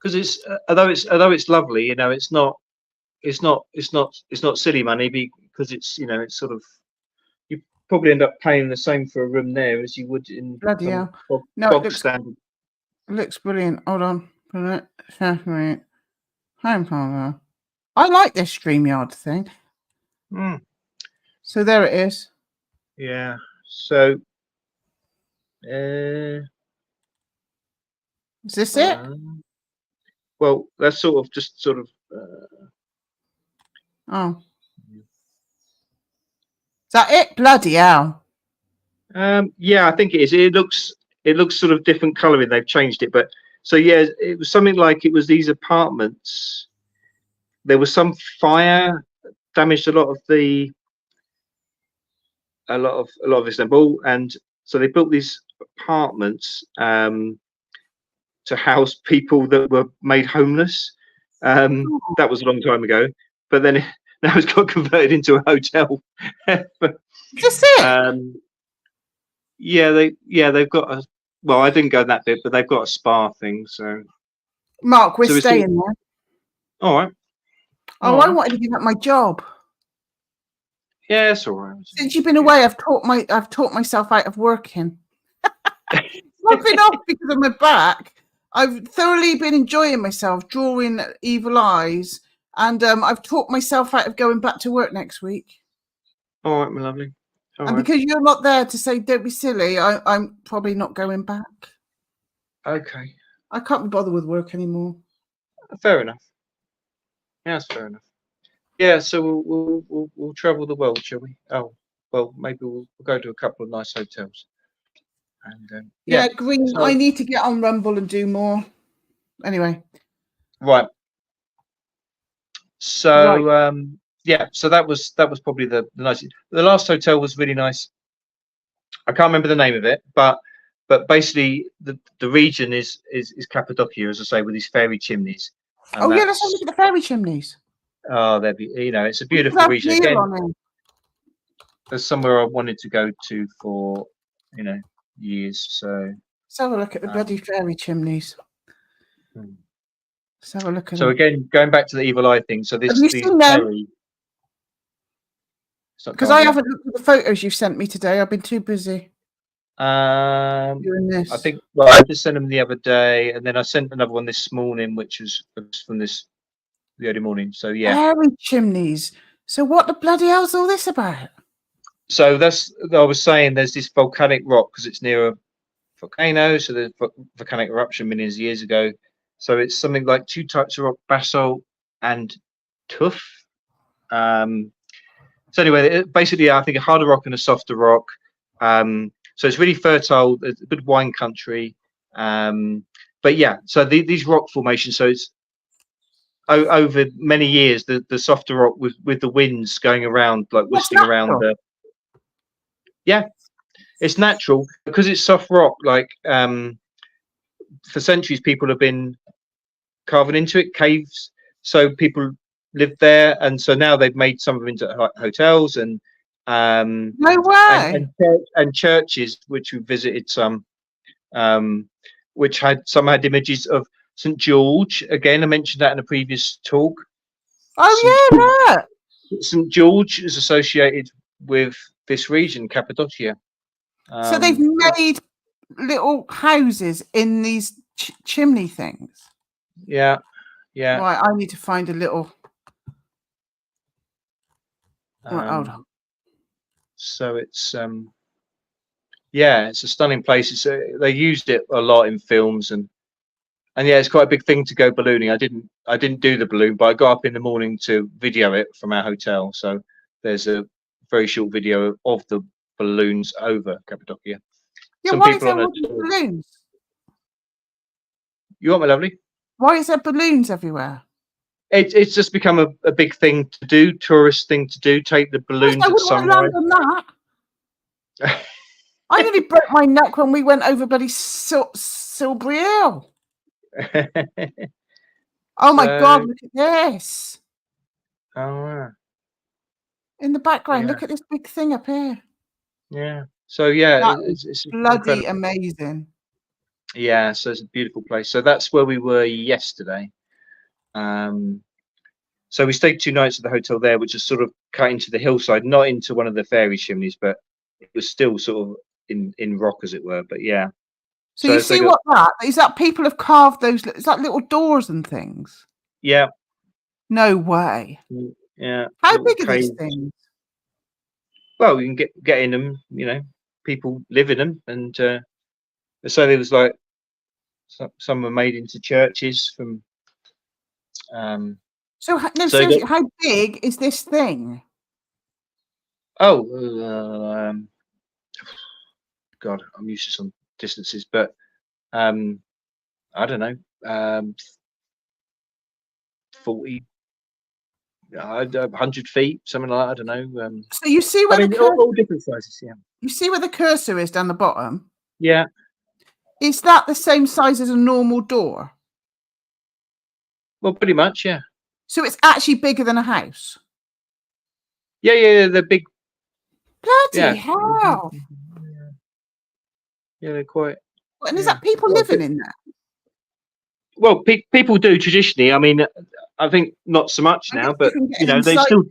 it's although it's lovely, it's not silly money because it's it's sort of you probably end up paying the same for a room there as you would in bloody hell. Bog standard. It looks brilliant. Hold on. I like this StreamYard thing. So there it is. Yeah. So is this it? Well, that's sort of. Oh. that it? Bloody hell. Yeah, I think it is. It looks sort of different colouring. They've changed it, but so yeah, it was something like it was these apartments. There was some fire, damaged a lot of Istanbul, and so they built these apartments to house people that were made homeless. That was a long time ago, but then now it's got converted into a hotel. Just it. Yeah, they've got a. Well, I didn't go that bit, but they've got a spa thing. So, Mark, we're so it's staying there. all right. Oh, All I right. wanted to give up my job. Yeah, it's all right. Since you've been away, I've taught myself out of working. I've been off because of my back. I've thoroughly been enjoying myself, drawing evil eyes, and I've taught myself out of going back to work next week. All right, my lovely. All And right. because you're not there to say don't be silly, I'm probably not going back. Okay. I can't be bothered with work anymore. Fair enough. Yeah, that's fair enough. Yeah, so we'll travel the world, shall we? Oh, well, maybe we'll go to a couple of nice hotels. And Yeah, Green. So, I need to get on Rumble and do more. Anyway. right. So yeah, so that was probably the nicest. The last hotel was really nice. I can't remember the name of it, but basically the region is Cappadocia, as I say, with these fairy chimneys. And Oh yeah, let's have a look at the fairy chimneys. Oh, they'd be, it's a We could beautiful have region. Neil Again, on it. there's somewhere I wanted to go to for years. So Let's have a look at the bloody fairy chimneys. Let's have a look at so them. again, going back to the evil eye thing. So Have you these seen them? fairy. Because I haven't looked at the photos you've sent me today. I've been too busy doing this. I think I just sent them the other day, and then I sent another one this morning, which was from the early morning. So yeah. Fairy chimneys. So what the bloody hell's all this about? So I was saying there's this volcanic rock because it's near a volcano. So there's volcanic eruption millions of years ago. So it's something like two types of rock, basalt and tuff. So anyway, basically, I think a harder rock and a softer rock. So it's really fertile. It's a good wine country. But yeah, so these rock formations. So it's over many years, the softer rock with the winds going around, like whistling around the. Yeah, it's natural because it's soft rock. Like for centuries, people have been carving into it, caves. So people lived there, and so now they've made some of them into hotels and no way, and churches, which we visited some, which had images of St. George. Again, I mentioned that in a previous talk. Oh yeah, right. St. George is associated with this region, Cappadocia. So they've made little houses in these chimney things. Yeah, yeah. Right, I need to find a little. Right, hold on. So it's yeah, it's a stunning place. They used it a lot in films and yeah, it's quite a big thing to go ballooning. I didn't do the balloon, but I got up in the morning to video it from our hotel. So there's a very short video of the balloons over Cappadocia. Yeah, Some why people is there on balloons? You want my lovely? Why is there balloons everywhere? It's just become a big thing to do, tourist thing to do. Take the balloons at sunrise. I nearly broke my neck when we went over bloody Silbury Hill. Oh my God! Look at this. Oh wow. In the background, look at this big thing up here. Yeah. So yeah, it's bloody amazing. Yeah. So it's a beautiful place. So that's where we were yesterday. So we stayed 2 nights at the hotel there, which is sort of cut into the hillside, not into one of the fairy chimneys, but it was still sort of in rock, as it were. But yeah. So you see what that is? That people have carved those. Is that little doors and things? Yeah. No way. Yeah. How big are these things? Well, you can get in them. People live in them, and so there was like some were made into churches from. So seriously, how big is this thing? Oh, God, I'm used to some distances, but I don't know, 40, 100 feet, something like that. I don't know. So you see I where mean, the cursor, all different sizes. Yeah. you see where the cursor is down the bottom? Yeah. Is that the same size as a normal door? Well, pretty much. Yeah. So it's actually bigger than a house. Yeah. Yeah. They're big. Bloody Yeah. hell! Yeah. They're quite. And is Yeah. that people Quite living big. in there? Well, people do traditionally. I mean, I think not so much I now, guess you but can get you an know, they insight. still.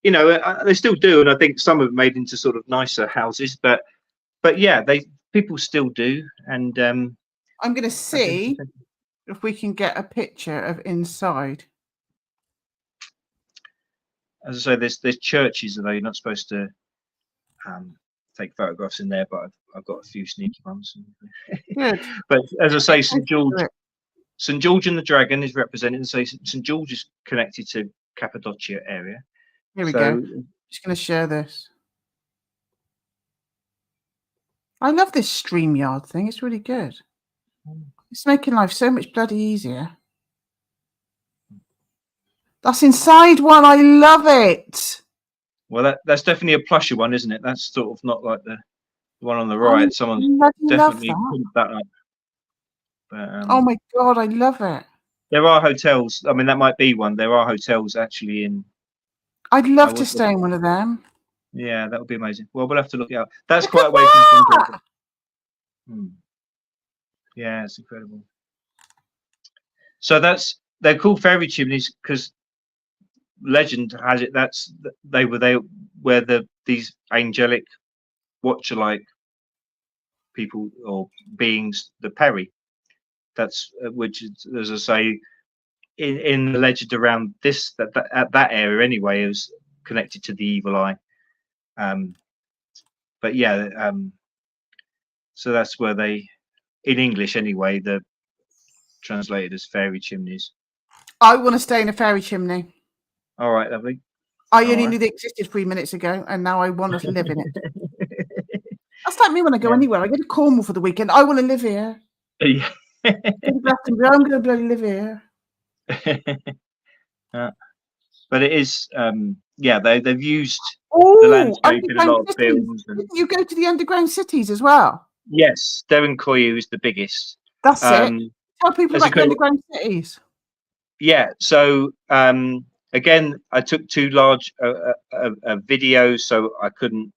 You know, they still do, and I think some have made into sort of nicer houses, but yeah, people still do, and I'm going to see if we can get a picture of inside. as I say, there's churches, although you're not supposed to take photographs in there, but I've got a few sneaky ones. Good. But as I say, St George and the Dragon is represented, and so St George is connected to Cappadocia area. Here we go. Just going to share this. I love this StreamYard thing. It's really good. It's making life so much bloody easier. That's inside one. I love it. Well, that's definitely a plusher one, isn't it? That's sort of not like the one on the right. Someone's definitely pumped that up. But, oh my God, I love it. There are hotels. I mean, that might be one. There are hotels actually in. I'd love to stay in one of them. Yeah, that would be amazing. Well, we'll have to look it up. That's quite away from. Yeah, it's incredible. So they're called fairy chimneys because legend has it they were these angelic watcher-like people or beings, the Peri. That's which is, as I say, in the legend around this that area anyway, is connected to the evil eye. But yeah, so that's where they, in English anyway, they're translated as fairy chimneys. I want to stay in a fairy chimney. All right, lovely. I only knew they existed 3 minutes ago, and now I want to live in it. That's like me when I go anywhere. I go to Cornwall for the weekend. I want to live here. Yeah. I'm going to bloody live here. But it is, yeah, they've used the landscape in a lot of films. And you go to the underground cities as well? Yes, Derinkoyu is the biggest. That's it. Tell people about the underground cities. Yeah, so again, I took too large a video, so I couldn't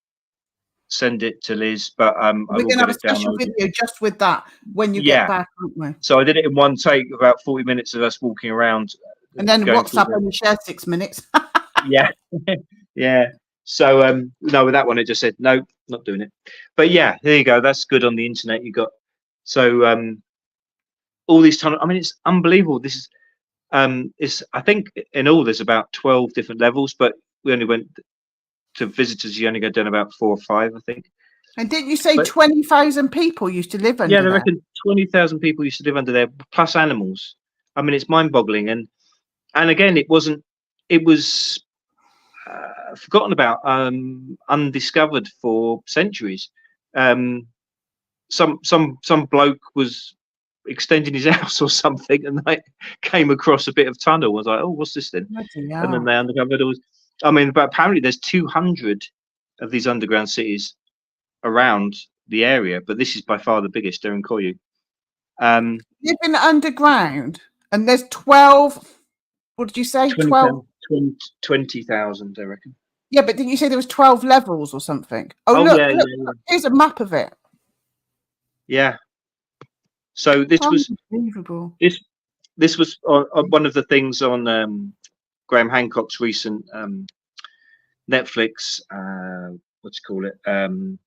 send it to Liz, but we're going to have a special video just with that when you get back, aren't we? So I did it in one take, about 40 minutes of us walking around. And then WhatsApp only shared 6 minutes. Yeah, yeah. So no, with that one it just said no, not doing it. But yeah, there you go. That's good on the internet. You got so all these tunnels. I mean, it's unbelievable. This is it's, I think in all there's about 12 different levels, but we only went to visitors. You only go down about 4 or 5, I think. And didn't you say 20,000 people used to live under there? Yeah, they reckon 20,000 people used to live under there, plus animals. I mean, it's mind-boggling. And again, it was forgotten about, undiscovered for centuries. Some bloke was extending his house or something, and they came across a bit of tunnel. I was like, oh, what's this then? And then they uncovered all. I mean, but apparently there's 200 of these underground cities around the area, but this is by far the biggest, Derinkoyu. Living underground, and there's 12. What did you say? 20,000, I reckon. Yeah, but didn't you say there was 12 levels or something? Oh, look, look, here's a map of it. Yeah. So this was unbelievable. This was one of the things on Graham Hancock's recent Netflix. What do you call it? I can't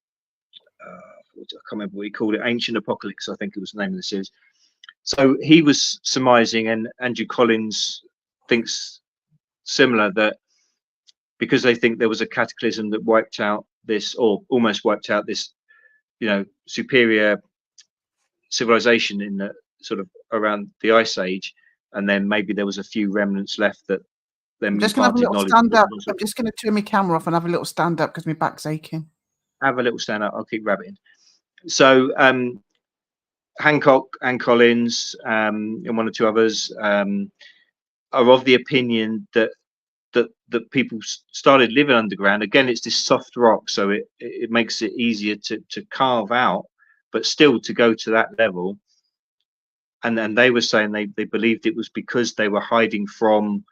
remember what he called it. Ancient Apocalypse, I think it was the name of the series. So he was surmising, and Andrew Collins thinks similar, that because they think there was a cataclysm that wiped out this, or almost wiped out this, you know, superior civilization in the sort of around the Ice Age, and then maybe there was a few remnants left that I'm just going to have a imparted little knowledge. stand up. I'm just going to turn my camera off and have a little stand up because my back's aching. Have a little stand up. I'll keep rabbiting. So Hancock and Collins and one or two others are of the opinion that people started living underground. Again, it's this soft rock, so it makes it easier to carve out, but still to go to that level. And then they were saying they believed it was because they were hiding from,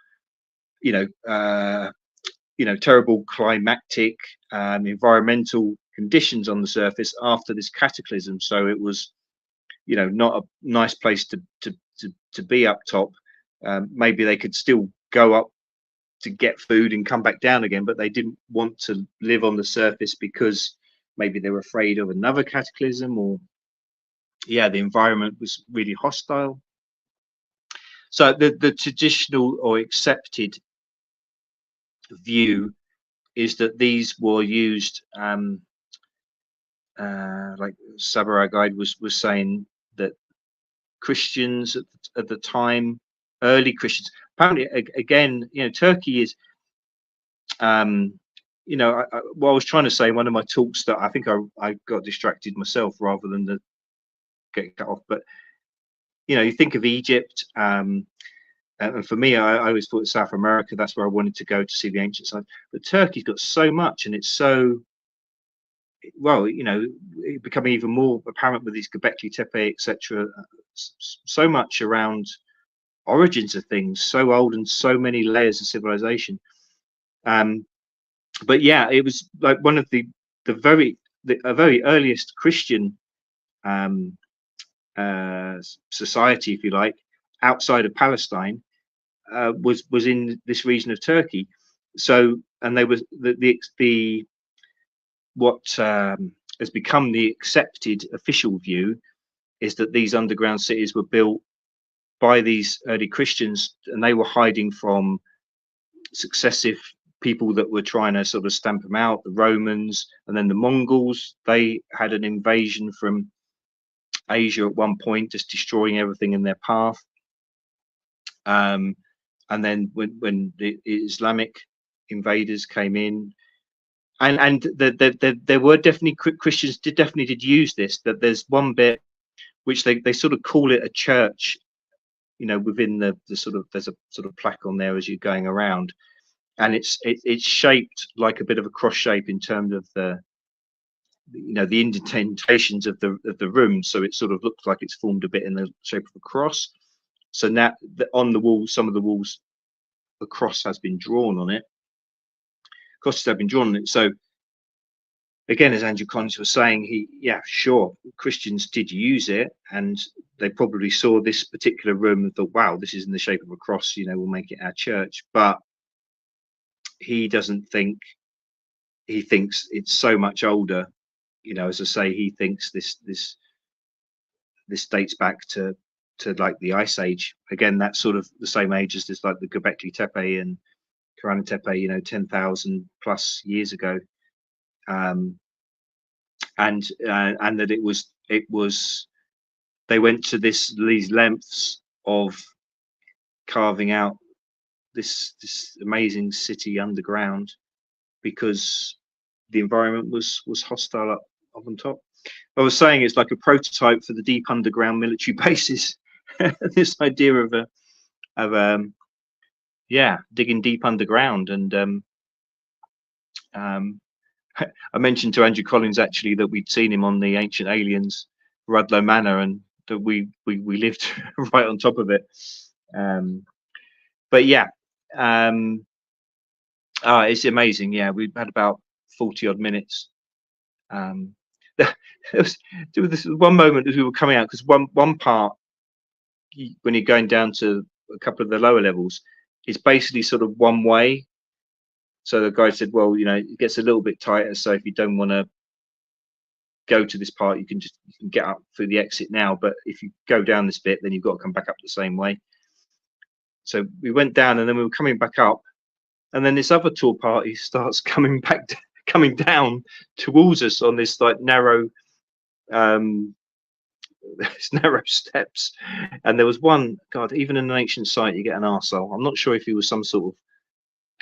terrible climatic environmental conditions on the surface after this cataclysm. So it was, not a nice place to be up top. Maybe they could still go up to get food and come back down again, but they didn't want to live on the surface because maybe they were afraid of another cataclysm, or the environment was really hostile. So the traditional or accepted view is that these were used, like Samurai Guide was saying, that Christians at the time, early Christians, apparently, again, Turkey is, what I was trying to say in one of my talks, that I think I got distracted myself rather than get cut off. But you think of Egypt, and for me, I always thought South America, that's where I wanted to go to see the ancient sites. But Turkey's got so much, and it's so, well, becoming even more apparent with these Göbekli Tepe, etc. So much around origins of things, so old and so many layers of civilization. But yeah, it was like one of the very earliest Christian society, if you like, outside of Palestine, was in this region of Turkey. So, and they was what has become the accepted official view is that these underground cities were built by these early Christians, and they were hiding from successive people that were trying to sort of stamp them out, the Romans, and then the Mongols. They had an invasion from Asia at one point, just destroying everything in their path. And then when the Islamic invaders came in, and there were definitely Christians did use this. That there's one bit which they sort of call it a church, within the sort of, there's a sort of plaque on there as you're going around, and it's shaped like a bit of a cross shape in terms of the indentations of the room. So it sort of looks like it's formed a bit in the shape of a cross. So now on the walls, some of the walls, the cross has been drawn on it. Crosses have been drawn on it. So again, as Andrew Collins was saying, Christians did use it, and they probably saw this particular room and thought, wow, this is in the shape of a cross, we'll make it our church. But he doesn't think, he thinks it's so much older. As I say, he thinks this dates back to like the Ice Age. Again, that's sort of the same age as this, like the Göbekli Tepe and Karahan Tepe, 10,000 plus years ago. And that it was they went to these lengths of carving out this amazing city underground because the environment was hostile up on top. I was saying it's like a prototype for the deep underground military bases. This idea of digging deep underground. And I mentioned to Andrew Collins actually that we'd seen him on the Ancient Aliens, Rudlow Manor, and that we lived right on top of it. But yeah, it's amazing. Yeah, we've had about 40 odd minutes. There was this one moment as we were coming out, because one part, when you're going down to a couple of the lower levels, it's basically sort of one way. So the guy said, well, it gets a little bit tighter, so if you don't want to go to this part, you can get up through the exit now, but if you go down this bit, then you've got to come back up the same way. So we went down, and then we were coming back up, and then this other tour party starts coming down towards us on this like narrow steps. And there was one, God, even in an ancient site you get an arsehole. I'm not sure if he was some sort of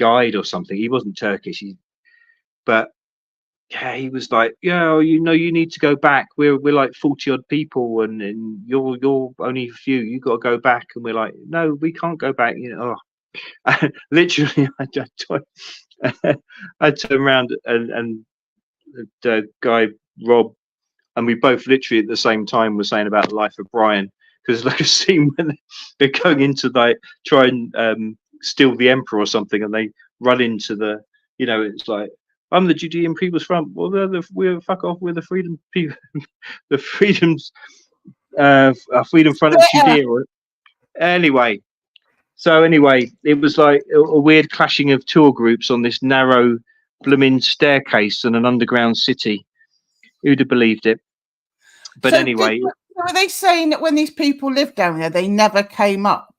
guide or something. He wasn't Turkish, but yeah, he was like, yeah, you know, you need to go back. We're like 40 odd people, and you're only a few. You got to go back. And we're like, no, we can't go back. You know, literally, I turned around and the guy Rob, and we both literally at the same time were saying about the life of Brian, because like a scene when they're going into like try and steal the emperor or something, and they run into the, you know, it's like, I'm the Judean People's Front. Well, we're fuck off. We're the freedom people, the freedom front of Judea. Anyway, so anyway, it was like a weird clashing of tour groups on this narrow blooming staircase in an underground city. Who'd have believed it? But So anyway, are they saying that when these people lived down there, they never came up?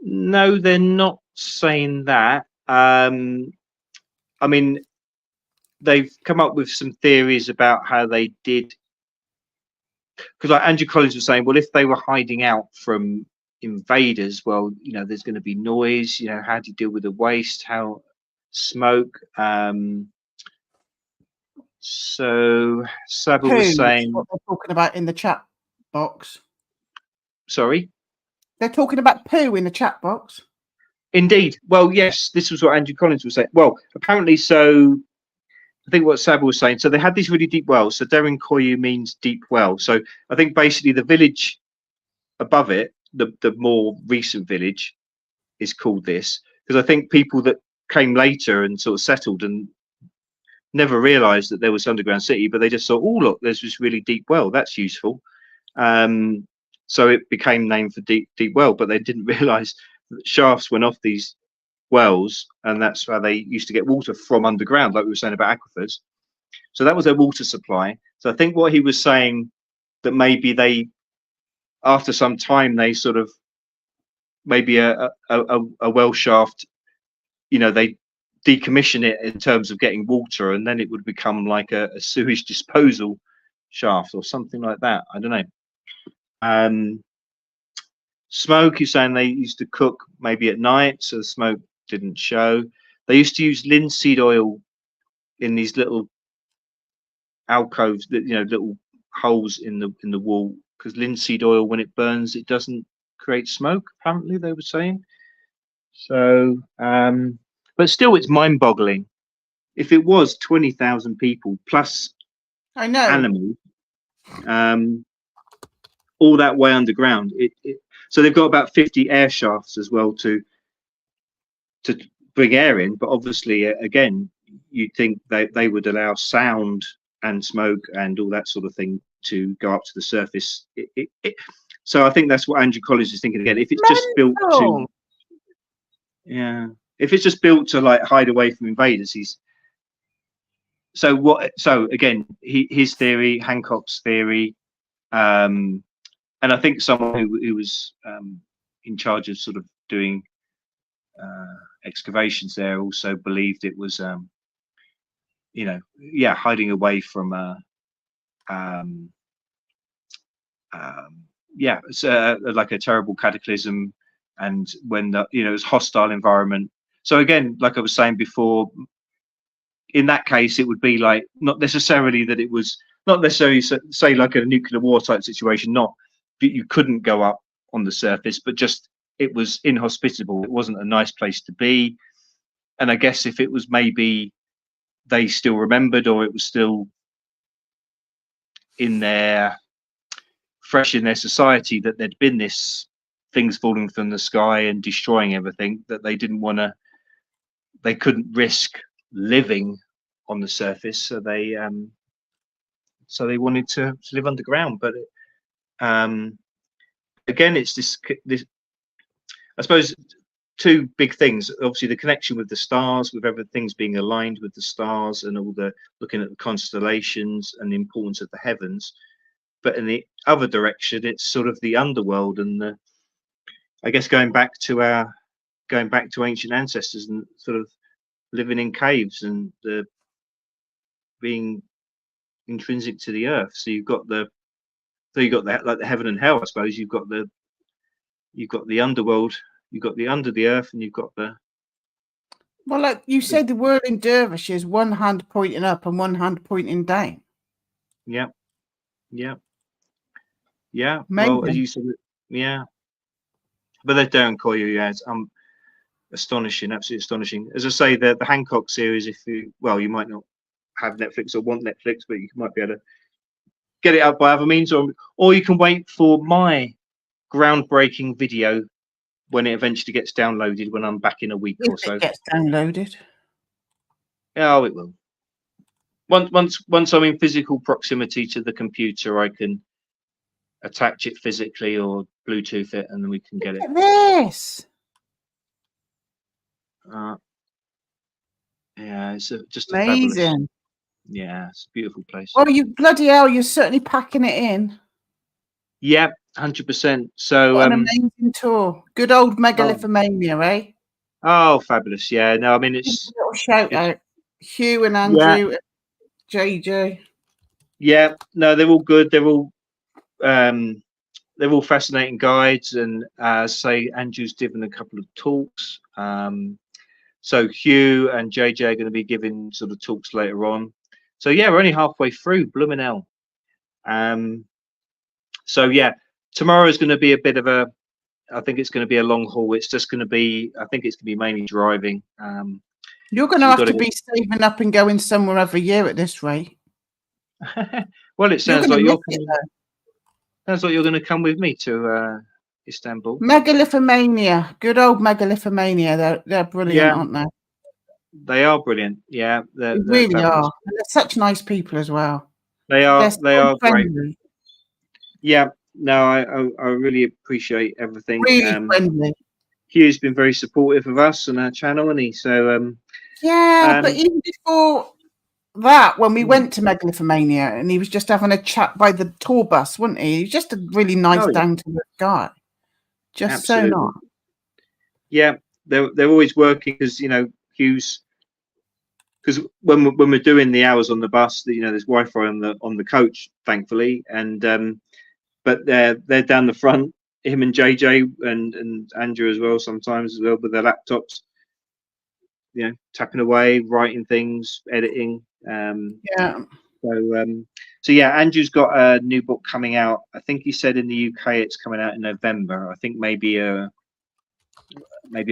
no, they're not saying that. I mean, they've come up with some theories about how they did, because like Andrew Collins was saying, well, if they were hiding out from invaders, well, you know, there's going to be noise. You know, how do you deal with the waste? How smoke? So Saba was saying, what they're talking about in the chat box. Sorry. They're talking about poo in the chat box. Indeed. Well, yes, this was what Andrew Collins was saying. Well, apparently, so I think what Saba was saying. So they had these really deep wells. So Derin Koyu means deep well. So I think basically the village above it, the more recent village, is called this, because I think people that came later and sort of settled and never realised that there was underground city, but they just thought, oh look, there's this really deep well. That's useful. So it became named for deep well, but they didn't realise that shafts went off these wells, and that's how they used to get water from underground, like we were saying about aquifers. So that was their water supply. So I think what he was saying, that maybe they, after some time, they sort of, maybe a well shaft, you know, they decommission it in terms of getting water, and then it would become like a sewage disposal shaft or something like that. I don't know. Smoke, you're saying they used to cook maybe at night, so the smoke didn't show. They used to use linseed oil in these little alcoves, that, you know, little holes in the wall, because linseed oil, when it burns, it doesn't create smoke, apparently they were saying. So but still, it's mind-boggling. If it was 20,000 people plus I know animals, all that way underground, so they've got about 50 air shafts as well to bring air in, but obviously again, you'd think they would allow sound and smoke and all that sort of thing to go up to the surface. So I think that's what Andrew Collins is thinking again. If it's just built to, yeah, if it's just built to like hide away from invaders, so again, his theory, Hancock's theory, and I think someone who was in charge of sort of doing excavations there also believed it was, you know, yeah, hiding away from yeah, it's like a terrible cataclysm, and when the, you know, it's hostile environment. So again, like I was saying before, in that case, it would be like not necessarily that it was, not necessarily say like a nuclear war type situation, not that you couldn't go up on the surface, but just it was inhospitable. It wasn't a nice place to be. And I guess if it was maybe they still remembered, or it was still in their, fresh in their society, that there'd been this things falling from the sky and destroying everything, that they didn't want to, they couldn't risk living on the surface, so they wanted to live underground. But again, it's this I suppose two big things. Obviously the connection with the stars, with everything's being aligned with the stars, and all the looking at the constellations and the importance of the heavens. But in the other direction, it's sort of the underworld, and the, I guess, going back to ancient ancestors and sort of living in caves, and the being intrinsic to the earth. So you've got that, like the heaven and hell, I suppose. You've got the underworld you've got the under the earth, and you've got the. Well, like you said, the whirling dervish is one hand pointing up and one hand pointing down. Yeah. Well, as Amazing. you said, yeah. But they're Darren Koyu, yeah, it's astonishing, absolutely astonishing. As I say, the Hancock series, if you might not have Netflix or want Netflix, but you might be able to get it out by other means, or you can wait for my groundbreaking video when it eventually gets downloaded when I'm back in a week or so. It gets downloaded. Oh, it will. Once I'm in physical proximity to the computer, I can attach it physically or Bluetooth it, and then we can get it. Look at this. Yeah, it's just a fabulous. Amazing. Yeah, it's a beautiful place. Oh, you bloody hell! You're certainly packing it in. Yeah, 100%. So, What an amazing tour. Good old Megalithomania, eh? Oh, fabulous! Yeah, no, I mean Give it's a little shout out, Hugh and Andrew, and JJ. Yeah, no, they're all good. They're all fascinating guides, and say Andrew's given a couple of talks. So Hugh and JJ are going to be giving sort of talks later on. So yeah, we're only halfway through. Bloomin' hell. So yeah, tomorrow is going to be a bit of a. I think it's going to be a long haul. It's just going to be. I think it's going to be mainly driving. You're going to have to be saving up and going somewhere every year at this rate. Well, it sounds like sounds like you're going to come with me to Istanbul. Megalithomania, good old Megalithomania. They're brilliant, aren't they? They are brilliant. Yeah, they really are. And they're such nice people as well. They are. They are friendly. Great. Yeah. No, I really appreciate everything. Really friendly. Hugh's been very supportive of us and our channel, and he so. Yeah, but even before that, when we went to Megalithomania, and he was just having a chat by the tour bus, wasn't he? He was just a really nice, down-to-earth guy. Just absolutely. So nice. Yeah, they're always working because Hugh's. Because when we're doing the hours on the bus, there's Wi-Fi on the coach, thankfully, and but they're down the front, him and JJ and Andrew as well, sometimes as well with their laptops, tapping away, writing things, editing. So yeah, Andrew's got a new book coming out. I think he said in the UK it's coming out in November. I think maybe a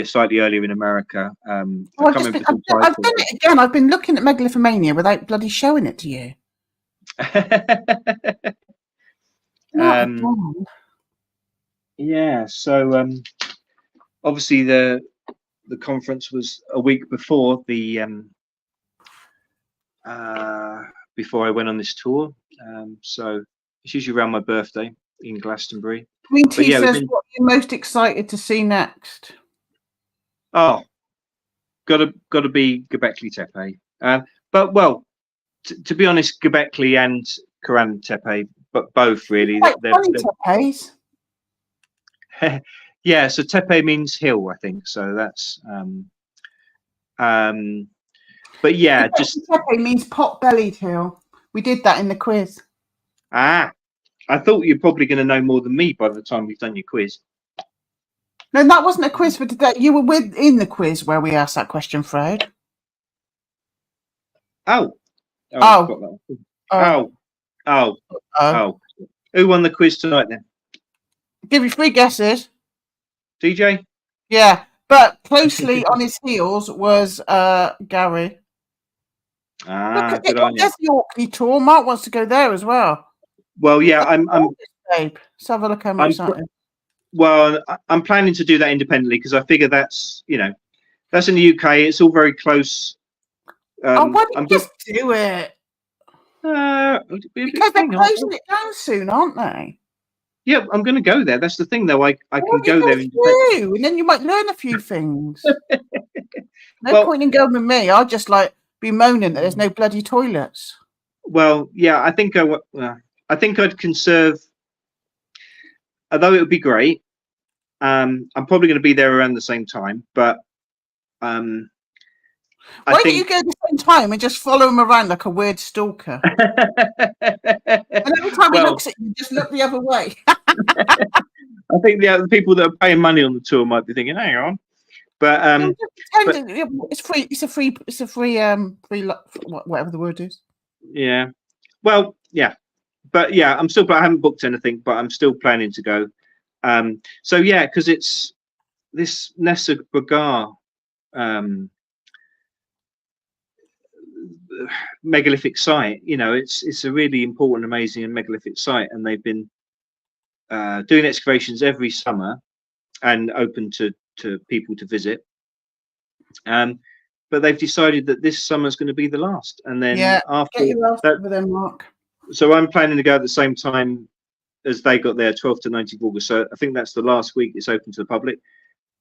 slightly earlier in America. I've done it again. I've been looking at Megalithomania without bloody showing it to you. Yeah. So obviously the conference was a week before before I went on this tour. So it's usually around my birthday in Glastonbury. Queen T says, what are you most excited to see next? Oh, gotta be Göbekli Tepe. But well, to be honest, Göbekli and Karaman Tepe, but both really. They're tepes. Yeah, so Tepe means hill, I think. So that's but yeah, just Tepe means pot-bellied hill. We did that in the quiz. I thought you're probably going to know more than me by the time we've done your quiz. No, that wasn't a quiz for today. You were in the quiz where we asked that question, Fred. Oh. Who won the quiz tonight then? Give you 3 guesses. DJ? Yeah, but closely on his heels was Gary. Look, there's the Orkney tour. Mark wants to go there as well. Well, yeah, Let's have a look how much that is. Well, I'm planning to do that independently because I figure that's that's in the UK. It's all very close. Why don't you just do it? Because they're closing it down soon, aren't they? Yeah, I'm going to go there. That's the thing, though. I can go there and then you might learn a few things. No point in going with me. I'll just be moaning that there's no bloody toilets. Well, yeah, I think I'd conserve. Although it would be great, I'm probably going to be there around the same time. But why don't you go at the same time and just follow him around like a weird stalker? And every time he looks at you, just look the other way. I think the people that are paying money on the tour might be thinking, hang on. But it's free. It's a free. Whatever the word is. yeah. Well, yeah. But yeah, I haven't booked anything, but I'm still planning to go. So yeah, because it's this Nessa Bagar megalithic site. You know, it's a really important, amazing, and megalithic site, and they've been doing excavations every summer and open to people to visit. But they've decided that this summer is going to be the last, and then after get your that, over there, Mark. so I'm planning to go at the same time as they got there, 12th to 19th of August. So I think that's the last week it's open to the public.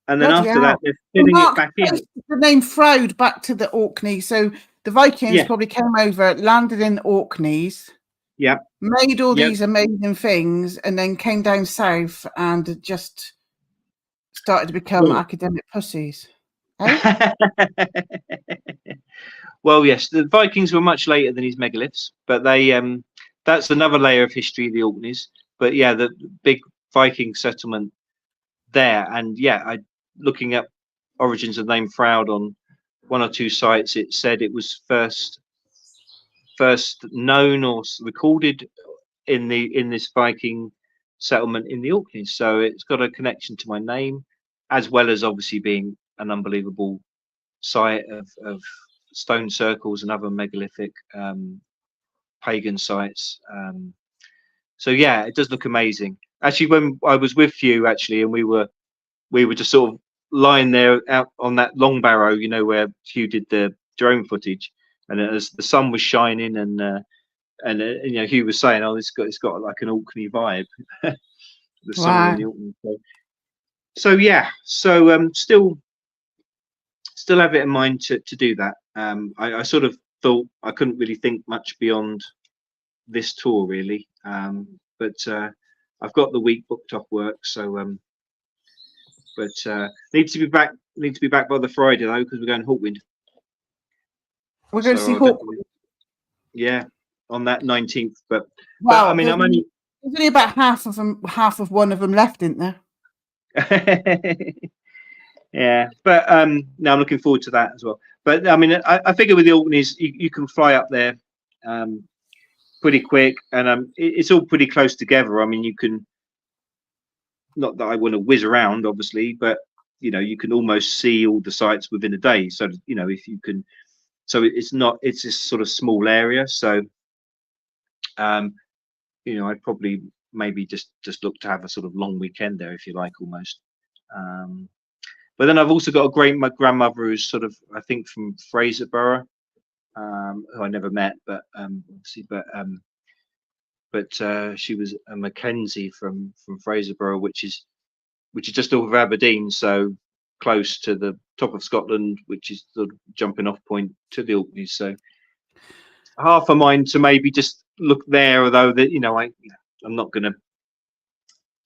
And then after that, they're filling it back in. The name Froud back to the Orkneys. So the Vikings probably came over, landed in Orkneys, made all these amazing things, and then came down south and just started to become academic pussies. Eh? Well, yes, the Vikings were much later than these megaliths, but they that's another layer of history, the Orkneys. But yeah, the big Viking settlement there, and yeah, looking up origins of the name Froud on one or two sites, it said it was first known or recorded in this Viking settlement in the Orkneys. So it's got a connection to my name, as well as obviously being an unbelievable site of stone circles and other megalithic pagan sites. So yeah, it does look amazing. Actually, when I was with you, actually, and we were just sort of lying there out on that long barrow, you know, where Hugh did the drone footage, and as the sun was shining, and you know, Hugh was saying, "Oh, it's got like an Orkney vibe." The sun in the Orkney. So yeah, so still have it in mind to do that. I sort of thought I couldn't really think much beyond this tour, really, but I've got the week booked off work, so but need to be back by the Friday though, because we're going Hawkwind. We're going to see Hawkwind. Yeah, on that 19th. But I mean, there's only about half of one of them left, isn't there? Yeah, but no, I'm looking forward to that as well. But I mean, I figure with the Orkneys, you can fly up there pretty quick, and it's all pretty close together. I mean, you can, not that I want to whiz around, obviously, but you know, you can almost see all the sites within a day. So you know, if you can, so it's this sort of small area. So you know, I'd probably maybe just look to have a sort of long weekend there, if you like, almost. But then I've also got my grandmother who's sort of, I think, from Fraserburgh, who I never met, but obviously, but she was a Mackenzie from Fraserburgh, which is just off of Aberdeen, so close to the top of Scotland, which is the jumping off point to the Orkneys. So half a mind to maybe just look there, although that, you know, I'm not going to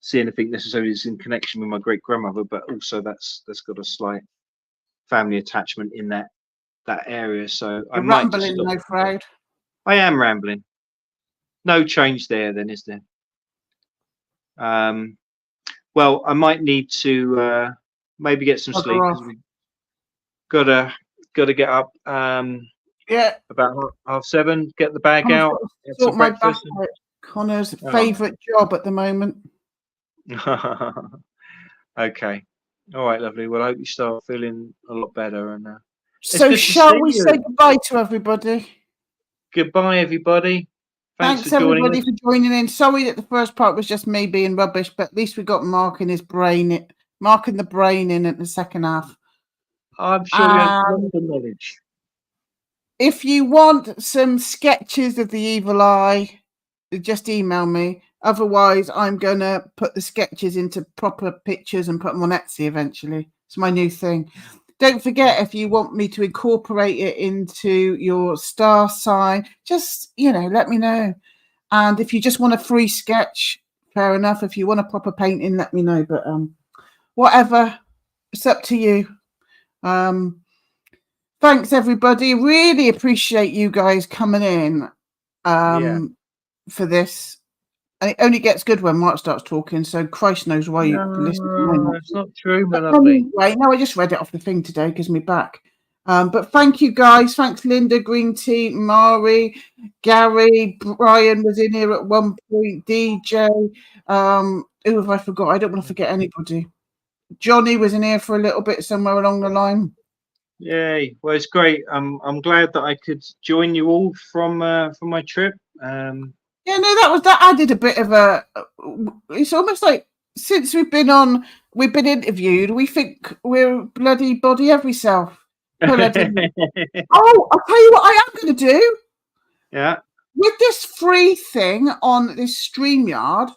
see anything necessarily that's in connection with my great grandmother, but also that's got a slight family attachment in that area. So I might just no Froud. I am rambling. No change there, then, is there? Well, I might need to maybe get some sleep, because we gotta get up. Yeah, about 7:30. Get the bag out. Sort my back out. Connor's favourite job at the moment. Okay, all right, lovely. Well, I hope you start feeling a lot better. And so shall we say goodbye to everybody? Goodbye, everybody. Thanks everybody for joining in. Sorry that the first part was just me being rubbish, but at least we got marking the brain in at the second half. I'm sure you have a lot of knowledge. If you want some sketches of the evil eye, just email me. Otherwise, I'm going to put the sketches into proper pictures and put them on Etsy eventually. It's my new thing. Don't forget, if you want me to incorporate it into your star sign, just, you know, let me know. And if you just want a free sketch, fair enough. If you want a proper painting, let me know. But whatever, it's up to you. Thanks, everybody. Really appreciate you guys coming in for this. And it only gets good when Mark starts talking. So Christ knows why you listen to my No, it's not true, my But lovely. anyway, no, I just read it off the thing today. It gives me back. But thank you guys. Thanks, Linda, Green Tea, Mari, Gary, Brian was in here at one point, DJ. Who have I forgot? I don't want to forget anybody. Johnny was in here for a little bit somewhere along the line. Yay! Well, it's great. I'm glad that I could join you all from my trip. Yeah, no, that added a bit of a. It's almost like since we've been interviewed, we think we're bloody body every self. Oh, I'll tell you what I am going to do. Yeah. With this free thing on this StreamYard,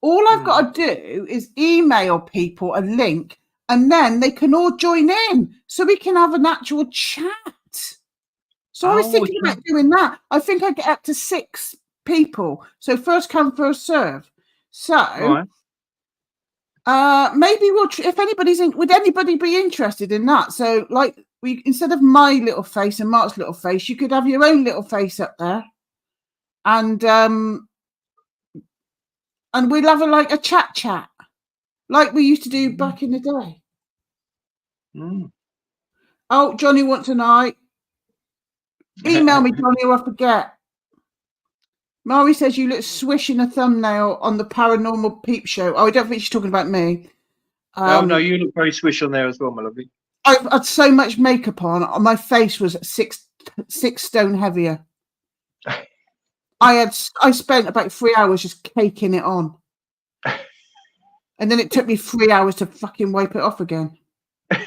all I've got to do is email people a link, and then they can all join in, so we can have an actual chat. So I was thinking about doing that. I think I get up to 6 people. So first come, first serve. So maybe we'll. If anybody's would anybody be interested in that? So like instead of my little face and Mark's little face, you could have your own little face up there, and we'll have a chat like we used to do back in the day. Oh, Johnny wants an eye. Email me, Johnny, or I forget. Mari says you look swish in a thumbnail on the Paranormal Peep Show. Oh, I don't think she's talking about me. Oh no, you look very swish on there as well, my lovely. I've had so much makeup on. My face was 6 stone heavier. I spent about 3 hours just caking it on, and then it took me 3 hours to fucking wipe it off again. And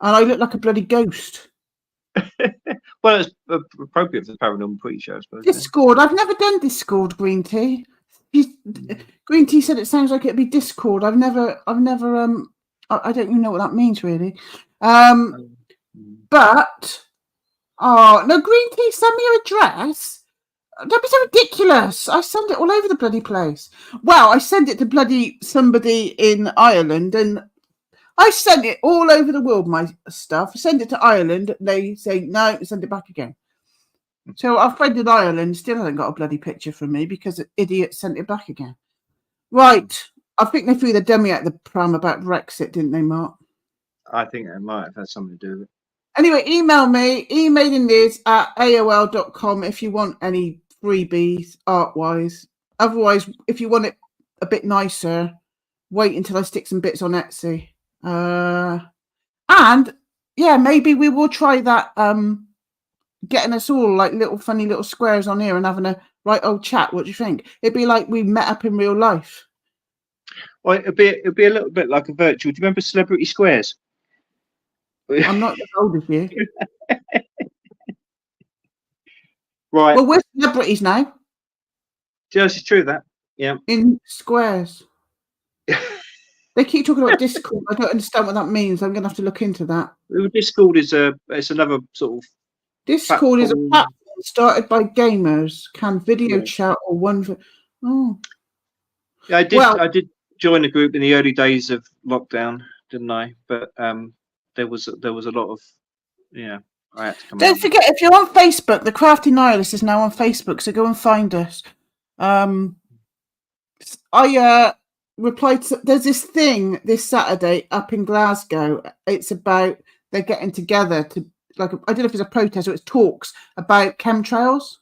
I look like a bloody ghost. Well, it's appropriate for the Paranormal Peep Show, I suppose. Discord. I've never done Discord, Green Tea. Green Tea said it sounds like it'd be Discord. I don't even know what that means really. But no, Green Tea, send me your address. Don't be so ridiculous. I send it all over the bloody place. Well, I send it to bloody somebody in Ireland, and I sent it all over the world, my stuff. I send it to Ireland. They say, no, send it back again. So our friend in Ireland still hasn't got a bloody picture from me because an idiot sent it back again. Right. I think they threw the dummy out the pram about Brexit, didn't they, Mark? I think they might have had something to do with it. Anyway, email me, emailingliz@aol.com if you want any freebies art-wise. Otherwise, if you want it a bit nicer, wait until I stick some bits on Etsy. And yeah, maybe we will try that getting us all like little funny little squares on here and having a right old chat. What do you think? It'd be like we met up in real life. Well, it'd be a little bit like a virtual. Do you remember Celebrity Squares? I'm not as old as you. Right. Well, we're celebrities now. Yes, it's true that. Yeah. In squares. They keep talking about Discord. I don't understand what that means. I'm going to have to look into that. Discord is it's another sort of. Discord is a platform started by gamers. Can video chat or one. Oh. Yeah, I did join a group in the early days of lockdown, didn't I? But there was a lot of I had to come. Don't forget, if you're on Facebook, the Crafty Nihilist is now on Facebook, so go and find us. I replied to, there's this thing this Saturday up in Glasgow. It's about they're getting together to I don't know if it's a protest or it's talks about chemtrails.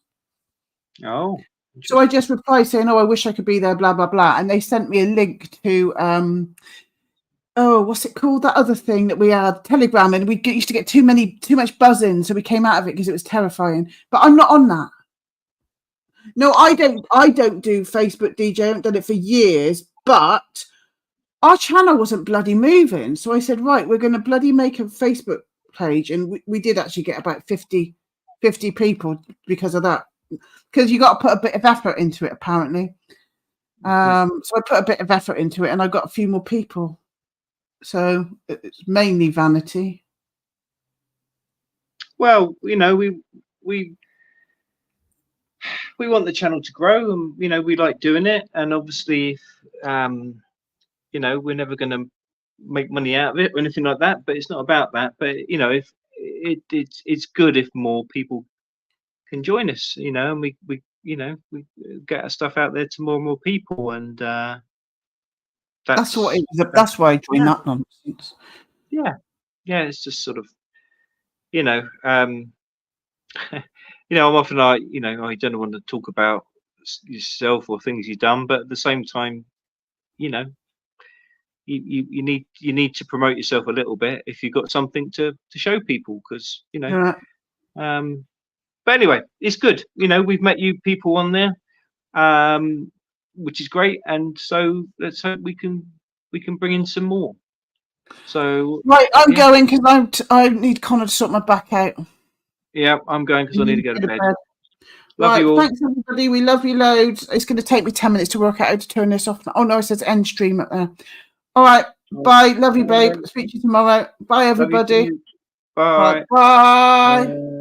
Oh. So I just replied saying, "Oh, I wish I could be there." Blah blah blah, and they sent me a link to what's it called? That other thing that we had, Telegram, and we used to get too much buzzing, so we came out of it because it was terrifying. But I'm not on that. No, I don't do Facebook DJ. I haven't done it for years, but our channel wasn't bloody moving. So I said, right, we're going to bloody make a Facebook page. And we did actually get about 50 people because of that. Because you got to put a bit of effort into it, apparently. So I put a bit of effort into it and I got a few more people. So it's mainly vanity. Well, we want the channel to grow, and we like doing it. And obviously, we're never going to make money out of it or anything like that. But it's not about that. But if it's good if more people can join us, and we you know, we get our stuff out there to more and more people, and That's what it is. That's why I joined that nonsense. Yeah, it's just sort of, you know, you know, I'm often like, you know, I don't want to talk about yourself or things you've done, but at the same time, you know, you need to promote yourself a little bit if you've got something to show people, because, you know, but anyway, it's good. You know, we've met you people on there, which is great, and so let's hope we can bring in some more. So right, I'm going because I need Connor to sort my back out. Yeah, I'm going because I need to go to bed. Love you all. Thanks, everybody. We love you loads. It's going to take me 10 minutes to work out how to turn this off. Oh, no, it says end stream up there. All right. Bye. Love you, babe. Speak to you tomorrow. Bye, everybody. Bye. Bye.